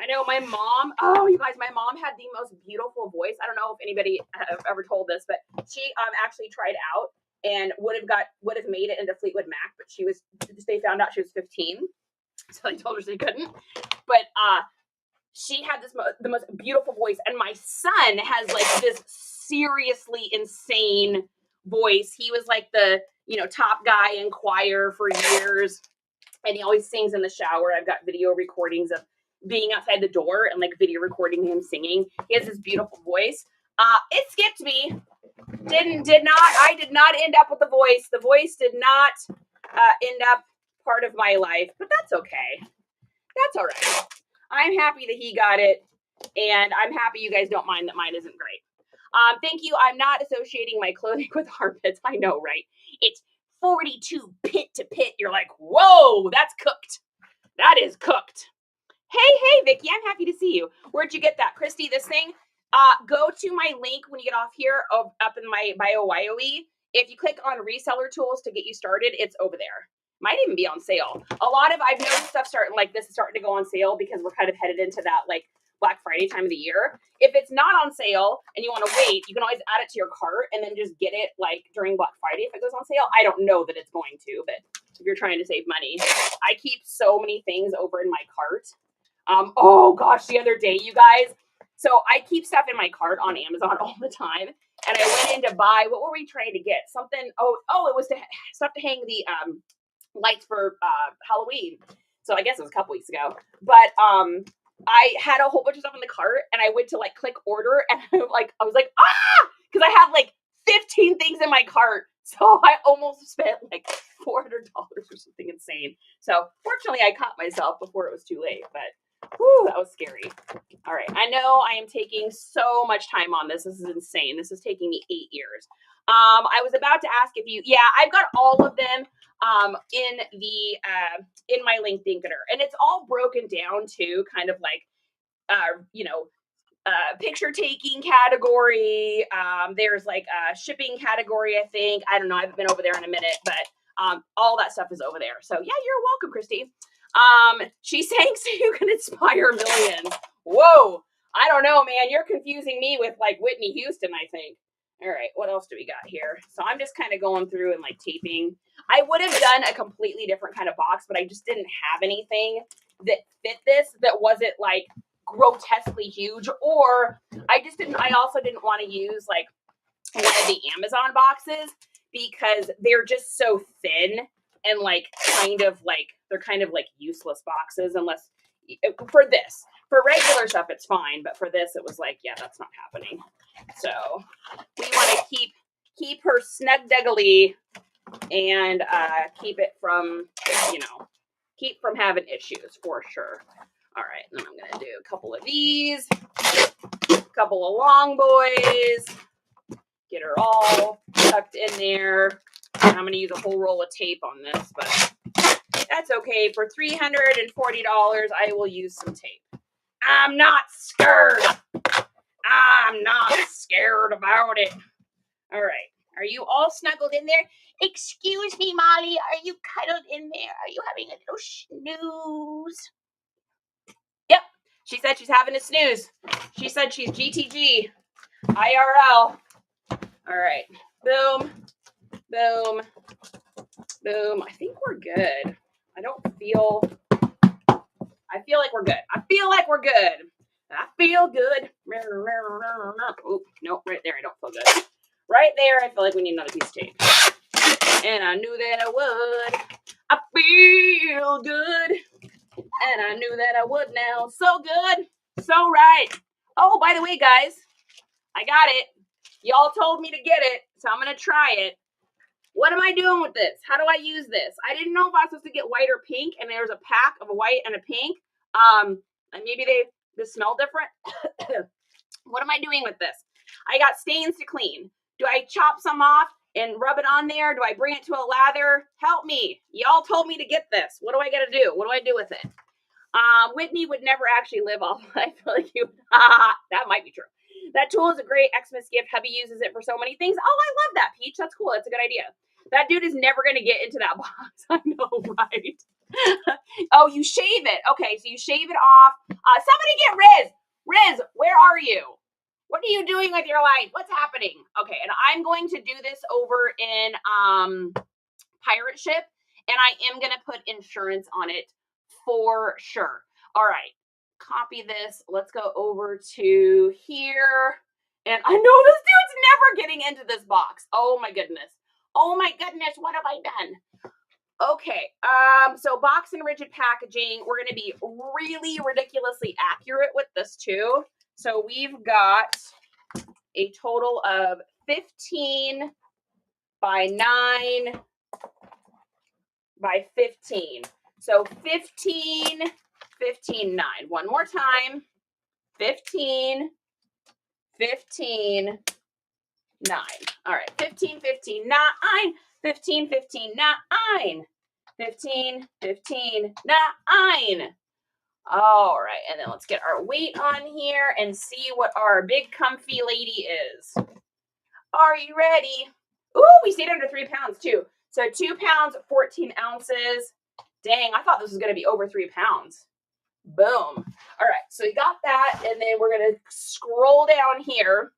I know my mom, oh, you guys, my mom had the most beautiful voice. I don't know if anybody have ever told this, but she actually tried out and would have made it into Fleetwood Mac, but they found out she was 15. So they told her she couldn't. But she had the most beautiful voice. And my son has like this seriously insane voice. He was like the, top guy in choir for years. And he always sings in the shower. I've got video recordings of being outside the door and like video recording him singing. He has this beautiful voice. It skipped me. I did not end up with the voice. The voice did not end up part of my life, but that's okay. That's all right. I'm happy that he got it, and I'm happy you guys don't mind that mine isn't great. Thank you. I'm not associating my clothing with armpits. I know, right? It's 42 pit to pit. You're like, whoa, that's cooked. That is cooked. Hey, Vicky, I'm happy to see you. Where'd you get that? Christy, this thing? Go to my link when you get off here up in my bio YOE. If you click on reseller tools to get you started, it's over there. Might even be on sale. I've noticed stuff starting to go on sale because we're kind of headed into that like Black Friday time of the year. If it's not on sale and you want to wait, you can always add it to your cart and then just get it like during Black Friday if it goes on sale. I don't know that it's going to, but if you're trying to save money, I keep so many things over in my cart. Oh gosh, the other day, you guys. So I keep stuff in my cart on Amazon all the time. And I went in to buy, what were we trying to get? Something, it was stuff to hang the lights for Halloween. So I guess it was a couple weeks ago. But I had a whole bunch of stuff in the cart and I went to like click order and I was like, because I have like 15 things in my cart. So I almost spent like $400 or something insane. So fortunately I caught myself before it was too late, but whew, that was scary. All right. I know I am taking so much time on this. This is insane. This is taking me 8 years. I was about to ask I've got all of them in my LinkedIn-er, and it's all broken down to kind of like, picture taking category. There's like a shipping category, I think. I don't know. I haven't been over there in a minute, but all that stuff is over there. So yeah, you're welcome, Christy. She's saying so you can inspire millions. Whoa. I don't know, man. You're confusing me with like Whitney Houston, I think. All right, what else do we got here? So I'm just kind of going through and like taping. I would have done a completely different kind of box, but I just didn't have anything that fit this that wasn't like grotesquely huge, or I also didn't want to use like one of the Amazon boxes because they're just so thin and like they're kind of like useless boxes unless for regular stuff it's fine, but for this it was like, yeah, that's not happening. So we want to keep her snug-duggly and keep it from keep from having issues for sure. All right, then I'm gonna do a couple of these, a couple of long boys, get her all tucked in there. I'm gonna use a whole roll of tape on this, but that's okay. For $340, I will use some tape. I'm not scared. I'm not scared about it. All right. Are you all snuggled in there? Excuse me, Molly. Are you cuddled in there? Are you having a little snooze? Yep. She said she's having a snooze. She said she's GTG. IRL. All right. Boom. Boom. Boom. I think we're good. I feel like we're good. I feel like we're good. I feel good. Oh, no, right there. I don't feel good. Right there. I feel like we need another piece of tape. And I knew that I would. I feel good. And I knew that I would now. So good. So right. Oh, by the way, guys, I got it. Y'all told me to get it, so I'm going to try it. What am I doing with this? How do I use this? I didn't know if I was supposed to get white or pink, and there's a pack of a white and a pink. And maybe they smell different. What am I doing with this? I got stains to clean. Do I chop some off and rub it on there? Do I bring it to a lather? Help me. Y'all told me to get this. What do I got to do? What do I do with it? Whitney would never actually live all life like you. That might be true. That tool is a great Xmas gift. Hubby uses it for so many things. Oh, I love that, Peach. That's cool. That's a good idea. That dude is never going to get into that box. I know, right? Oh, you shave it. Okay, so you shave it off. Somebody get Riz. Riz, where are you? What are you doing with your life? What's happening? Okay, and I'm going to do this over in Pirate Ship, and I am going to put insurance on it for sure. All right, copy this. Let's go over to here. And I know this dude's never getting into this box. Oh my goodness. Oh my goodness, what have I done? Okay, so box and rigid packaging. We're going to be really ridiculously accurate with this too. So we've got a total of 15 by 9 by 15. So 15, 15, 9. One more time. 15, 15, 9. All right, 15, 15, 9. 15, 15, 9. 15, 15, 9. All right, and then let's get our weight on here and see what our big comfy lady is. Are you ready? Ooh, we stayed under 3 pounds too. So 2 pounds, 14 ounces. Dang, I thought this was going to be over 3 pounds. Boom. All right, so we got that, and then we're going to scroll down here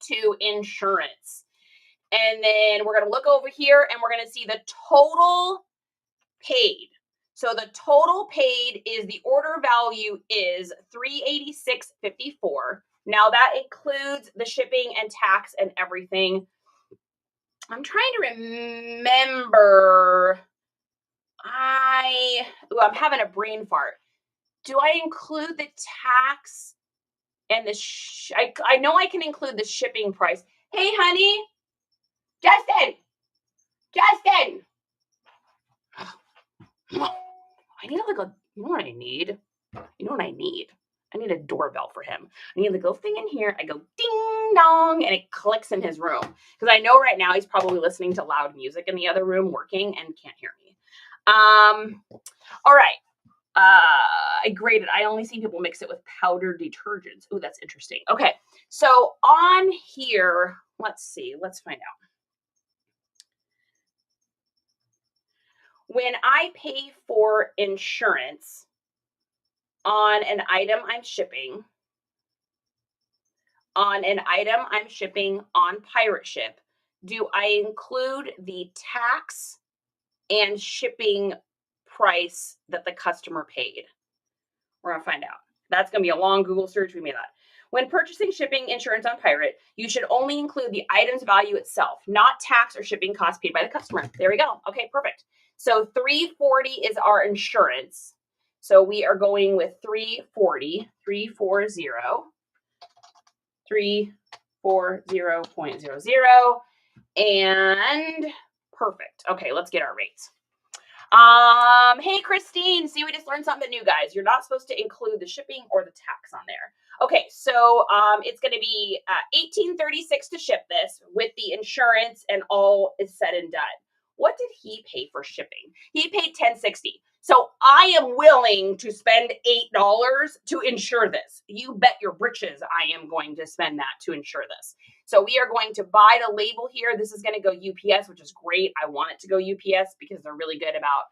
to insurance. And then we're going to look over here, and we're going to see the total paid. So the total paid is the order value is $386.54. Now that includes the shipping and tax and everything. I'm trying to remember. I'm having a brain fart. Do I include the tax and the I know I can include the shipping price. Hey, honey. Justin. I need like you know what I need? You know what I need? I need a doorbell for him. I need the little thing in here. I go ding dong and it clicks in his room. Because I know right now he's probably listening to loud music in the other room working and can't hear me. All right. I graded. I only see people mix it with powdered detergents. Oh, that's interesting. Okay. So on here, let's see. Let's find out. When I pay for insurance on an item I'm shipping, on Pirate Ship, do I include the tax and shipping price that the customer paid? We're going to find out. That's going to be a long Google search. We made that. When purchasing shipping insurance on Pirate, you should only include the item's value itself, not tax or shipping costs paid by the customer. There we go. Okay, perfect. So $340 is our insurance. So we are going with 340, 340.00, and perfect. Okay, let's get our rates. Hey, Christine. See, we just learned something new, guys. You're not supposed to include the shipping or the tax on there. Okay, so it's going to be $18.36 to ship this with the insurance and all is said and done. What did he pay for shipping? He paid $10.60. So I am willing to spend $8 to insure this. You bet your britches I am going to spend that to insure this. So we are going to buy the label here. This is going to go UPS, which is great. I want it to go UPS because they're really good about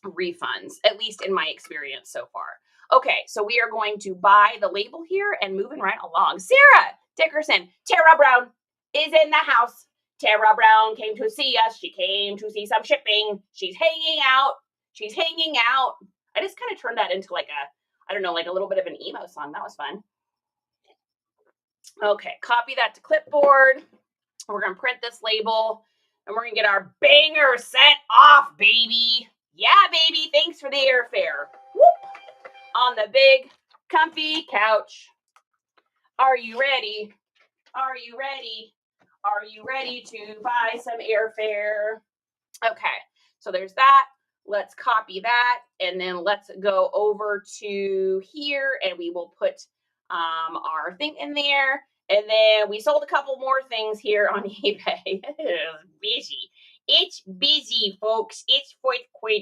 refunds, at least in my experience so far. Okay, so we are going to buy the label here and moving right along. Sarah Dickerson, Tara Brown is in the house. Tara Brown came to see us. She came to see some shipping. She's hanging out. She's hanging out. I just kind of turned that into like a, I don't know, like a little bit of an emo song. That was fun. Okay, copy that to clipboard. We're going to print this label and we're going to get our banger sent off, baby. Yeah, baby. Thanks for the airfare. Whoop. On the big, comfy couch. Are you ready? Are you ready? Are you ready to buy some airfare? Okay, so there's that. Let's copy that, and then let's go over to here, and we will put our thing in there. And then we sold a couple more things here on eBay. It's busy. It's busy, folks. It's fourth quarter.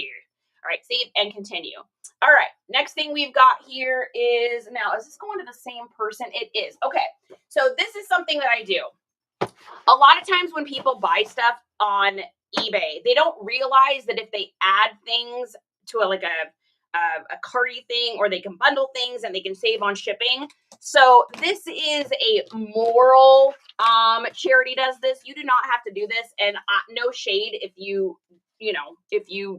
All right, save and continue. All right, next thing we've got here is, now, is this going to the same person? It is. Okay, so this is something that I do. A lot of times when people buy stuff on eBay, they don't realize that if they add things to a carty thing, or they can bundle things and they can save on shipping. So this is a moral charity does this. You do not have to do this, and no shade if you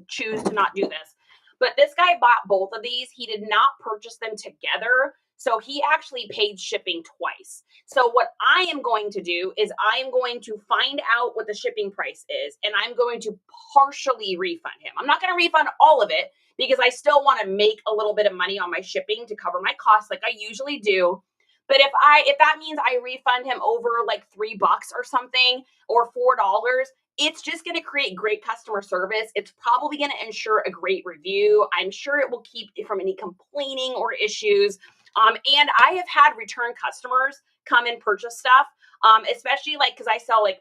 choose to not do this. But this guy bought both of these. He did not purchase them together. So he actually paid shipping twice. So what I am going to do is I am going to find out what the shipping price is, and I'm going to partially refund him. I'm not going to refund all of it because I still want to make a little bit of money on my shipping to cover my costs like I usually do. But if that means I refund him over like $3 or something, or $4, it's just going to create great customer service. It's probably going to ensure a great review. I'm sure it will keep it from any complaining or issues. And I have had return customers come and purchase stuff, especially like, because I sell like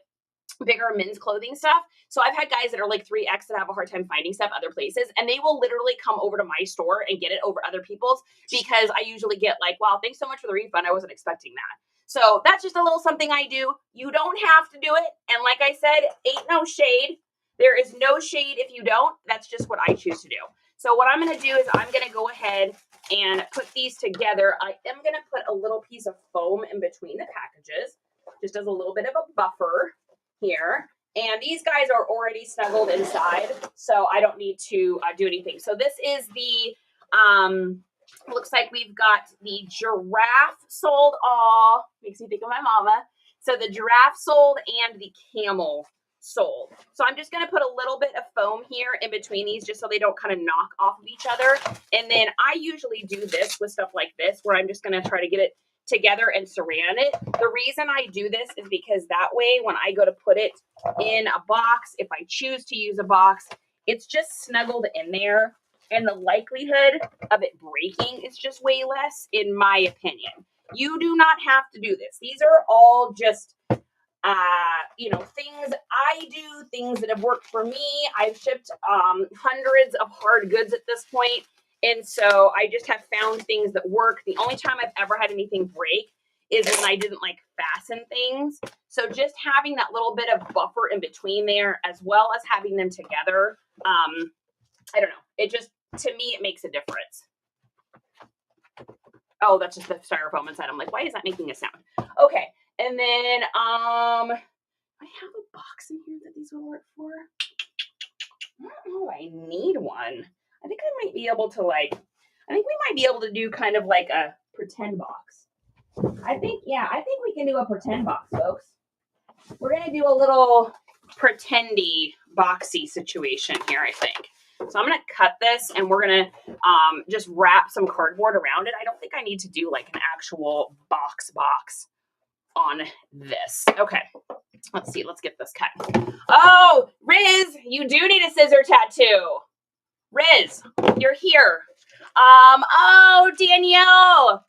bigger men's clothing stuff. So I've had guys that are like 3X that have a hard time finding stuff other places, and they will literally come over to my store and get it over other people's, because I usually get like, wow, thanks so much for the refund. I wasn't expecting that. So that's just a little something I do. You don't have to do it. And like I said, ain't no shade. There is no shade if you don't. That's just what I choose to do. So what I'm going to do is I'm going to go ahead and put these together. I am going to put a little piece of foam in between the packages, just as a little bit of a buffer here. And these guys are already snuggled inside, so I don't need to do anything. So this is the, looks like we've got the giraffe sold. Aw, makes me think of my mama. So the giraffe sold and the camel sold. So I'm just going to put a little bit of foam here in between these just so they don't kind of knock off of each other. And then I usually do this with stuff like this, where I'm just going to try to get it together and saran it. The reason I do this is because that way when I go to put it in a box, if I choose to use a box, it's just snuggled in there, and the likelihood of it breaking is just way less, in my opinion. You do not have to do this. These are all just things I do, things that have worked for me. I've shipped hundreds of hard goods at this point. And so I just have found things that work. The only time I've ever had anything break is when I didn't like fasten things. So just having that little bit of buffer in between there, as well as having them together, I don't know. It just, to me, it makes a difference. Oh, that's just the styrofoam inside. I'm like, why is that making a sound? Okay. And then, I have a box in here that these will work for. I don't know if I need one. I think I might be able to I think we might be able to do kind of like a pretend box. I think we can do a pretend box, folks. We're going to do a little pretendy boxy situation here, I think. So I'm going to cut this, and we're going to just wrap some cardboard around it. I don't think I need to do like an actual box on this. Okay. Let's see. Let's get this cut. Oh, Riz, you do need a scissor tattoo. Riz, you're here. Oh, Danielle.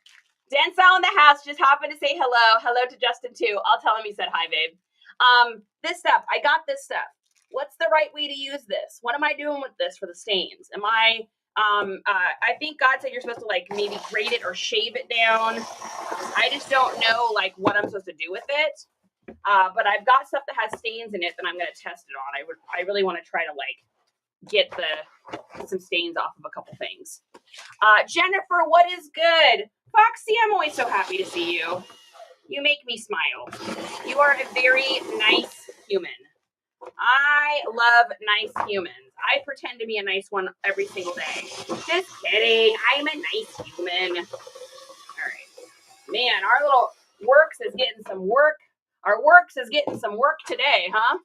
Denzel in the house just happened to say hello. Hello to Justin too. I'll tell him he said hi, babe. This stuff. I got this stuff. What's the right way to use this? What am I doing with this for the stains? Am I I think God said you're supposed to like maybe grate it or shave it down. I just don't know like what I'm supposed to do with it. But I've got stuff that has stains in it that I'm going to test it on. I really want to try to like get some stains off of a couple things. Jennifer, what is good? Foxy, I'm always so happy to see you. You make me smile. You are a very nice human. I love nice humans. I pretend to be a nice one every single day. Just kidding. I'm a nice human. All right. Man, our little Works is getting some work. Our Works is getting some work today, huh?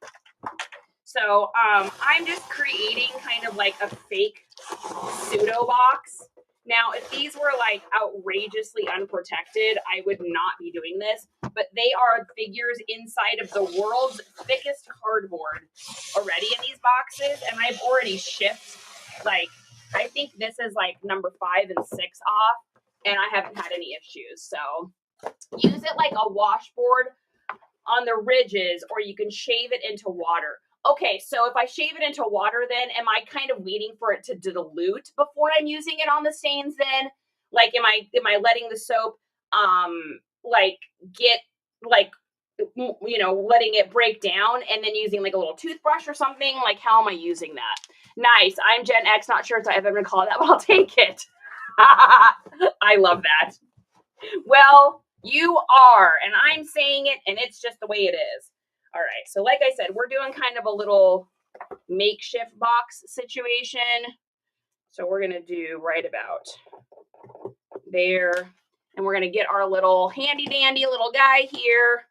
So I'm just creating kind of like a fake pseudo box. Now, if these were like outrageously unprotected, I would not be doing this, but they are figures inside of the world's thickest cardboard already in these boxes, and I've already shipped, like, I think this is like number 5 and 6 off, and I haven't had any issues. So use it like a washboard on the ridges, or you can shave it into water. Okay, so if I shave it into water, then am I kind of waiting for it to dilute before I'm using it on the stains then? Like, am I letting the soap, like, get, like, you know, letting it break down and then using, like, a little toothbrush or something? Like, how am I using that? Nice. I'm Gen X. Not sure if I've ever called that, but I'll take it. I love that. Well, you are, and I'm saying it, and it's just the way it is. All right, so like I said, we're doing kind of a little makeshift box situation. So we're going to do right about there, and we're going to get our little handy dandy little guy here,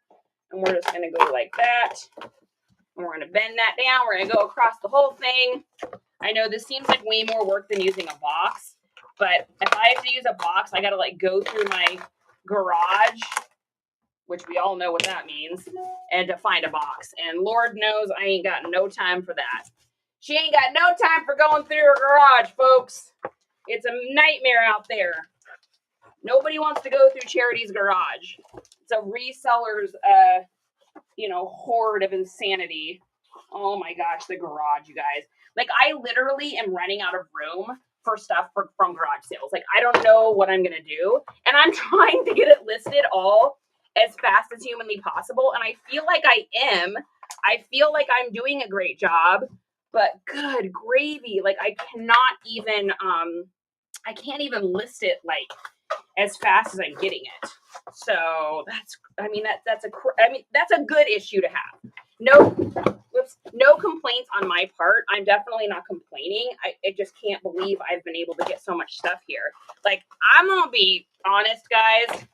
and we're just going to go like that, and we're going to bend that down. We're going to go across the whole thing. I know this seems like way more work than using a box, but if I have to use a box, I got to like go through my garage, which we all know what that means, and to find a box. And Lord knows I ain't got no time for that. She ain't got no time for going through her garage, folks. It's a nightmare out there. Nobody wants to go through Charity's garage. It's a reseller's, horde of insanity. Oh my gosh, the garage, you guys. Like, I literally am running out of room for stuff from garage sales. Like, I don't know what I'm going to do. And I'm trying to get it listed all as fast as humanly possible. And I feel like I am. I feel like I'm doing a great job. But good gravy. Like, I can't even list it, like, as fast as I'm getting it. So that's a good issue to have. No complaints on my part. I'm definitely not complaining. I just can't believe I've been able to get so much stuff here. Like, I'm gonna be honest, guys.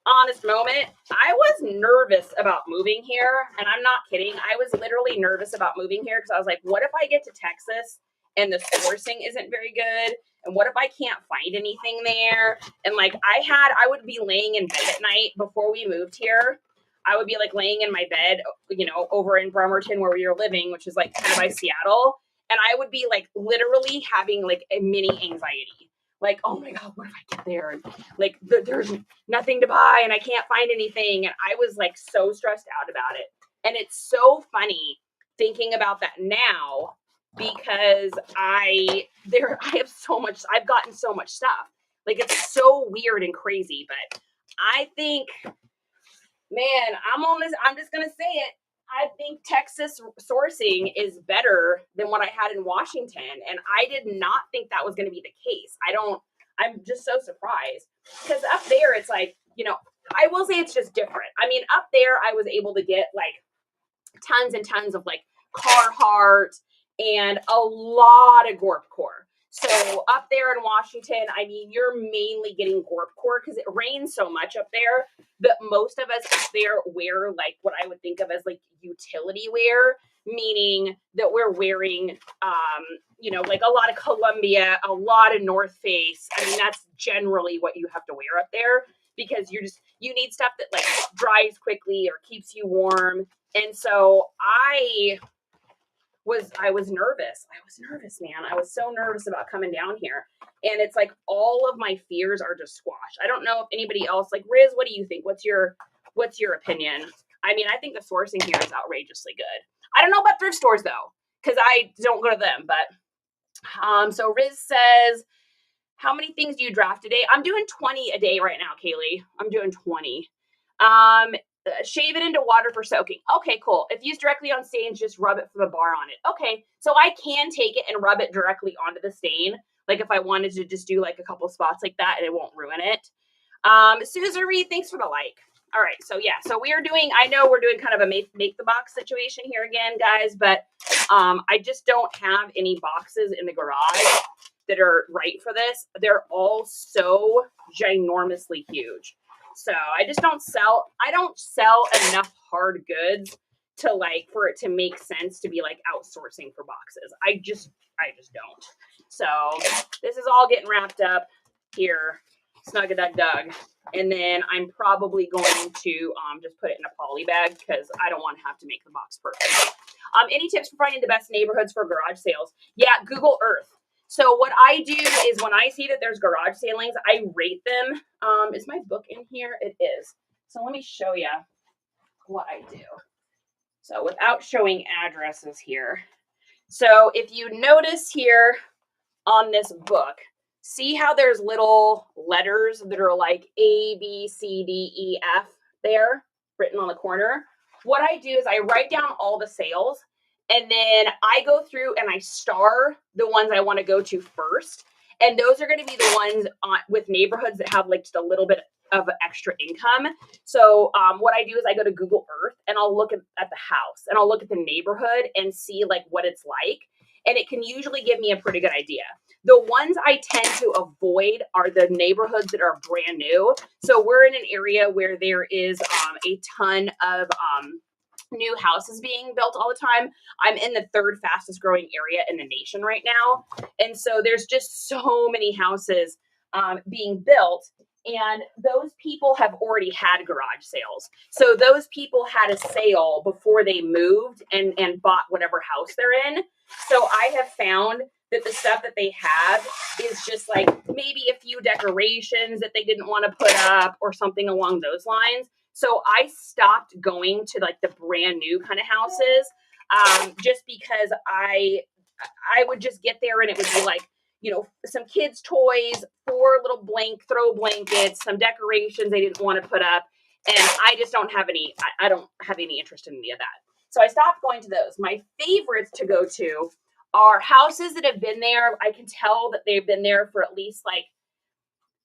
Honest moment. I was nervous about moving here, and I'm not kidding. I was literally nervous about moving here because I was like, what if I get to Texas and the sourcing isn't very good? And what if I can't find anything there? And like, I would be laying in bed at night before we moved here. I would be like laying in my bed, over in Bremerton where we were living, which is like kind of by Seattle. And I would be like literally having like a mini anxiety. Like, oh my God, what if I get there? And like, there's nothing to buy and I can't find anything. And I was like so stressed out about it. And it's so funny thinking about that now, because I've gotten so much stuff. Like, it's so weird and crazy, but I think, man, I'm just going to say it. I think Texas sourcing is better than what I had in Washington. And I did not think that was going to be the case. I'm just so surprised, because up there, it's like, I will say it's just different. I mean, up there, I was able to get like tons and tons of like Carhartt and a lot of Gorpcore. So up there in Washington, I mean, you're mainly getting Gorpcore because it rains so much up there that most of us up there wear like what I would think of as like utility wear, meaning that we're wearing, like a lot of Columbia, a lot of North Face. I mean, that's generally what you have to wear up there, because you need stuff that like dries quickly or keeps you warm. And so I was nervous. I was nervous, man. I was so nervous about coming down here. And it's like all of my fears are just squashed. I don't know if anybody else, like, Riz, what do you think? What's your opinion? I mean, I think the sourcing here is outrageously good. I don't know about thrift stores though, because I don't go to them, but So Riz says, how many things do you draft a day? I'm doing 20 a day right now, Kaylee. I'm doing 20. Shave it into water for soaking. Okay, cool. If used directly on stains, just rub it from a bar on it. Okay, so I can take it and rub it directly onto the stain. Like if I wanted to just do like a couple spots like that and it won't ruin it. Suzery, thanks for the like. All right, so yeah, so we are doing, I know we're doing kind of a make the box situation here again, guys, but I just don't have any boxes in the garage that are right for this. They're all so ginormously huge. So I don't sell enough hard goods to like, for it to make sense to be like outsourcing for boxes. I just don't. So this is all getting wrapped up here. Snug-a-dug-dug. And then I'm probably going to just put it in a poly bag because I don't want to have to make the box perfect. Any tips for finding the best neighborhoods for garage sales? Yeah, Google Earth. So what I do is when I see that there's garage salings, I rate them. Is my book in here? It is. So let me show you what I do. So without showing addresses here. So if you notice here on this book, see how there's little letters that are like A, B, C, D, E, F there written on the corner? What I do is I write down all the sales and then I go through and I star the ones I want to go to first. And those are going to be the ones with neighborhoods that have like just a little bit of extra income. So what I do is I go to Google Earth and I'll look at the house and I'll look at the neighborhood and see like what it's like. And it can usually give me a pretty good idea. The ones I tend to avoid are the neighborhoods that are brand new. So we're in an area where there is a ton of new houses being built all the time. I'm in the third fastest growing area in the nation right now. And so there's just so many houses being built. And those people have already had garage sales. So those people had a sale before they moved and bought whatever house they're in. So I have found that the stuff that they have is just like maybe a few decorations that they didn't want to put up or something along those lines. So I stopped going to like the brand new kind of houses just because I would just get there and it would be like, you know, some kids' toys, 4 little throw blankets, some decorations they didn't want to put up. And I just don't have any, I don't have any interest in any of that. So I stopped going to those. My favorites to go to are houses that have been there. I can tell that they've been there for at least like,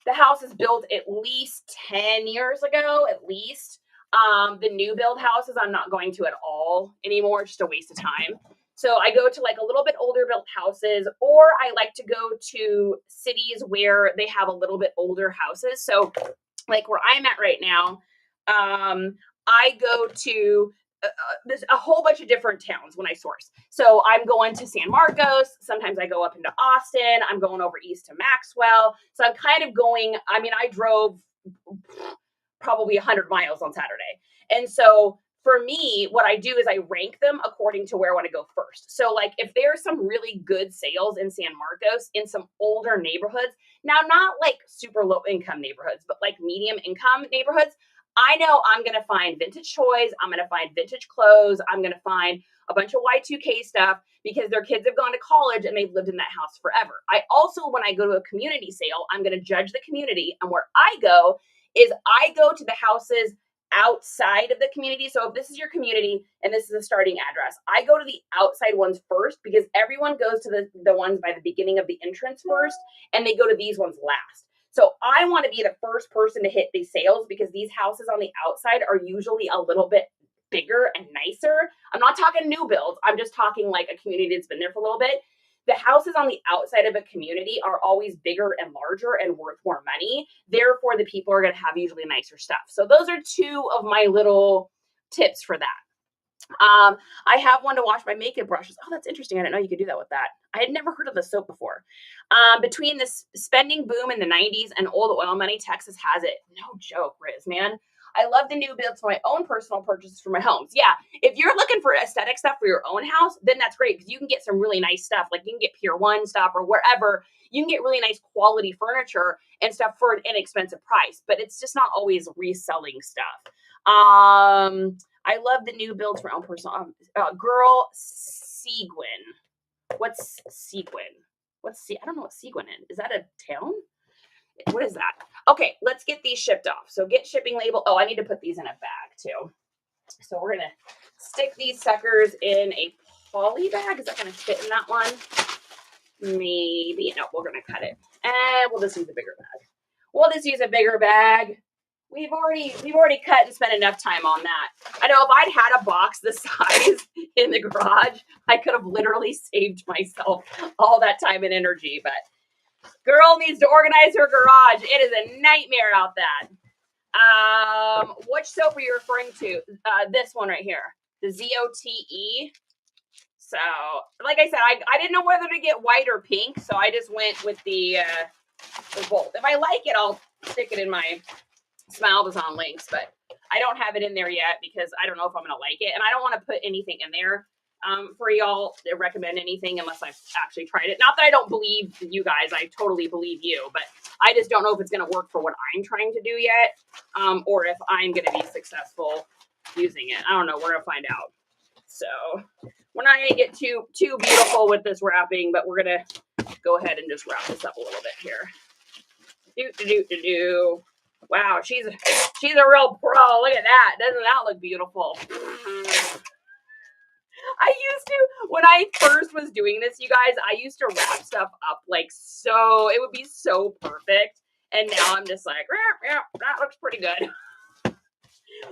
the house is built at least 10 years ago, at least. The new build houses I'm not going to at all anymore, just a waste of time. So I go to like a little bit older built houses, or I like to go to cities where they have a little bit older houses. So like where I'm at right now, I go to there's a whole bunch of different towns when I source. So I'm going to San Marcos. Sometimes I go up into Austin. I'm going over east to Maxwell. So I'm kind of going, I mean, I drove probably 100 miles on Saturday. And so for me, what I do is I rank them according to where I want to go first. So like if there's some really good sales in San Marcos in some older neighborhoods, now not like super low income neighborhoods, but like medium income neighborhoods, I know I'm going to find vintage toys. I'm going to find vintage clothes. I'm going to find a bunch of Y2K stuff because their kids have gone to college and they've lived in that house forever. I also, when I go to a community sale, I'm going to judge the community. And where I go is I go to the houses outside of the community. So if this is your community and this is a starting address, I go to the outside ones first because everyone goes to the ones by the beginning of the entrance first, and they go to these ones last. So I want to be the first person to hit these sales because these houses on the outside are usually a little bit bigger and nicer. I'm not talking new builds. I'm just talking like a community that's been there for a little bit. The houses on the outside of a community are always bigger and larger and worth more money. Therefore, the people are going to have usually nicer stuff. So those are 2 of my little tips for that. I have one to wash my makeup brushes. Oh, that's interesting. I didn't know you could do that with that. I had never heard of the soap before. Between the spending boom in the 90s and old oil money, Texas has it. No joke, Riz, man. I love the new builds for my own personal purchases for my homes. Yeah, if you're looking for aesthetic stuff for your own house, then that's great because you can get some really nice stuff. Like you can get Pier 1 stuff or wherever. You can get really nice quality furniture and stuff for an inexpensive price, but it's just not always reselling stuff. I love the new builds for own personal. Girl, Seguin. What's Seguin? I don't know what Seguin is. That a town? What is that? Okay, let's get these shipped off. So get shipping label. Oh, I need to put these in a bag too. So we're going to stick these suckers in a poly bag. Is that going to fit in that one? Maybe. No, we're going to cut it. And we'll just use a bigger bag. We'll just use a bigger bag. We've already cut and spent enough time on that. I know if I'd had a box this size in the garage, I could have literally saved myself all that time and energy. But girl needs to organize her garage. It is a nightmare out that. Which soap are you referring to? This one right here, the ZOTE. So, like I said, I didn't know whether to get white or pink, so I just went with the both. If I like it, I'll stick it in my Smile-Bazan links, but I don't have it in there yet because I don't know if I'm going to like it, and I don't want to put anything in there for y'all to recommend anything unless I've actually tried it. Not that I don't believe you guys, I totally believe you, but I just don't know if it's going to work for what I'm trying to do yet, or if I'm going to be successful using it. I don't know. We're going to find out. So we're not going to get too beautiful with this wrapping, but we're going to go ahead and just wrap this up a little bit here. Wow, she's a real pro. Look at that. Doesn't that look beautiful? I used to, when I first was doing this, you guys, I used to wrap stuff up like so, it would be so perfect. And now I'm just like, yeah, that looks pretty good.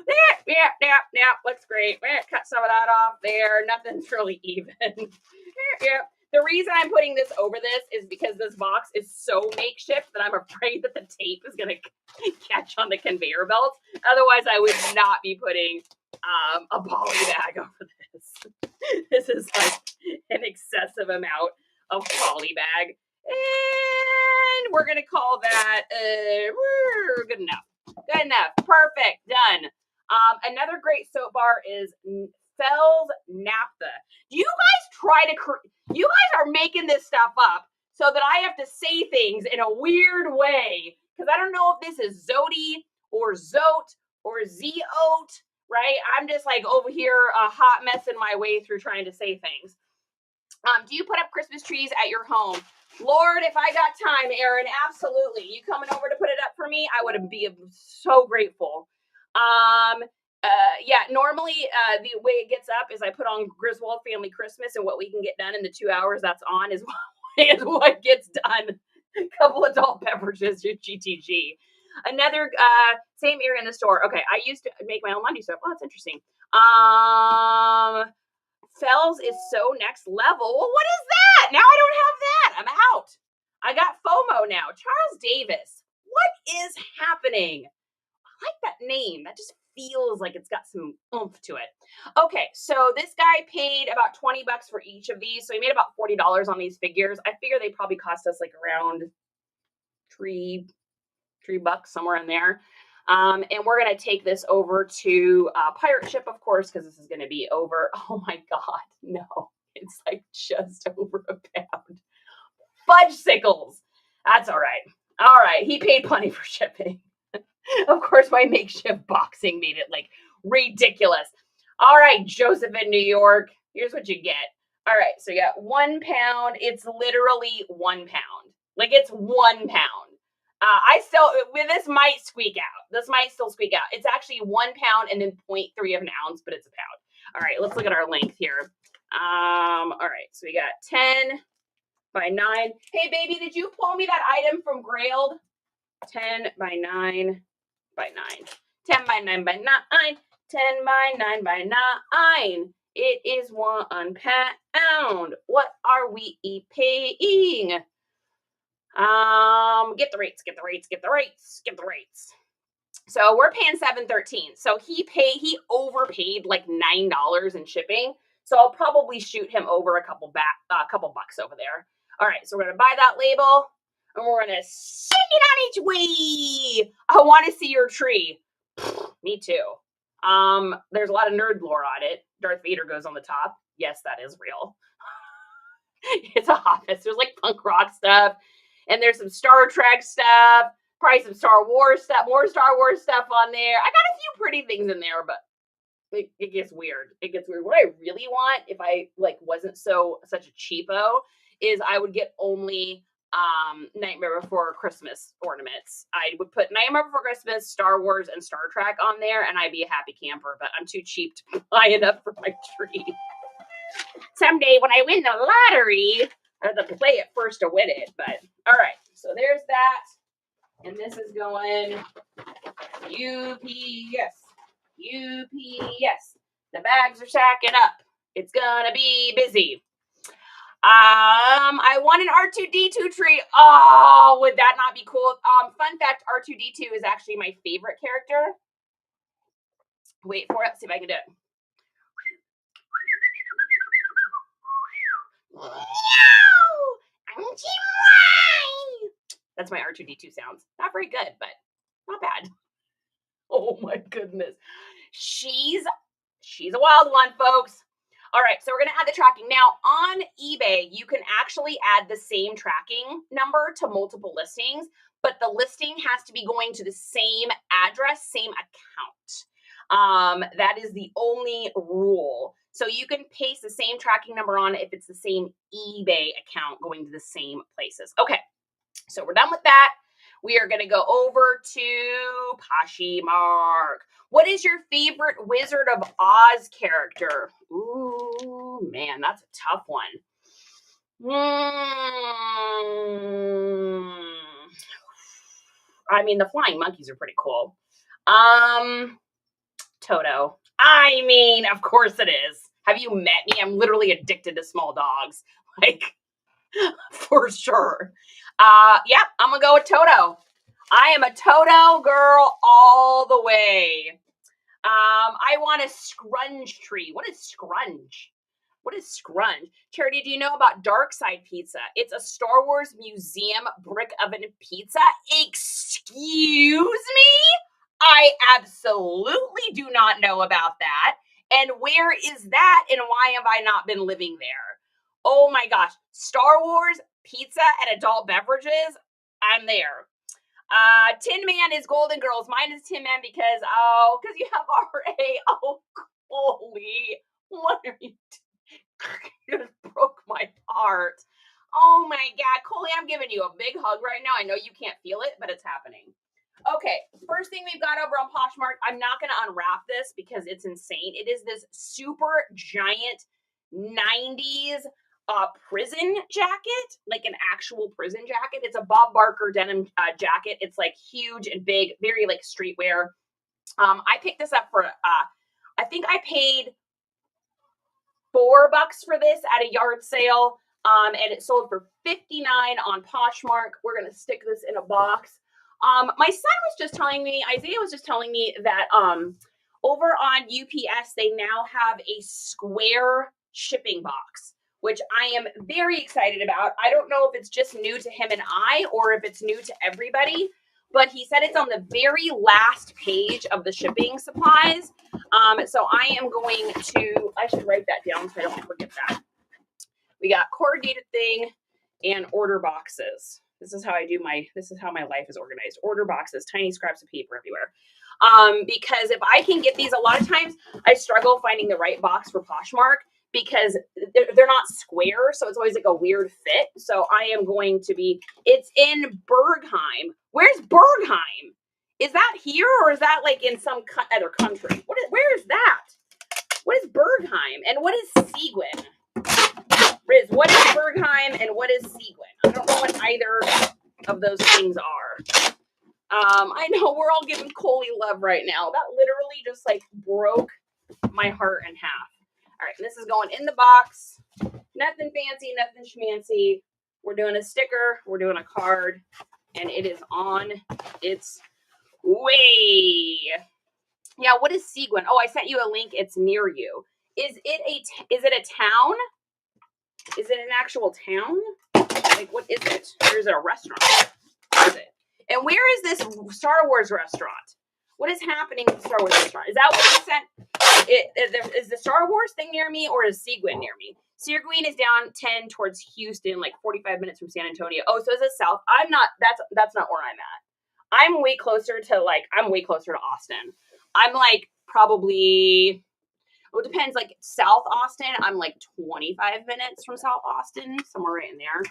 Yeah, looks great. Cut some of that off there. Nothing's really even. Yeah. The reason I'm putting this over this is because this box is so makeshift that I'm afraid that the tape is going to catch on the conveyor belt. Otherwise, I would not be putting a poly bag over this. This is like an excessive amount of poly bag. And we're going to call that good enough. Good enough. Perfect. Done. Another great soap bar is Fells Naphtha. Do you guys you guys are making this stuff up so that I have to say things in a weird way because I don't know if this is Zodi or Zote or Zote, right? I'm just like over here a hot messing my way through trying to say things. Do you put up Christmas trees at your home? Lord, if I got time, Erin, absolutely. You coming over to put it up for me? I would be so grateful. Yeah, normally the way it gets up is I put on Griswold Family Christmas, and what we can get done in the 2 hours that's on is what gets done. A couple adult beverages, GTG. Another same area in the store. Okay, I used to make my own laundry soap. Oh, that's interesting. Fells is so next level. Well, what is that? Now I don't have that. I'm out. I got FOMO now. Charles Davis. What is happening? I like that name. That just feels like it's got some oomph to it. Okay, so this guy paid about $20 for each of these. So he made about $40 on these figures. I figure they probably cost us like around $3 somewhere in there. And we're going to take this over to Pirate Ship, of course, because this is going to be over. Oh my God, no, it's like just over a pound. Fudgesicles. That's all right. All right, he paid plenty for shipping. Of course, my makeshift boxing made it like ridiculous. All right, Joseph in New York. Here's what you get. All right, so you got 1 pound. It's literally 1 pound. Like it's 1 pound. This might squeak out. This might still squeak out. It's actually 1 pound and then 0.3 of an ounce, but it's a pound. All right, let's look at our length here. All right, so we got 10 by 9. Hey, baby, did you pull me that item from Grailed? 10 by 9 by 9. 10 by 9 by 9. 10 by 9 by 9. It is 1 pound. What are we paying? Get the rates. So we're paying $7.13. So he overpaid like $9 in shipping. So I'll probably shoot him over a couple bucks over there. All right, so we're gonna buy that label and we're gonna send it on its way. I want to see your tree. Me too. There's a lot of nerd lore on it. Darth Vader goes on the top. Yes, that is real. It's a hot mess. There's like punk rock stuff. And there's some Star Trek stuff, probably some Star Wars stuff, more Star Wars stuff on there. I got a few pretty things in there, but it gets weird. It gets weird. What I really want, if I like wasn't such a cheapo, is I would get only Nightmare Before Christmas ornaments. I would put Nightmare Before Christmas, Star Wars, and Star Trek on there, and I'd be a happy camper, but I'm too cheap to buy enough for my tree. Someday when I win the lottery, I have to play it first to win it, but all right. So there's that, and this is going UPS. UPS. The bags are stacking up. It's gonna be busy. I want an R2D2 tree. Oh, would that not be cool? Fun fact, R2D2 is actually my favorite character. Wait for it. See if I can do it. That's my R2D2 sounds. Not very good, but not bad. Oh my goodness. She's a wild one, folks. All right, so we're going to add the tracking. Now, on eBay, you can actually add the same tracking number to multiple listings, but the listing has to be going to the same address, same account. That is the only rule. So you can paste the same tracking number on if it's the same eBay account going to the same places. Okay, so we're done with that. We are going to go over to Posh Mercari. What is your favorite Wizard of Oz character? Ooh, man, that's a tough one. I mean, the flying monkeys are pretty cool. Toto. I mean, of course it is. Have you met me? I'm literally addicted to small dogs. Like, for sure. Yeah, I'm gonna go with Toto. I am a Toto girl all the way. I want a scrunch tree. What is scrunch? What is scrunch? Charity, do you know about Dark Side Pizza? It's a Star Wars museum brick oven pizza. Excuse me? I absolutely do not know about that. And where is that? And why have I not been living there? Oh my gosh. Star Wars, pizza, and adult beverages. I'm there. Tin Man is Golden Girls. Mine is Tin Man because you have RA. Oh, holy. What are you doing? You just broke my heart. Oh my God. Coley, I'm giving you a big hug right now. I know you can't feel it, but it's happening. Okay, first thing we've got over on Posh Mercari. I'm not going to unwrap this because it's insane. It is this super giant 90s prison jacket, like an actual prison jacket. It's a Bob Barker denim jacket. It's like huge and big, very like streetwear. I picked this up for, I think I paid $4 for this at a yard sale, and it sold for $59 on Posh Mercari. We're going to stick this in a box. My son was just telling me, Isaiah was just telling me that over on UPS, they now have a square shipping box, which I am very excited about. I don't know if it's just new to him and I, or if it's new to everybody, but he said it's on the very last page of the shipping supplies. So I am going to, I should write that down so I don't forget that. We got corrugated thing and order boxes. This is how my life is organized. Order boxes, tiny scraps of paper everywhere. Because if I can get these, a lot of times I struggle finding the right box for Posh Mercari because they're not square. So it's always like a weird fit. So I am going to be, it's in Bergheim. Where's Bergheim? Is that here or is that like in some other country? Where is that? What is Bergheim and what is Seguin? Riz, what is Bergheim and what is Seguin? I don't know what either of those things are. I know we're all giving Coley love right now. That literally just like broke my heart in half. All right, this is going in the box. Nothing fancy, nothing schmancy. We're doing a sticker, we're doing a card, and it is on its way. Yeah, what is Seguin? Oh, I sent you a link. It's near you. Is it a town? Is it an actual town? Like, what is it? Or is it a restaurant? What is it? And where is this Star Wars restaurant? What is happening with the Star Wars restaurant? Is that what you sent? Is the Star Wars thing near me or is Seguin near me? Seguin is down 10 towards Houston, like 45 minutes from San Antonio. Oh, so is it south? That's not where I'm at. I'm way closer to Austin. I'm like probably, Well, it depends. Like South Austin, I'm like 25 minutes from South Austin, somewhere right in there.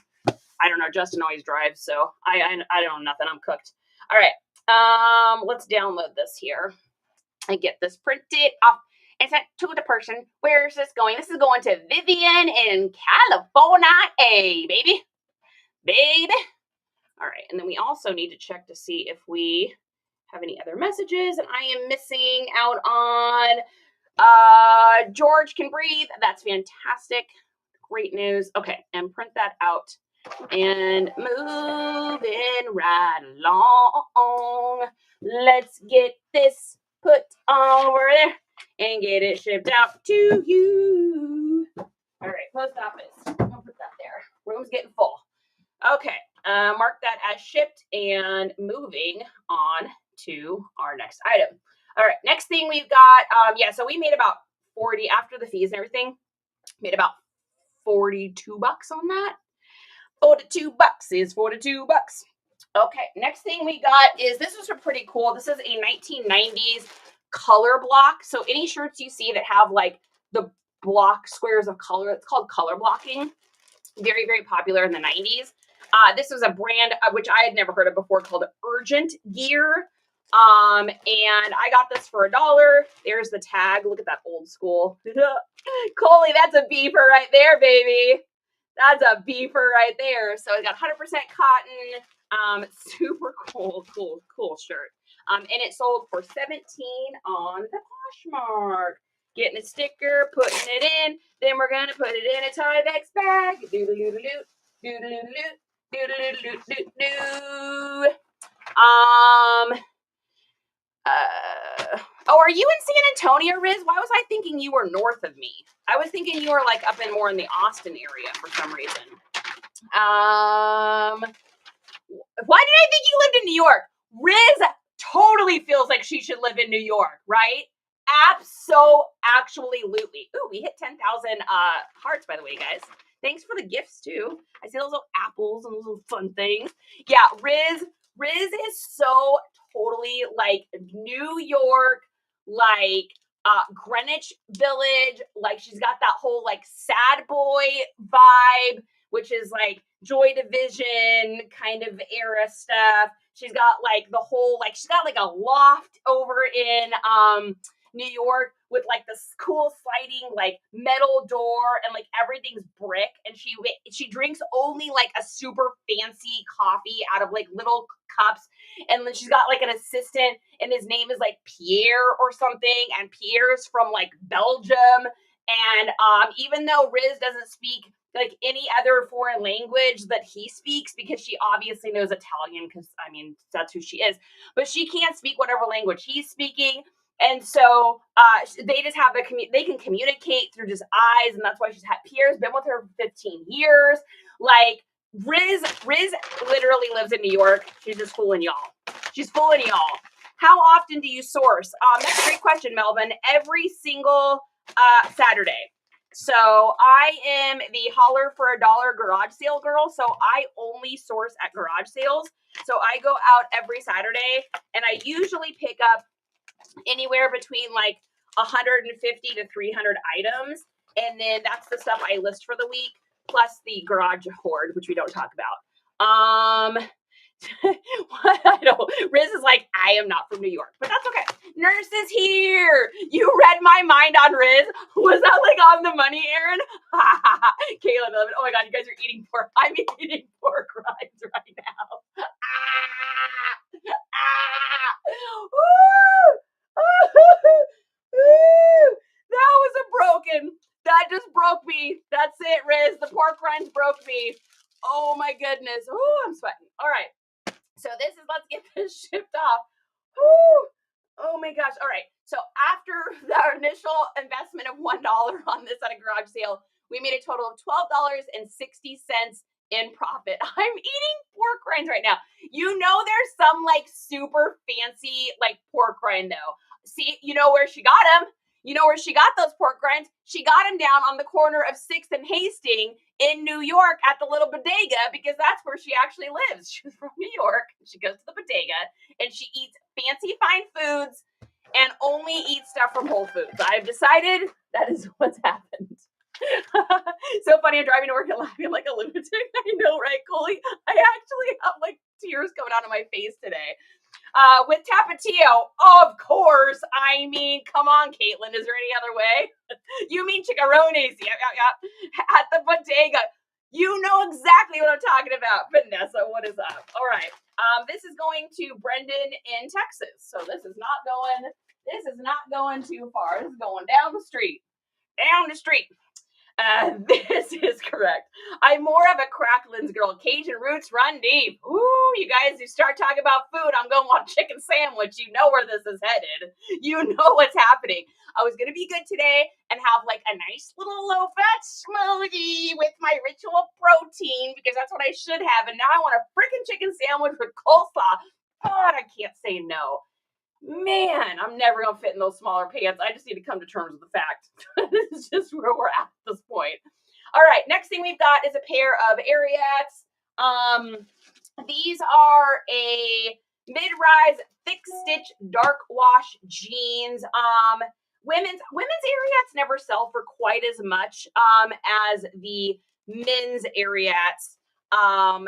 I don't know. Justin always drives, so I don't know nothing. I'm cooked. All right. Let's download this here and get this printed off and sent to the person. Where is this going? This is going to Vivian in California. Hey, baby. All right. And then we also need to check to see if we have any other messages. And I am missing out on George can breathe. That's fantastic. Great news. Okay. And print that out. And moving right along. Let's get this put over there and get it shipped out to you. All right, post office. I'll put that there. Room's getting full. Okay, mark that as shipped and moving on to our next item. All right, next thing we've got, so we made about 40 after the fees and everything. Made about 42 bucks on that. 42 bucks is 42 bucks. Okay, next thing we got is, this is pretty cool. This is a 1990s color block. So any shirts you see that have like the block squares of color, it's called color blocking. Very, very popular in the 90s. This was a brand which I had never heard of before called Urgent Gear. And I got this for $1. There's the tag. Look at that old school. Coley, that's a beeper right there, baby. That's a beeper right there. So it got 100% cotton. Super cool shirt. And it sold for $17 on the Poshmark. Getting a sticker, putting it in, then we're gonna put it in a Tyvek bag. Doodle-doodle-doo, doodle-doodle-doo, doodle-doodle-doo. Are you in San Antonio, Riz? Why was I thinking you were north of me? I was thinking you were like up in more in the Austin area for some reason. Why did I think you lived in New York? Riz totally feels like she should live in New York, right? Absolutely. Ooh, we hit 10,000 hearts, by the way, guys. Thanks for the gifts too. I see those little apples and those little fun things. Yeah, Riz is so totally like New York, like Greenwich Village. Like she's got that whole like sad boy vibe, which is like Joy Division kind of era stuff. She's got like the whole, like she's got like a loft over in New York with like this cool sliding like metal door and like everything's brick, and she drinks only like a super fancy coffee out of like little cups, and then she's got like an assistant and his name is like Pierre or something, and Pierre's from like Belgium. And even though Riz doesn't speak like any other foreign language that he speaks, because she obviously knows Italian, because I mean that's who she is, but she can't speak whatever language he's speaking. And so they just have they can communicate through just eyes, and that's why Pierre's been with her for 15 years. Like Riz literally lives in New York. She's just fooling y'all. She's fooling y'all. How often do you source? That's a great question, Melvin. Every single Saturday. So I am the holler for $1 garage sale girl. So I only source at garage sales. So I go out every Saturday, and I usually pick up anywhere between like 150 to 300 items. And then that's the stuff I list for the week, plus the garage hoard, which we don't talk about. Riz is like, I am not from New York, but that's okay. Nurse is here. You read my mind on Riz. Was that like on the money, Aaron? Caleb, oh my God, you guys are eating pork. I'm eating pork rinds right now. That just broke me. That's it, Riz. The pork rinds broke me. Oh my goodness. Oh, I'm sweating. All right. So let's get this shipped off. Oh my gosh. All right. So after our initial investment of $1 on this at a garage sale, we made a total of $12.60 in profit. I'm eating pork rinds right now. You know, there's some like super fancy like pork rind though. See, you know where she got them. You know where she got those pork rinds? She got them down on the corner of 6th and Hastings in New York at the little bodega, because that's where she actually lives. She's from New York. She goes to the bodega and she eats fancy fine foods and only eat stuff from Whole Foods. I've decided that is what's happened. So funny, I'm driving to work and laughing like a lunatic. I know, right, Coley? I actually have like tears coming out of my face today. With Tapatio, of course. I mean, come on, Caitlin. Is there any other way? You mean chicharrones? Yeah. At the bodega. You know exactly what I'm talking about. Vanessa, what is up? All right. This is going to Brendan in Texas. So this is not going too far. This is going down the street. Down the street. This is correct. I'm more of a Cracklins girl. Cajun roots run deep. Ooh, you guys, you start talking about food, I'm going to want a chicken sandwich. You know where this is headed. You know what's happening. I was going to be good today and have like a nice little low-fat smoothie with my ritual protein because that's what I should have. And now I want a freaking chicken sandwich with coleslaw. God, I can't say no. Man, I'm never going to fit in those smaller pants. I just need to come to terms with the fact. This is just where we're at this point. All right, next thing we've got is a pair of Ariats. These are a mid-rise thick stitch dark wash jeans. Women's Ariats never sell for quite as much as the men's Ariats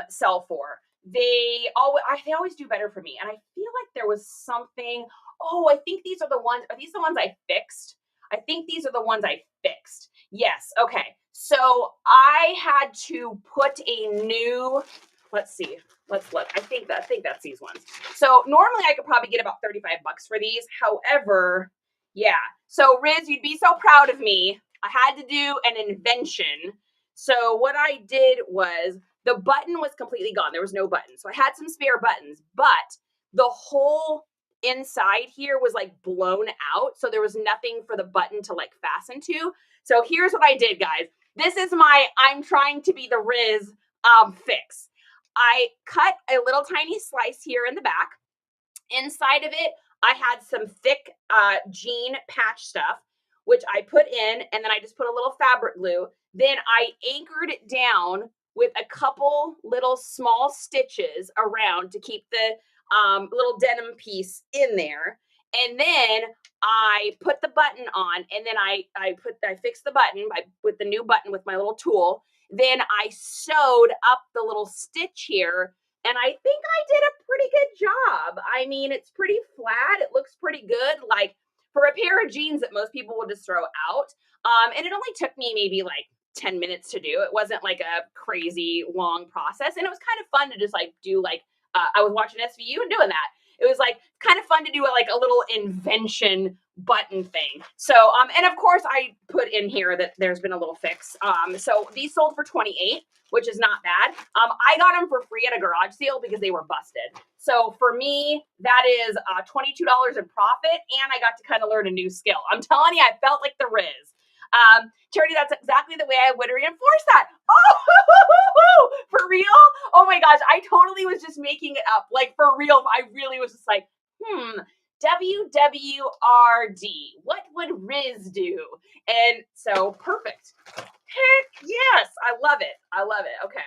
sell for. They always do better for me. And I feel like there was something. Oh, I think these are the ones. Are these the ones I fixed? I think these are the ones I fixed. Yes. Okay. So I had to put a new, let's see. Let's look. I think that's these ones. So normally I could probably get about $35 for these. However, yeah. So Riz, you'd be so proud of me. I had to do an invention. So what I did was, the button was completely gone. There was no button. So I had some spare buttons, but the whole inside here was like blown out. So there was nothing for the button to like fasten to. So here's what I did, guys. This is my I'm trying to be the Riz fix. I cut a little tiny slice here in the back. Inside of it, I had some thick jean patch stuff, which I put in, and then I just put a little fabric glue. Then I anchored it down with a couple little small stitches around to keep the little denim piece in there. And then I put the button on, and then I fixed the button with the new button with my little tool. Then I sewed up the little stitch here, and I think I did a pretty good job. I mean, it's pretty flat. It looks pretty good, like for a pair of jeans that most people would just throw out. And it only took me maybe like 10 minutes to do. It wasn't like a crazy long process. And it was kind of fun to just like do like, I was watching SVU and doing that. It was like kind of fun to do like a little invention button thing. So, and of course I put in here that there's been a little fix. So these sold for $28, which is not bad. I got them for free at a garage sale because they were busted. So for me, that is $22 in profit. And I got to kind of learn a new skill. I'm telling you, I felt like the Riz. Charity, that's exactly the way I would reinforce that. Oh, for real? Oh my gosh, I totally was just making it up. Like for real, I really was just like, WWRD, what would Riz do? And so perfect. Heck yes, I love it. I love it. Okay,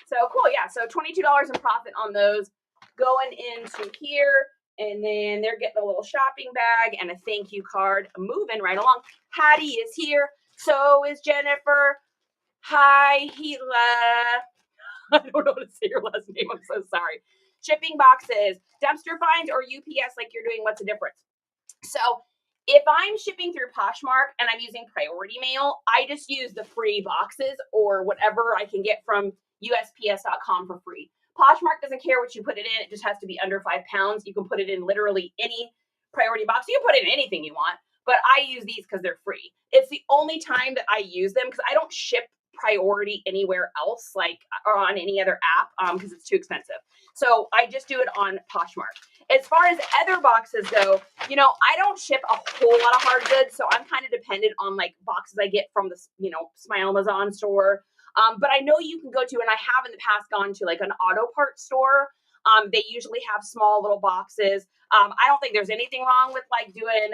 so cool. Yeah, so $22 in profit on those going into here. And then they're getting a little shopping bag and a thank you card. Moving right along. Hattie is here. So is Jennifer. Hi, Hila. I don't know how to say your last name. I'm so sorry. Shipping boxes, dumpster finds, or UPS like you're doing. What's the difference? So if I'm shipping through Poshmark and I'm using priority mail, I just use the free boxes or whatever I can get from USPS.com for free. Poshmark doesn't care what you put it in. It just has to be under 5 pounds. You can put it in literally any priority box. You can put it in anything you want, but I use these because they're free. It's the only time that I use them because I don't ship priority anywhere else, like or on any other app, because it's too expensive. So I just do it on Poshmark. As far as other boxes go, you know, I don't ship a whole lot of hard goods, so I'm kind of dependent on like boxes I get from the, you know, my Amazon store. But I know you can go to, and I have in the past gone to like an auto parts store. They usually have small little boxes. I don't think there's anything wrong with like doing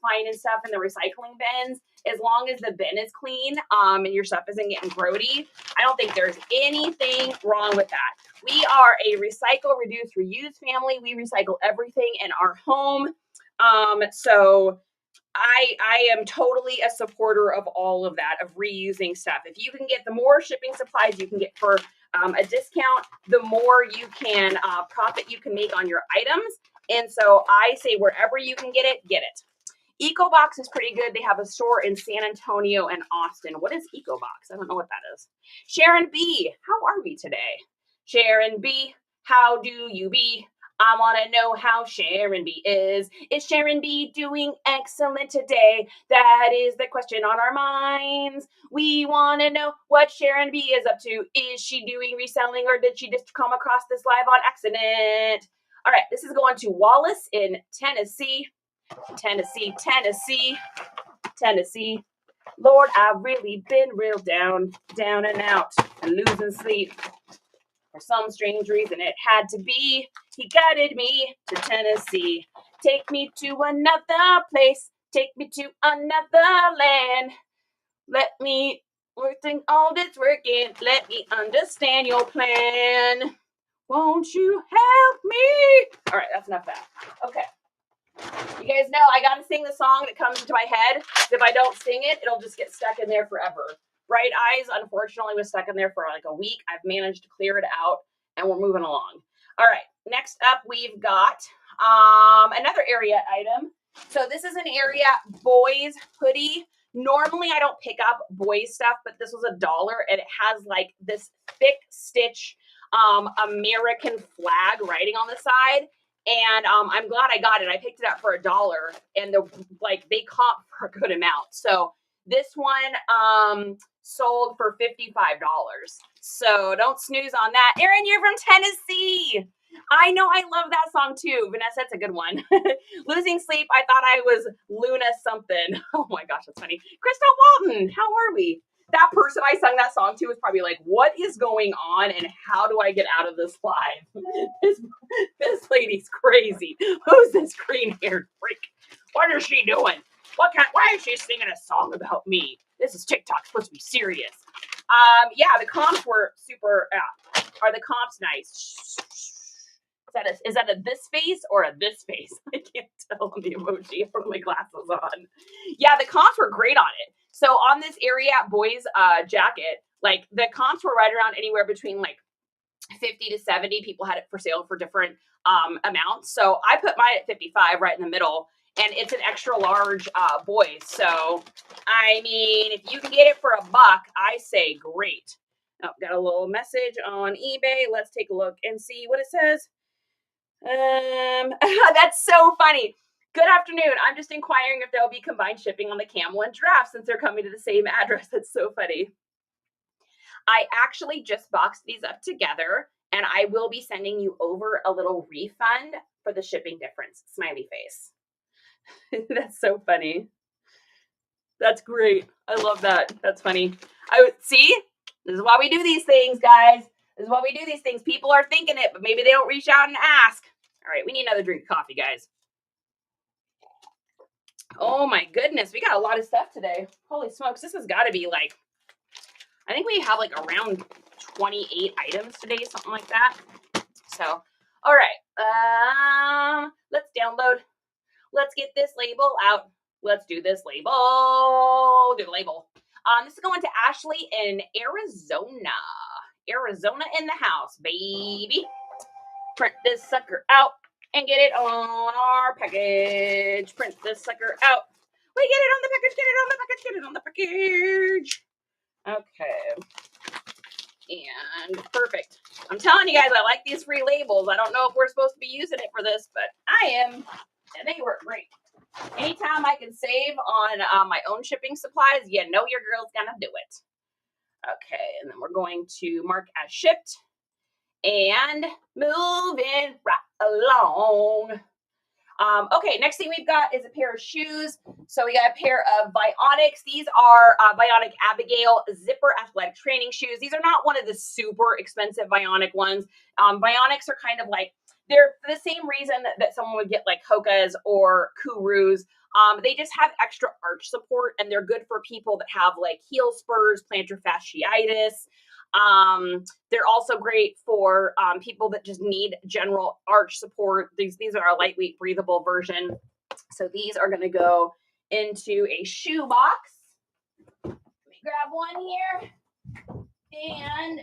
finding stuff in the recycling bins as long as the bin is clean and your stuff isn't getting grody. I don't think there's anything wrong with that. We are a recycle, reduce, reuse family. We recycle everything in our home. So I am totally a supporter of all of that, of reusing stuff. If you can get the more shipping supplies you can get for a discount, the more you can profit you can make on your items. And so I say wherever you can get it, get it. EcoBox is pretty good. They have a store in San Antonio and Austin. What is EcoBox? I don't know what that is. Sharon B, how are we today? Sharon B, how do you be? I want to know how Sharon B is. Is Sharon B doing excellent today? That is the question on our minds. We want to know what Sharon B is up to. Is she doing reselling or did she just come across this live on accident? All right, this is going to Wallace in Tennessee. Tennessee. Lord, I've really been real down and out and losing sleep. For some strange reason, it had to be. He guided me to Tennessee. Take me to another place. Take me to another land. Let me working all this working. Let me understand your plan. Won't you help me? All right, that's enough of that. Okay. You guys know I got to sing the song that comes into my head. If I don't sing it, it'll just get stuck in there forever. Bright Eyes, unfortunately, was stuck in there for like a week. I've managed to clear it out, and we're moving along. All right, next up, we've got another area item. So this is an area boys hoodie. Normally, I don't pick up boys stuff, but this was $1, and it has like this thick stitch American flag writing on the side. And I'm glad I got it. I picked it up for $1, and they comp for a good amount. So this one sold for $55. So don't snooze on that. Erin, you're from Tennessee. I know, I love that song too. Vanessa, that's a good one. Losing sleep, I thought I was Luna something. Oh my gosh, that's funny. Crystal Walton, how are we? That person I sung that song to was probably like, what is going on and how do I get out of this live? This lady's crazy. Who's this green-haired freak? What is she doing? Why is she singing a song about me? This is TikTok, supposed to be serious. Yeah, the comps were super, are the comps nice? Is that a this face or a this face? I can't tell on the emoji. I put my glasses on. Yeah, the comps were great on it. So on this area boys jacket, like the comps were right around anywhere between like 50 to 70. People had it for sale for different amounts. So I put mine at 55 right in the middle, and it's an extra large boys. So, I mean, if you can get it for $1, I say great. Oh, got a little message on eBay. Let's take a look and see what it says. That's so funny. Good afternoon. I'm just inquiring if there'll be combined shipping on the camel and giraffe since they're coming to the same address. That's so funny. I actually just boxed these up together, and I will be sending you over a little refund for the shipping difference. Smiley face. That's so funny. That's great. I love that. That's funny. See, this is why we do these things, guys. This is why we do these things. People are thinking it, but maybe they don't reach out and ask. All right, we need another drink of coffee, guys. Oh my goodness, we got a lot of stuff today. Holy smokes, this has got to be like, I think we have like around 28 items today, something like that. So, all right, let's download. Let's get this label out. Let's do this label. Do the label. This is going to Ashley in Arizona. Arizona in the house, baby. Print this sucker out and get it on our package. Print this sucker out. We get it on the package. Get it on the package. Get it on the package. Okay. And perfect. I'm telling you guys, I like these free labels. I don't know if we're supposed to be using it for this, but I am. And they work great. Anytime I can save on my own shipping supplies, you know your girl's gonna do it. Okay, and then we're going to mark as shipped and moving right along. Okay, next thing we've got is a pair of shoes. So we got a pair of Bionics. These are Bionic Abigail zipper athletic training shoes. These are not one of the super expensive Bionic ones. Bionics are kind of like, they're for the same reason that someone would get like Hoka's or Kurus. They just have extra arch support, and they're good for people that have like heel spurs, plantar fasciitis. They're also great for people that just need general arch support. These are a lightweight, breathable version. So these are going to go into a shoe box. Let me grab one here. And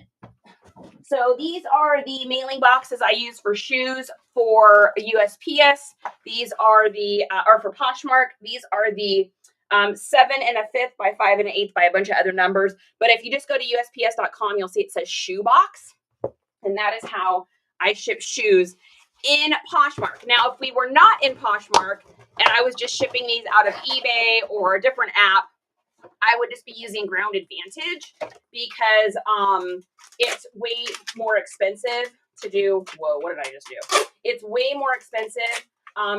so these are the mailing boxes I use for shoes for USPS. These are the, or for Poshmark. These are the 7 1/5 by 5 1/8 by a bunch of other numbers. But if you just go to USPS.com, you'll see it says shoe box. And that is how I ship shoes in Poshmark. Now, if we were not in Poshmark and I was just shipping these out of eBay or a different app, I would just be using Ground Advantage because it's way more expensive to do. Whoa, what did I just do? It's way more expensive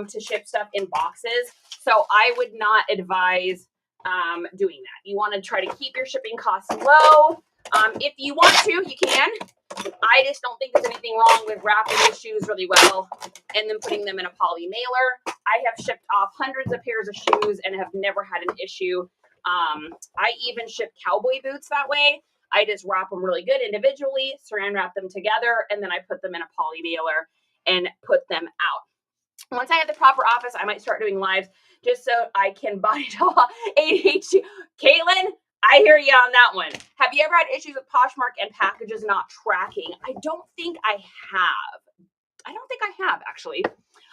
to ship stuff in boxes. So I would not advise doing that. You want to try to keep your shipping costs low. If you want to, you can. I just don't think there's anything wrong with wrapping your shoes really well and then putting them in a poly mailer. I have shipped off hundreds of pairs of shoes and have never had an issue. I even ship cowboy boots that way. I just wrap them really good individually, saran wrap them together, and then I put them in a poly mailer and put them out. Once I have the proper office, I might start doing lives just so I can buy ADHD. Caitlin, I hear you on that one. Have you ever had issues with Poshmark and packages not tracking? I don't think I have, actually.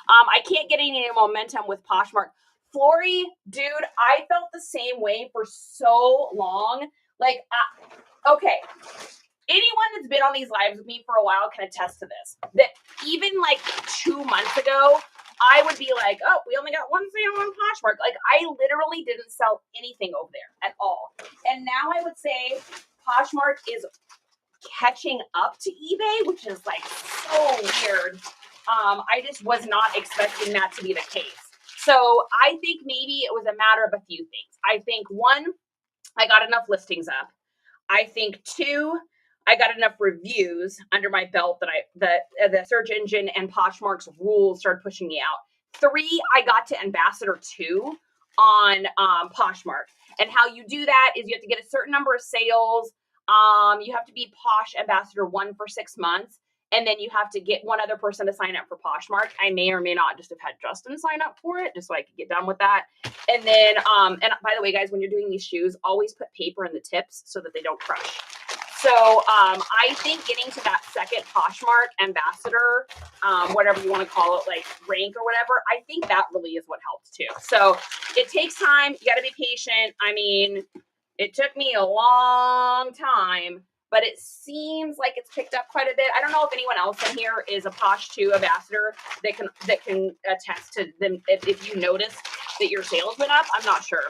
I can't get any momentum with Poshmark. Flory, dude, I felt the same way for so long. Like, okay, anyone that's been on these lives with me for a while can attest to this. That even like 2 months ago, I would be like, oh, we only got one sale on Poshmark. Like, I literally didn't sell anything over there at all. And now I would say Poshmark is catching up to eBay, which is like so weird. I just was not expecting that to be the case. So I think maybe it was a matter of a few things. I think 1, I got enough listings up. I think 2, I got enough reviews under my belt that the search engine and Poshmark's rules started pushing me out. 3, I got to Ambassador 2 on Poshmark. And how you do that is you have to get a certain number of sales. You have to be Posh Ambassador 1 for 6 months. And then you have to get one other person to sign up for Poshmark. I may or may not just have had Justin sign up for it, just so I could get done with that. And then, and by the way, guys, when you're doing these shoes, always put paper in the tips so that they don't crush. So I think getting to that second Poshmark Ambassador, whatever you want to call it, like rank or whatever, I think that really is what helps too. So it takes time. You got to be patient. I mean, it took me a long time, but it seems like it's picked up quite a bit. I don't know if anyone else in here is a Posh 2 ambassador that can attest to them if you notice that your sales went up. I'm not sure.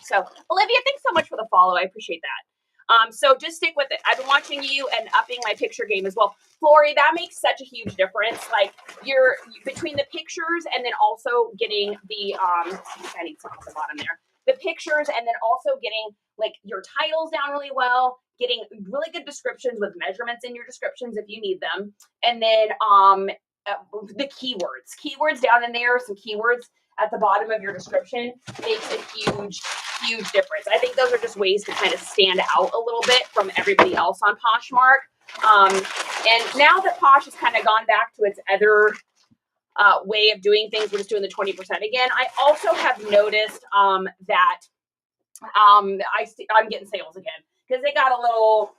So Olivia, thanks so much for the follow. I appreciate that. So just stick with it. I've been watching you and upping my picture game as well. Flory, that makes such a huge difference. Like you're between the pictures and then also getting the I need something at the bottom there. The pictures and then also getting like your titles down really well, getting really good descriptions with measurements in your descriptions if you need them. And then the keywords down in there, some keywords at the bottom of your description makes a huge difference. I think those are just ways to kind of stand out a little bit from everybody else on Poshmark. And now that Posh has kind of gone back to its other way of doing things, we're just doing the 20% again. I also have noticed that I'm getting sales again because it got a little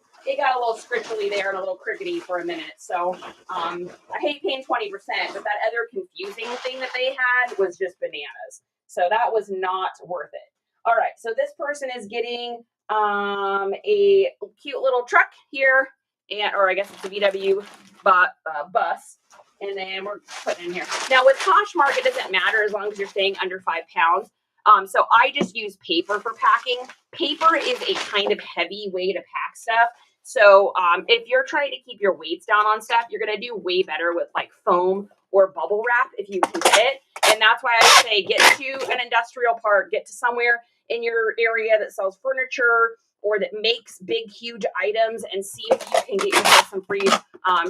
scripturally there and a little crickety for a minute. So I hate paying 20%, but that other confusing thing that they had was just bananas. So that was not worth it. All right, so this person is getting a cute little truck here, or I guess it's a VW bus, and then we're putting in here. Now with Poshmark, it doesn't matter as long as you're staying under 5 pounds. So I just use paper for packing. Paper is a kind of heavy way to pack stuff. So if you're trying to keep your weights down on stuff, you're going to do way better with like foam or bubble wrap if you can get it. And that's why I say get to an industrial park, get to somewhere in your area that sells furniture or that makes big, huge items and see if you can get yourself some free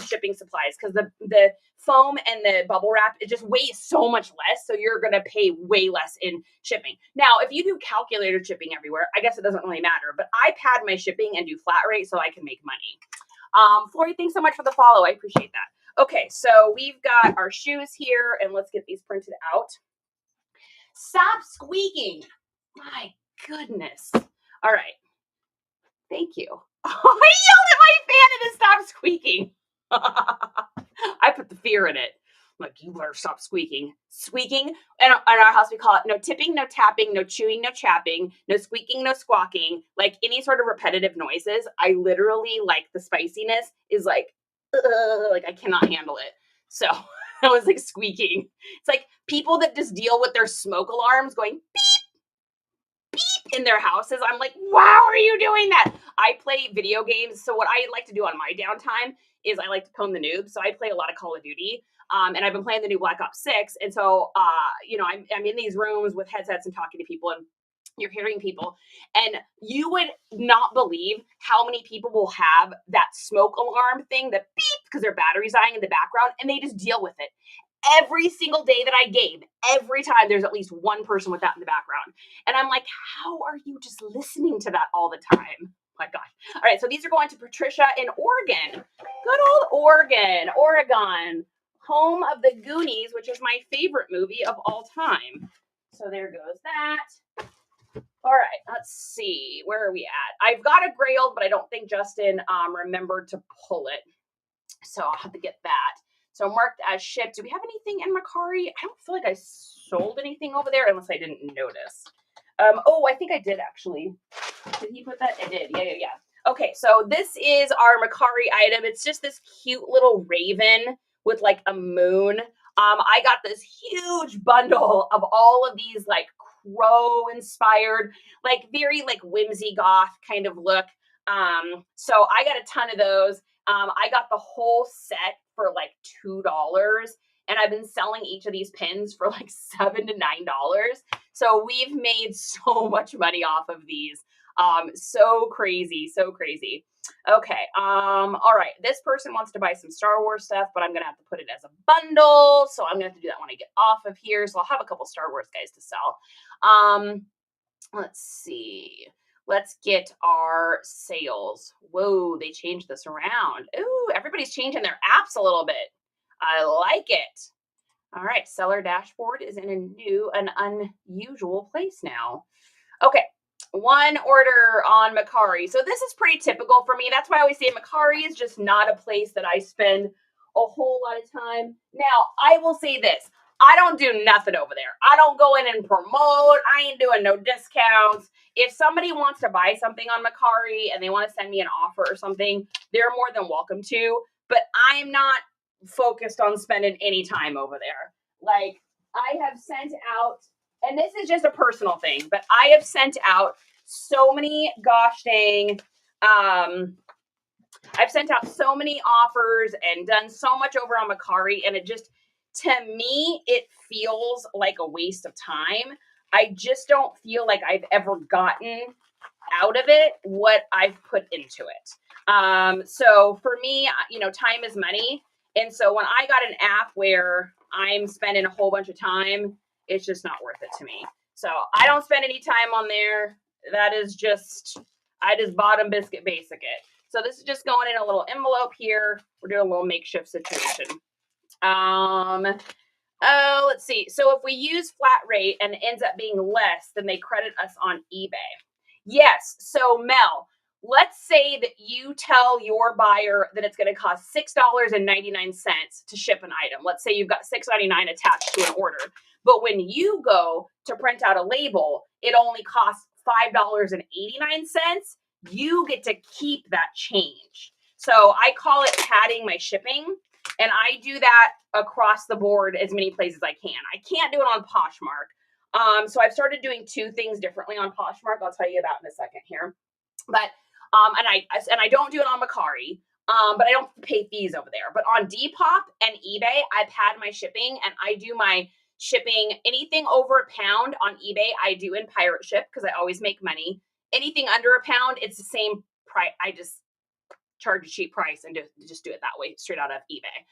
shipping supplies. Because the foam and the bubble wrap, it just weighs so much less. So you're going to pay way less in shipping. Now, if you do calculator shipping everywhere, I guess it doesn't really matter. But I pad my shipping and do flat rate so I can make money. Flory, thanks so much for the follow. I appreciate that. Okay, so we've got our shoes here, and let's get these printed out. Stop squeaking. My goodness. All right. Thank you. I yelled at my fan and it stopped squeaking. I put the fear in it. I'm like, you better stop squeaking. Squeaking. And in our house, we call it no tipping, no tapping, no chewing, no chapping, no squeaking, no squawking. Like any sort of repetitive noises. I literally, like, the spiciness is like I cannot handle it. So I was like squeaking. It's like people that just deal with their smoke alarms going in their houses. I'm like, wow, are you doing that? I play video games. So what I like to do on my downtime is I like to pwn the noob. So I play a lot of Call of Duty. And I've been playing the new Black Ops 6. And so, I'm in these rooms with headsets and talking to people, and you're hearing people, and you would not believe how many people will have that smoke alarm thing that beep because their battery's dying in the background, and they just deal with it. Every single day that I game, every time there's at least one person with that in the background. And I'm like, how are you just listening to that all the time? My gosh. All right, so these are going to Patricia in Oregon. Good old Oregon, home of the Goonies, which is my favorite movie of all time. So there goes that. All right, let's see. Where are we at? I've got a Grailed, but I don't think Justin remembered to pull it. So I'll have to get that. So marked as shipped. Do we have anything in Mercari? I don't feel like I sold anything over there unless I didn't notice. I think I did actually. Did he put that? I did. Yeah. Okay, so this is our Mercari item. It's just this cute little raven with like a moon. I got this huge bundle of all of these like crow inspired, like very like whimsy goth kind of look. So I got a ton of those. I got the whole set for like $2, and I've been selling each of these pins for like $7 to $9. So we've made so much money off of these. So crazy. Okay. All right. This person wants to buy some Star Wars stuff, but I'm gonna have to put it as a bundle. So I'm gonna have to do that when I get off of here. So I'll have a couple Star Wars guys to sell. Let's see. Let's get our sales. Whoa, they changed this around. Ooh, everybody's changing their apps a little bit. I like it. All right, seller dashboard is in an unusual place now. Okay, one order on Mercari. So this is pretty typical for me. That's why I always say Mercari is just not a place that I spend a whole lot of time. Now, I will say this. I don't do nothing over there. I don't go in and promote. I ain't doing no discounts. If somebody wants to buy something on Mercari and they want to send me an offer or something, they're more than welcome to. But I'm not focused on spending any time over there. Like, I have sent out, and this is just a personal thing, but I have sent out so many gosh dang, I've sent out so many offers and done so much over on Mercari, and it just, to me, it feels like a waste of time. I just don't feel like I've ever gotten out of it what I've put into it. So for me, time is money. And so when I got an app where I'm spending a whole bunch of time, it's just not worth it to me. So I don't spend any time on there. That is just, I just bottom biscuit basic it. So this is just going in a little envelope here. We're doing a little makeshift situation. Let's see. So if we use flat rate and it ends up being less, then they credit us on eBay. Yes. So Mel, let's say that you tell your buyer that it's going to cost $6.99 to ship an item. Let's say you've got $6.99 attached to an order. But when you go to print out a label, it only costs $5.89. You get to keep that change. So I call it padding my shipping. And I do that across the board as many places as I can. I can't do it on Poshmark. So I've started doing two things differently on Poshmark. I'll tell you about in a second here. But and I don't do it on Mercari. But I don't pay fees over there. But on Depop and eBay, I pad my shipping, and I do my shipping. Anything over a pound on eBay, I do in pirate ship because I always make money. Anything under a pound, it's the same price. I just charge a cheap price and just do it that way straight out of eBay.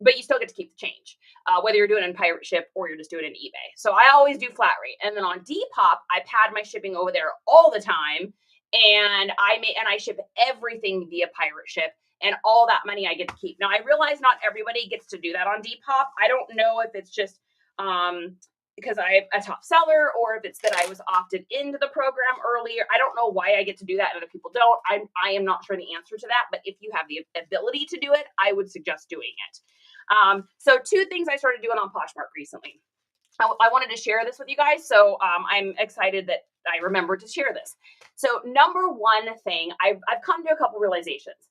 But you still get to keep the change, whether you're doing it in pirate ship or you're just doing it in eBay. So I always do flat rate. And then on Depop, I pad my shipping over there all the time. And I ship everything via pirate ship, and all that money I get to keep. Now I realize not everybody gets to do that on Depop. I don't know if it's just because I'm a top seller, or if it's that I was opted into the program earlier. I don't know why I get to do that and other people don't. I am not sure the answer to that, but if you have the ability to do it, I would suggest doing it. So 2 things I started doing on Poshmark recently. I wanted to share this with you guys, so I'm excited that I remembered to share this. So number 1 thing, I've come to a couple realizations.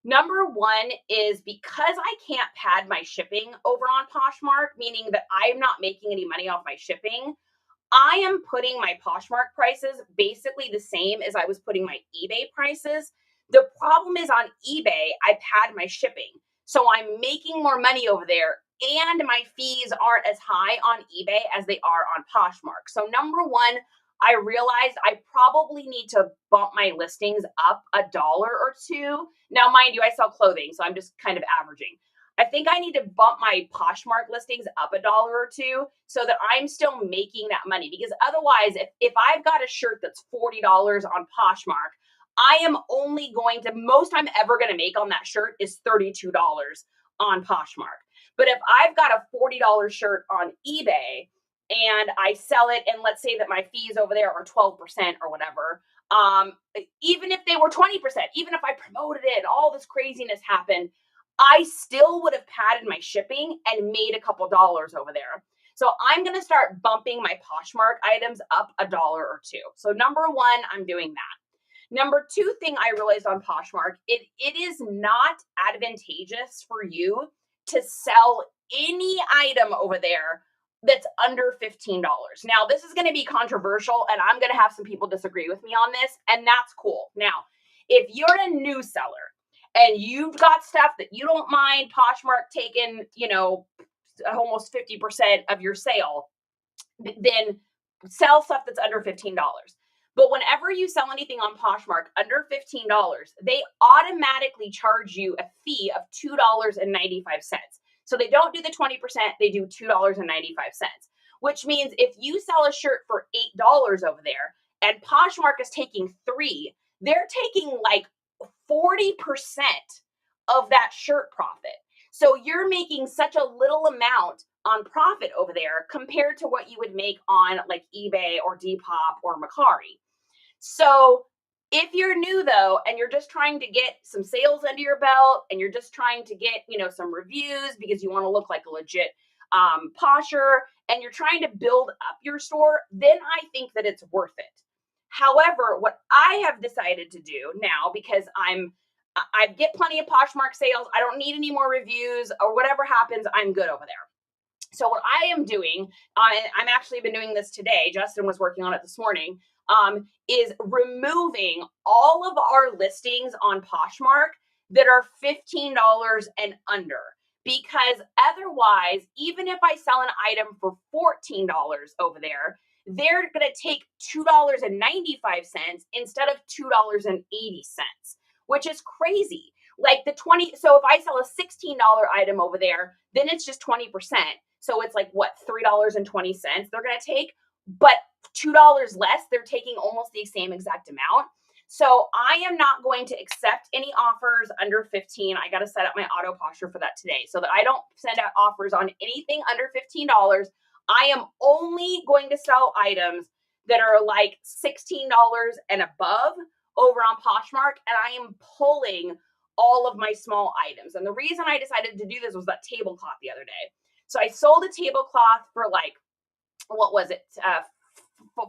Number 1 is because I can't pad my shipping over on Poshmark, meaning that I'm not making any money off my shipping, I am putting my Poshmark prices basically the same as I was putting my eBay prices. The problem is on eBay, I pad my shipping. So I'm making more money over there and my fees aren't as high on eBay as they are on Poshmark. So number 1, I realized I probably need to bump my listings up $1 or 2. Now, mind you, I sell clothing, so I'm just kind of averaging. I think I need to bump my Poshmark listings up $1 or 2 so that I'm still making that money. Because otherwise, if I've got a shirt that's $40 on Poshmark, I am only going to, most I'm ever going to make on that shirt is $32 on Poshmark. But if I've got a $40 shirt on eBay and I sell it, and let's say that my fees over there are 12% or whatever, even if they were 20%, even if I promoted it, all this craziness happened, I still would have padded my shipping and made a couple dollars over there. So I'm going to start bumping my Poshmark items up $1 or 2. So number 1, I'm doing that. Number 2 thing I realized on Poshmark, it is not advantageous for you to sell any item over there that's under $15. Now, this is going to be controversial, and I'm going to have some people disagree with me on this, and that's cool. Now, if you're a new seller and you've got stuff that you don't mind Poshmark taking, almost 50% of your sale, then sell stuff that's under $15. But whenever you sell anything on Poshmark under $15, they automatically charge you a fee of $2.95. So they don't do the 20%, they do $2.95, which means if you sell a shirt for $8 over there and Poshmark is taking $3, they're taking like 40% of that shirt profit. So you're making such a little amount on profit over there compared to what you would make on like eBay or Depop or Mercari. So if you're new though, and you're just trying to get some sales under your belt and you're just trying to get, some reviews because you want to look like a legit posher and you're trying to build up your store, then I think that it's worth it. However, what I have decided to do now, because I get plenty of Poshmark sales, I don't need any more reviews or whatever happens, I'm good over there. So what I am doing, I'm actually been doing this today, Justin was working on it this morning, is removing all of our listings on Poshmark that are $15 and under. Because otherwise, even if I sell an item for $14 over there, they're going to take $2.95 instead of $2.80, which is crazy. Like so if I sell a $16 item over there, then it's just 20%. So it's like what, $3.20 they're going to take, but $2 less, they're taking almost the same exact amount. So I am not going to accept any offers under 15. I got to set up my auto posture for that today so that I don't send out offers on anything under $15. I am only going to sell items that are like $16 and above over on Poshmark, and I am pulling all of my small items. And the reason I decided to do this was that tablecloth the other day. So I sold a tablecloth for like, what was it, $4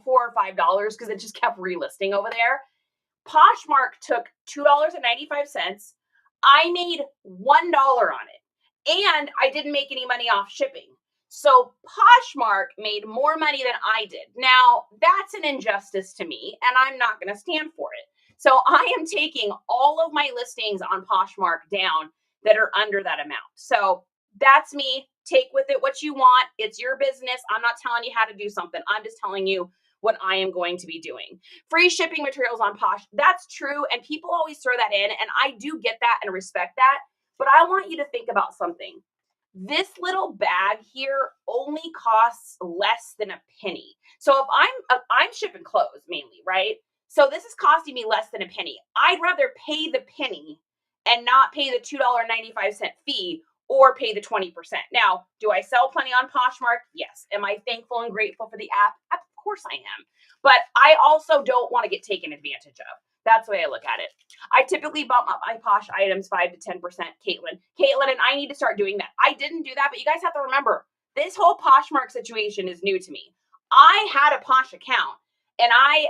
or $5 because it just kept relisting over there. Poshmark took $2.95. I made $1 on it, and I didn't make any money off shipping. So Poshmark made more money than I did. Now, that's an injustice to me, and I'm not going to stand for it. So I am taking all of my listings on Poshmark down that are under that amount. So that's me. Take with it what you want. It's your business. I'm not telling you how to do something. I'm just telling you what I am going to be doing. Free shipping materials on Posh. That's true. And people always throw that in. And I do get that and respect that. But I want you to think about something. This little bag here only costs less than a penny. So if I'm shipping clothes mainly, right? So this is costing me less than a penny. I'd rather pay the penny and not pay the $2.95 fee, or pay the 20%. Now, do I sell plenty on Poshmark? Yes. Am I thankful and grateful for the app? Of course I am. But I also don't want to get taken advantage of. That's the way I look at it. I typically bump up my Posh items 5 to 10%, Caitlin. And I need to start doing that. I didn't do that, but you guys have to remember, this whole Poshmark situation is new to me. I had a Posh account and I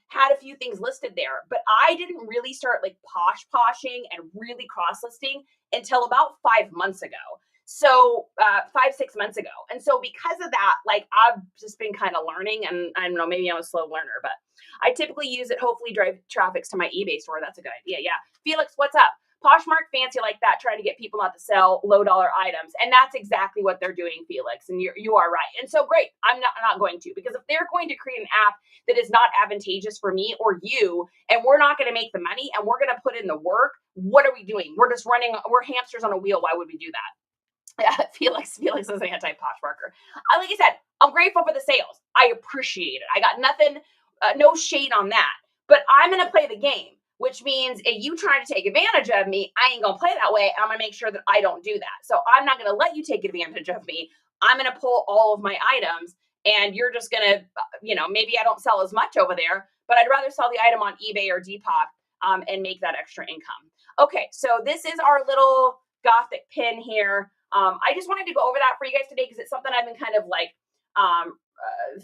had a few things listed there, but I didn't really start like poshing and really cross-listing until about 5 months ago. So 5-6 months ago. And so because of that, like I've just been kind of learning, and I don't know, maybe I'm a slow learner, but I typically use it, hopefully drive traffic to my eBay store. That's a good idea. Yeah. Felix, what's up? Poshmark fancy like that, trying to get people not to sell low dollar items. And that's exactly what they're doing, Felix. And you are right. And so great. I'm not going to, because if they're going to create an app that is not advantageous for me or you, and we're not going to make the money and we're going to put in the work, what are we doing? We're hamsters on a wheel. Why would we do that? Yeah, Felix is an anti-Poshmarker. Like I said, I'm grateful for the sales. I appreciate it. I got nothing, no shade on that. But I'm going to play the game, which means if you trying to take advantage of me, I ain't going to play that way. I'm going to make sure that I don't do that. So I'm not going to let you take advantage of me. I'm going to pull all of my items, and you're just going to, maybe I don't sell as much over there, but I'd rather sell the item on eBay or Depop and make that extra income. Okay, so this is our little Gothic pin here. I just wanted to go over that for you guys today because it's something I've been kind of like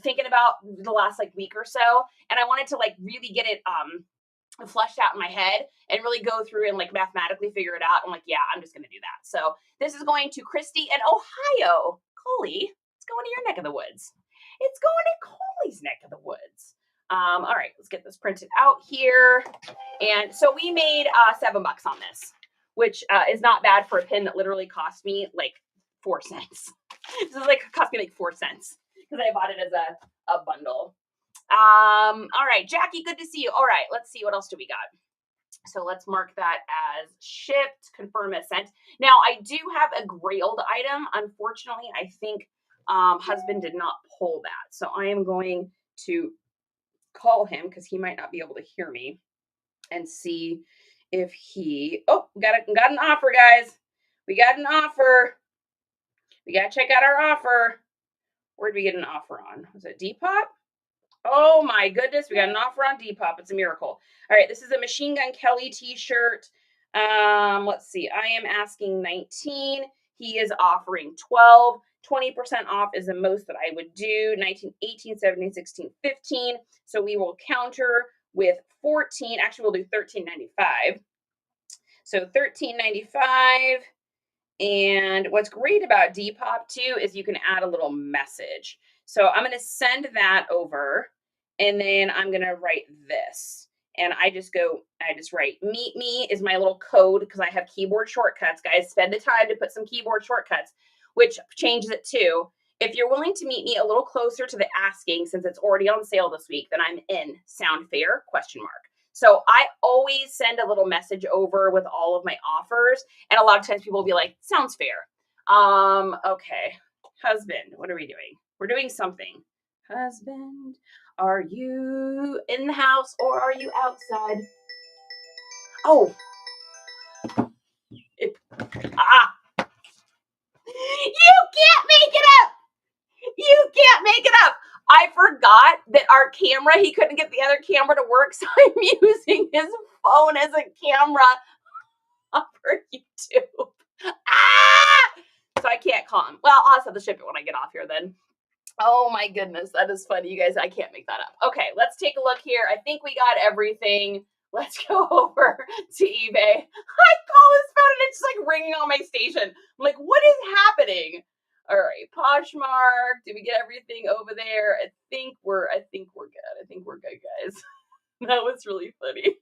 thinking about the last like week or so, and I wanted to like really get it flushed out in my head and really go through and like mathematically figure it out. I'm like, yeah, I'm just gonna do that. So this is going to Christy in Ohio. Coley, it's going to your neck of the woods. It's going to Coley's neck of the woods. All right, let's get this printed out here. And so we made $7 on this, which is not bad for a pin that literally cost me like 4 cents. This is like cost me like 4 cents because I bought it as a bundle. All right, Jackie, good to see you. All right, let's see, what else do we got? So let's mark that as shipped, confirm as sent. Now I do have a grailed item. Unfortunately, I think husband did not pull that. So I am going to call him because he might not be able to hear me and see if he, got an offer, guys. We got an offer. We got to check out our offer. Where did we get an offer on? Was it Depop? Oh my goodness, we got an offer on Depop. It's a miracle. All right, this is a Machine Gun Kelly t-shirt. Let's see. I am asking 19. He is offering 12. 20% off is the most that I would do. 19, 18, 17, 16, 15. So we will counter with 14. Actually, we'll do $13.95. So $13.95. And what's great about Depop too is you can add a little message. So I'm going to send that over, and then I'm going to write this. And I just write meet me is my little code because I have keyboard shortcuts. Guys, spend the time to put some keyboard shortcuts, which changes it too. If you're willing to meet me a little closer to the asking, since it's already on sale this week, then I'm in. Sound fair? ? So I always send a little message over with all of my offers. And a lot of times people will be like, sounds fair. Okay. Husband, what are we doing? We're doing something. Husband, are you in the house or are you outside? Oh. You can't make it up. You can't make it up. I forgot that our camera, he couldn't get the other camera to work, so I'm using his phone as a camera for YouTube. So I can't call him. Well, I'll just have to ship it when I get off here then. Oh my goodness, that is funny. You guys, I can't make that up. Okay, let's take a look here. I think we got everything. Let's go over to eBay. I call his phone and it's just like ringing on my station. I'm like, what is happening? All right, Poshmark. Did we get everything over there? I think we're good. I think we're good, guys. That was really funny.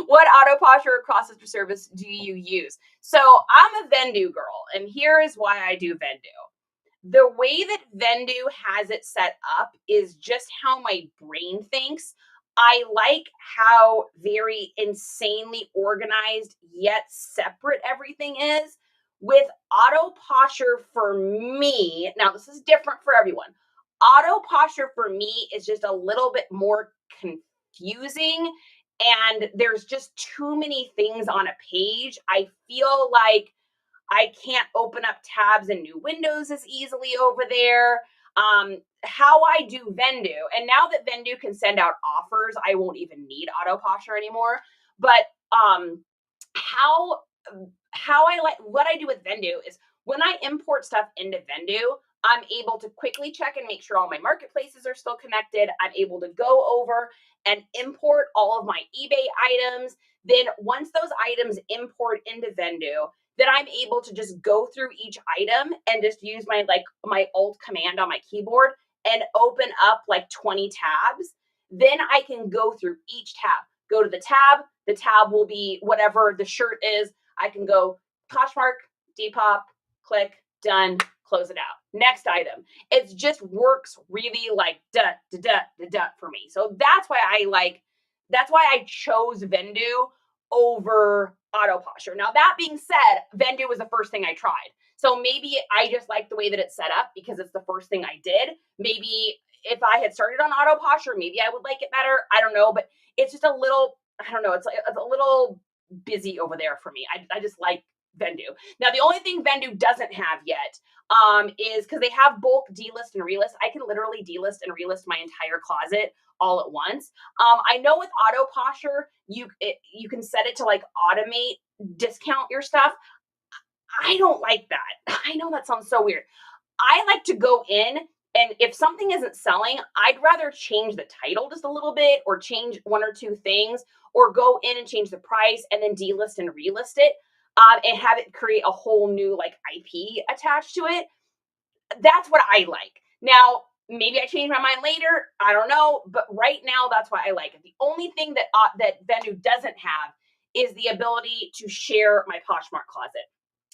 What auto posher or cross-sister service do you use? So I'm a Vendu girl, and here is why I do Vendu. The way that Vendu has it set up is just how my brain thinks. I like how very insanely organized yet separate everything is. With auto posher for me, now this is different for everyone. Auto posher for me is just a little bit more confusing, and there's just too many things on a page. I feel like I can't open up tabs and new windows as easily over there. How I do Vendu, and now that Vendu can send out offers, I won't even need Autoposher anymore. But how I like what I do with Vendu is when I import stuff into Vendu, I'm able to quickly check and make sure all my marketplaces are still connected. I'm able to go over and import all of my eBay items. Then once those items import into Vendu, then I'm able to just go through each item and just use my Alt command on my keyboard and open up like 20 tabs. Then I can go through each tab. Go to the tab will be whatever the shirt is. I can go Poshmark, Depop, click, done, close it out. Next item. It just works really like for me. So that's why I chose Vendu over Autoposher. Now, that being said, Vendu was the first thing I tried. So maybe I just like the way that it's set up because it's the first thing I did. Maybe if I had started on Autoposher, maybe I would like it better. I don't know, but it's just a little, I don't know, it's a little busy over there for me. I just like Vendu. Now, the only thing Vendu doesn't have yet is because they have bulk delist and relist. I can literally delist and relist my entire closet all at once. I know with Autoposher, you can set it to like automate, discount your stuff. I don't like that. I know that sounds so weird. I like to go in, and if something isn't selling, I'd rather change the title just a little bit or change one or two things or go in and change the price and then delist and relist it and have it create a whole new like IP attached to it. That's what I like. Now, maybe I change my mind later. I don't know. But right now, that's why I like it. The only thing that Vendu doesn't have is the ability to share my Poshmark closet.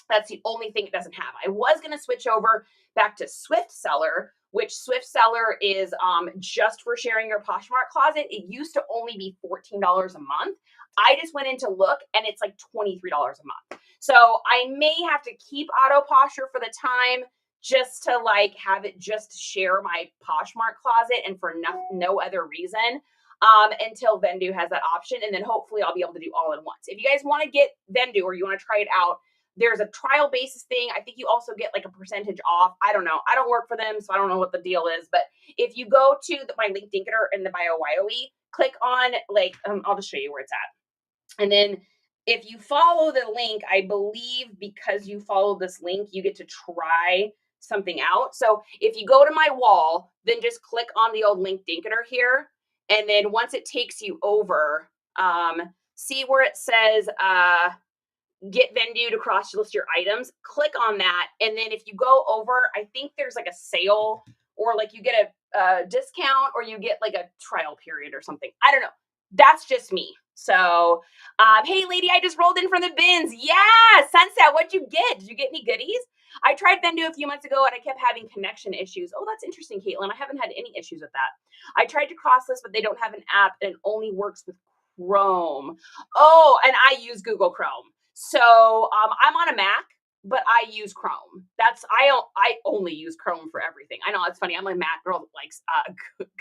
That's the only thing it doesn't have. I was going to switch over back to SwiftSeller, which SwiftSeller is just for sharing your Poshmark closet. It used to only be $14 a month. I just went in to look, and it's like $23 a month. So I may have to keep Autoposher for the time just to like have it just share my Poshmark closet and for no other reason until Vendu has that option. And then hopefully I'll be able to do all in once. If you guys want to get Vendu or you want to try it out, there's a trial basis thing. I think you also get like a percentage off. I don't know. I don't work for them, so I don't know what the deal is. But if you go to my link dinketer in the bio YOE, click on like, I'll just show you where it's at. And then if you follow the link, I believe because you follow this link, you get to try something out. So if you go to my wall, then just click on the old link dinketer here. And then once it takes you over, see where it says, get Vendu to cross list your items, click on that. And then if you go over, I think there's like a sale or like you get a discount or you get like a trial period or something. I don't know. That's just me. So, hey lady, I just rolled in from the bins. Yeah, Sunset, what'd you get? Did you get any goodies? I tried Vendu a few months ago and I kept having connection issues. Oh, that's interesting, Caitlin. I haven't had any issues with that. I tried to cross list, but they don't have an app and it only works with Chrome. Oh, and I use Google Chrome. So I'm on a Mac, but I use Chrome. I only use Chrome for everything. I know it's funny. I'm a Mac girl that likes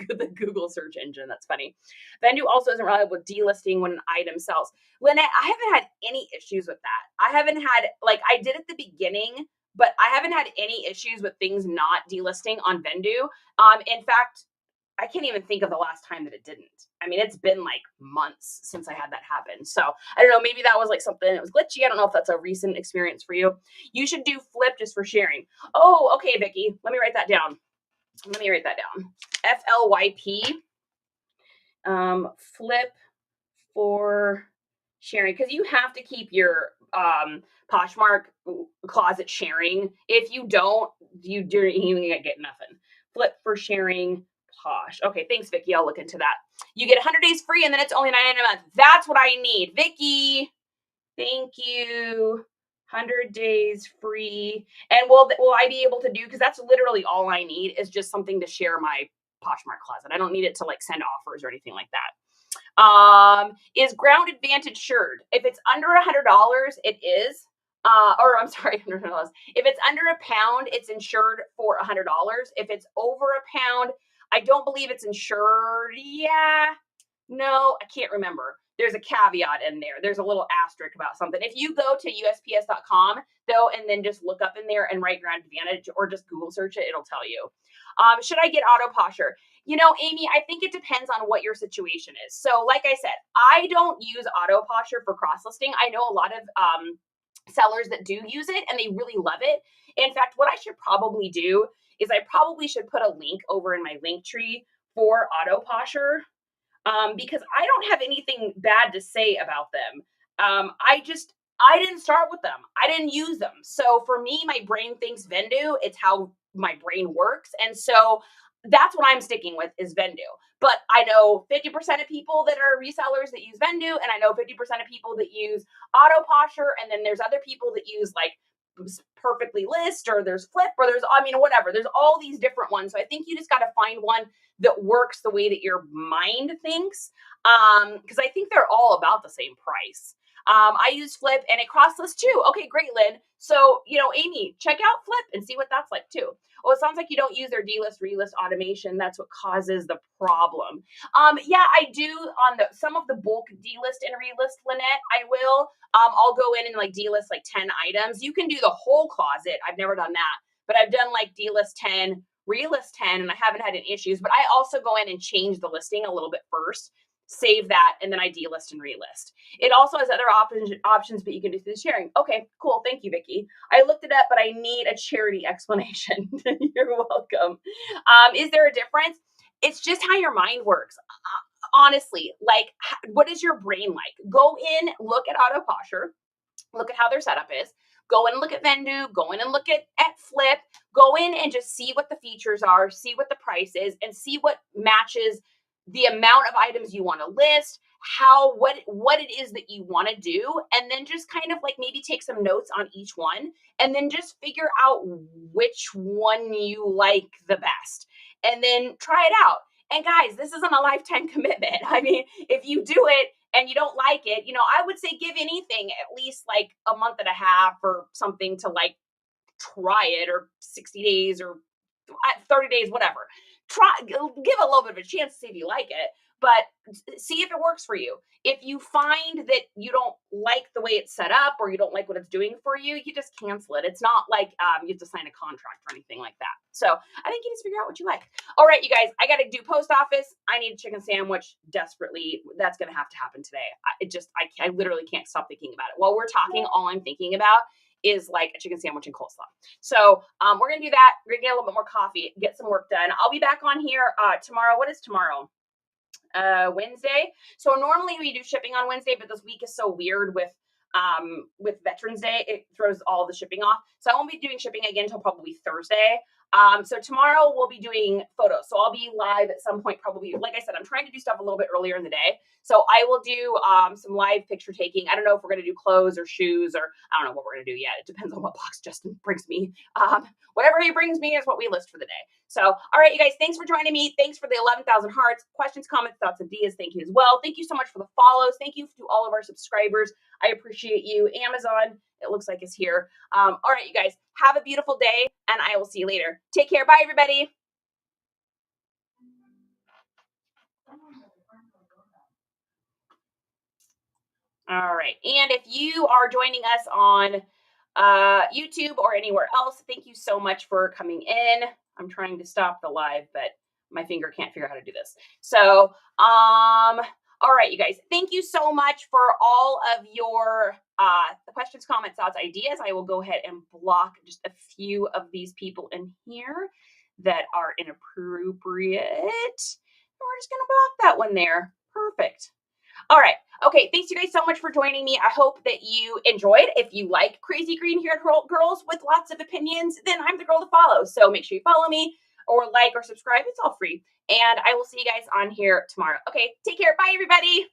the Google search engine. That's funny. Vendu also isn't reliable with delisting when an item sells. Lynette, I haven't had any issues with that. I haven't had like I did at the beginning, but I haven't had any issues with things not delisting on Vendu. In fact, I can't even think of the last time that it didn't. I mean, it's been like months since I had that happen. So I don't know, maybe that was like something that was glitchy. I don't know if that's a recent experience for you. You should do flip just for sharing. Oh, okay, Vicky. Let me write that down. FLYP. Flip for sharing. Because you have to keep your Poshmark closet sharing. If you don't, you get nothing. Flip for sharing. Posh. Okay, thanks, Vicky. I'll look into that. You get 100 days free, and then it's only $99 a month. That's what I need, Vicky. Thank you. 100 days free, and will I be able to do? Because that's literally all I need is just something to share my Poshmark closet. I don't need it to like send offers or anything like that. Is Ground Advantage insured? If it's under $100, it is. Or I'm sorry, $100. If it's under £1, it's insured for $100. If it's over £1, I don't believe it's insured. Yeah, no, I can't remember. there's a caveat in there. There's a little asterisk about something. If you go to USPS.com though, and then just look up in there and write Grand Advantage or just Google search it, it'll tell you. Should I get auto posher? You know, Amy, I think it depends on what your situation is. So like I said, I don't use auto posher for cross listing. I know a lot of sellers that do use it and they really love it. In fact, what I should probably do is I probably should put a link over in my link tree for auto posher, because I don't have anything bad to say about them. I didn't start with them. I didn't use them. So for me, my brain thinks Vendu. It's how my brain works. And so that's what I'm sticking with is Vendu. But I know 50% of people that are resellers that use Vendu, and I know 50% of people that use auto posher, and then there's other people that use like perfectly list, or there's flip, or there's, I mean, whatever. There's all these different ones. So I think you just got to find one that works the way that your mind thinks. Because I think they're all about the same price. I use Flip and it cross lists too. Okay, great, Lynn. So, you know, Amy, check out Flip and see what that's like too. Well, it sounds like you don't use their delist, relist automation. That's what causes the problem. Yeah, I do on some of the bulk delist and relist, Lynette, I will. I'll go in and like delist like 10 items. You can do the whole closet. I've never done that, but I've done like delist 10, relist 10, and I haven't had any issues. But I also go in and change the listing a little bit first, save that, and then I delist and relist. It also has other options, but you can do through the sharing. Okay, cool. Thank you, Vicki. I looked it up, but I need a charity explanation. You're welcome. Is there a difference? It's just how your mind works. Honestly, like, what is your brain like? Go in, look at auto posher, look at how their setup is. Go in and look at Vendu, go in and look at Flip, go in and just see what the features are, see what the price is, and see what matches the amount of items you want to list, what it is that you want to do, and then just kind of like maybe take some notes on each one, and then just figure out which one you like the best, and then try it out. And guys, this isn't a lifetime commitment. I mean, if you do it and you don't like it, you know, I would say give anything at least like a month and a half or something to like try it, or 60 days or 30 days, whatever. Give a little bit of a chance to see if you like it, but see if it works for you. If you find that you don't like the way it's set up or you don't like what it's doing for you, you just cancel it. It's not like you have to sign a contract or anything like that. So I think you just figure out what you like. All right, you guys, I got to do post office. I need a chicken sandwich desperately. That's going to happen today. I literally can't stop thinking about it. While we're talking, all I'm thinking about is like a chicken sandwich and coleslaw. So we're going to do that. We're going to get a little bit more coffee, get some work done. I'll be back on here tomorrow. What is tomorrow? Wednesday. So normally we do shipping on Wednesday, but this week is so weird with Veterans Day. It throws all the shipping off. So I won't be doing shipping again until probably Thursday. So tomorrow we'll be doing photos. So I'll be live at some point, probably, like I said, I'm trying to do stuff a little bit earlier in the day. So I will do some live picture taking. I don't know if we're going to do clothes or shoes, or I don't know what we're going to do yet. It depends on what box Justin brings me. Whatever he brings me is what we list for the day. So, all right, you guys, thanks for joining me. Thanks for the 11,000 hearts, questions, comments, thoughts, ideas. Thank you as well. Thank you so much for the follows. Thank you to all of our subscribers. I appreciate you. Amazon, it looks like, is here. All right, you guys, have a beautiful day, and I will see you later. Take care. Bye, everybody. All right. And if you are joining us on YouTube or anywhere else, thank you so much for coming in. I'm trying to stop the live, but my finger can't figure out how to do this. So, all right, you guys, thank you so much for all of your questions, comments, thoughts, ideas. I will go ahead and block just a few of these people in here that are inappropriate. We're just going to block that one there. Perfect. All right. Okay. Thanks you guys so much for joining me. I hope that you enjoyed. If you like crazy green-haired girls with lots of opinions, then I'm the girl to follow. So make sure you follow me or like or subscribe. It's all free. And I will see you guys on here tomorrow. Okay. Take care. Bye, everybody.